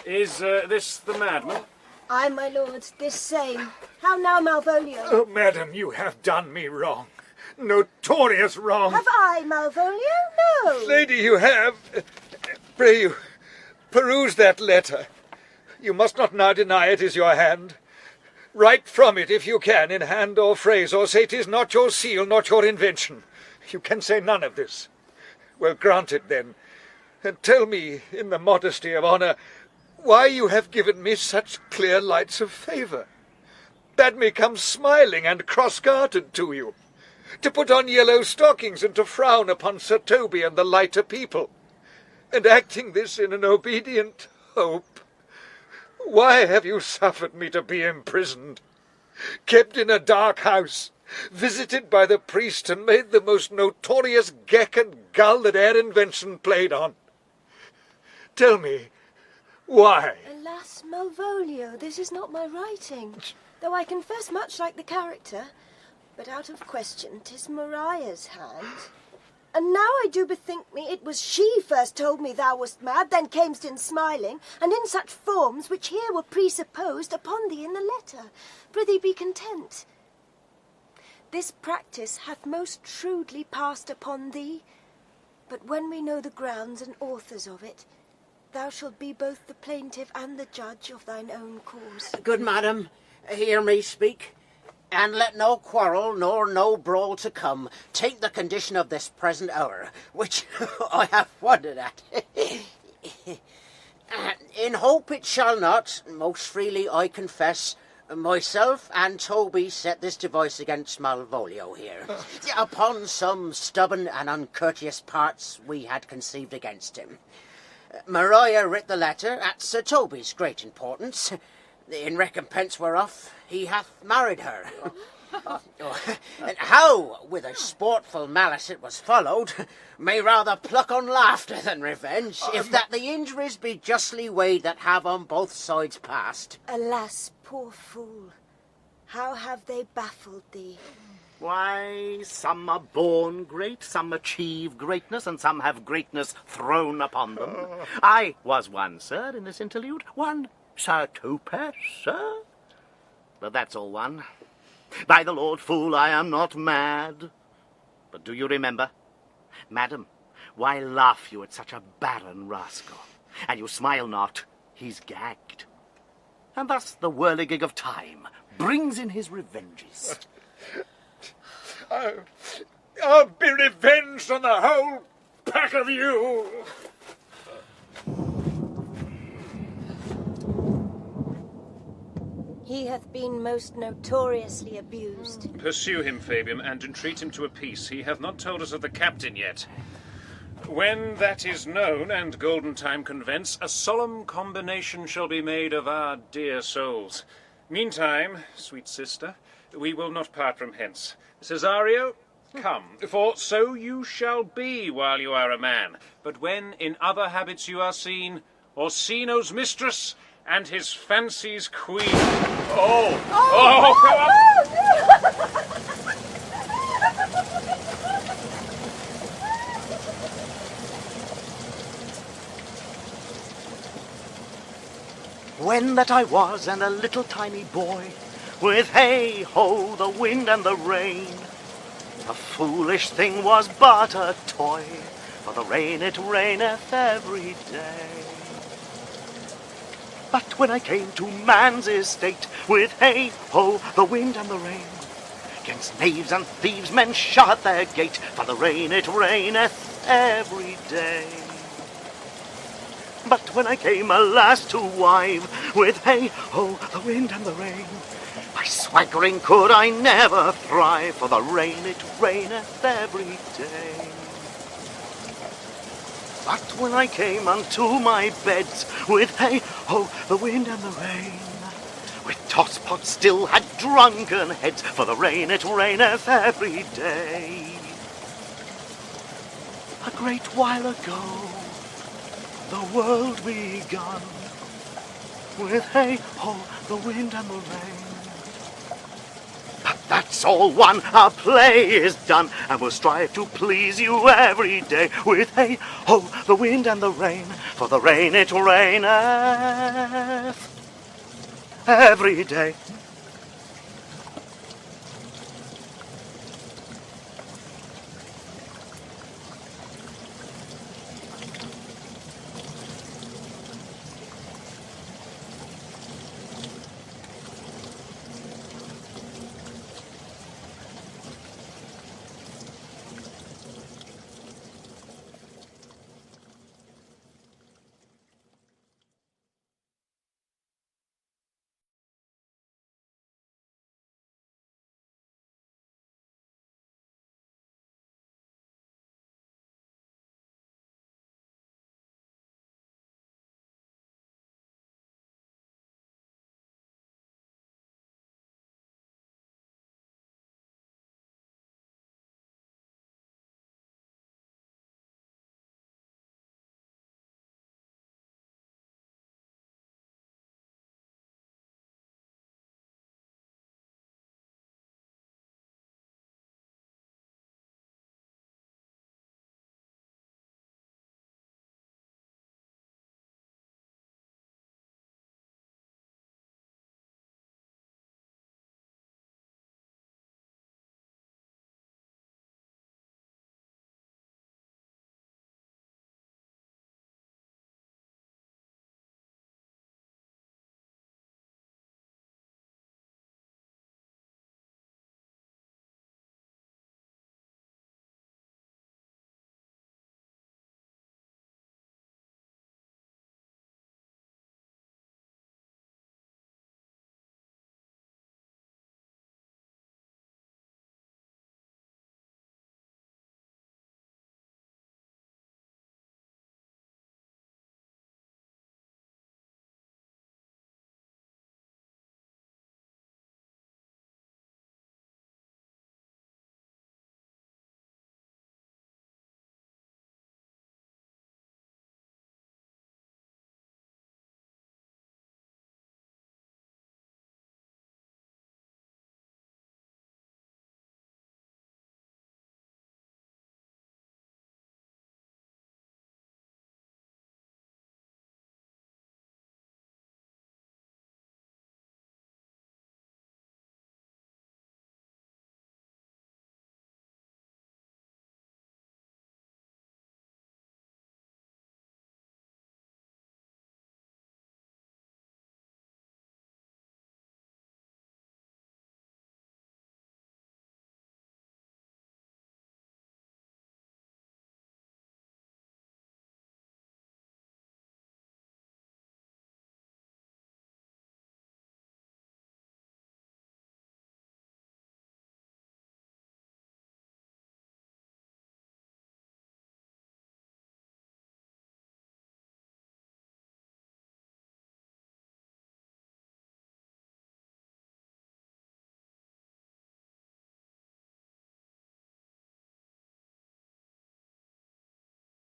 Is this the madman? Aye, my lord, this same. How now, Malvolio? Oh, madam, you have done me wrong. Notorious wrong. Have I, Malvolio? No. Lady, you have. Pray you, peruse that letter. You must not now deny it is your hand. Write from it, if you can, in hand or phrase, or say 'tis not your seal, not your invention. You can say none of this. Well, grant it, then, and tell me, in the modesty of honour, why you have given me such clear lights of favour. Bade me come smiling and cross-gartered to you, to put on yellow stockings and to frown upon Sir Toby and the lighter people, and acting this in an obedient, hope. Why have you suffered me to be imprisoned, kept in a dark house, visited by the priest, and made the most notorious geck and gull that e'er invention played on? Tell me, why? Alas, Malvolio, this is not my writing, though I confess much like the character, but out of question 'tis Maria's hand. And now I do bethink me it was she first told me thou wast mad, then camest in smiling, and in such forms which here were presupposed upon thee in the letter. Prithee be content. This practice hath most shrewdly passed upon thee, but when we know the grounds and authors of it, thou shalt be both the plaintiff and the judge of thine own cause. Good madam, hear me speak, and let no quarrel nor no brawl to come take the condition of this present hour, which I have wondered at. In hope it shall not, most freely I confess, myself and Toby set this device against Malvolio here, upon some stubborn and uncourteous parts we had conceived against him. Maria writ the letter at Sir Toby's great importance, in recompense whereof he hath married her. And how, with a sportful malice it was followed, may rather pluck on laughter than revenge, if that the injuries be justly weighed that have on both sides passed. Alas, poor fool, how have they baffled thee? Why, some are born great, some achieve greatness, and some have greatness thrown upon them. I was one, sir, in this interlude. One Sir Topaz, sir. But that's all one. By the Lord, fool, I am not mad. But do you remember? Madam, why laugh you at such a barren rascal? And you smile not, he's gagged. And thus the whirligig of time brings in his revenges. I'll be revenged on the whole pack of you. He hath been most notoriously abused. Pursue him, Fabian, and entreat him to a peace. He hath not told us of the captain yet. When that is known, and golden time convents, a solemn combination shall be made of our dear souls. Meantime, sweet sister, we will not part from hence. Cesario, come, for so you shall be while you are a man. But when in other habits you are seen, Orsino's mistress and his fancy's queen. Oh! Come on! When that I was and a little tiny boy, with hey-ho, the wind and the rain, the foolish thing was but a toy, for the rain it raineth every day. But when I came to man's estate, with hey-ho, the wind and the rain, 'gainst knaves and thieves men shut their gate, for the rain it raineth every day. But when I came, alas, to wive, with hey-ho, the wind and the rain, by swaggering could I never thrive, for the rain it raineth every day. But when I came unto my beds, with hey-ho, the wind and the rain, with tosspots still had drunken heads, for the rain it raineth every day. A great while ago the world begun, with hey-ho, the wind and the rain. But that's all one, our play is done, and we'll strive to please you every day, with hey-ho, the wind and the rain, for the rain it raineth every day.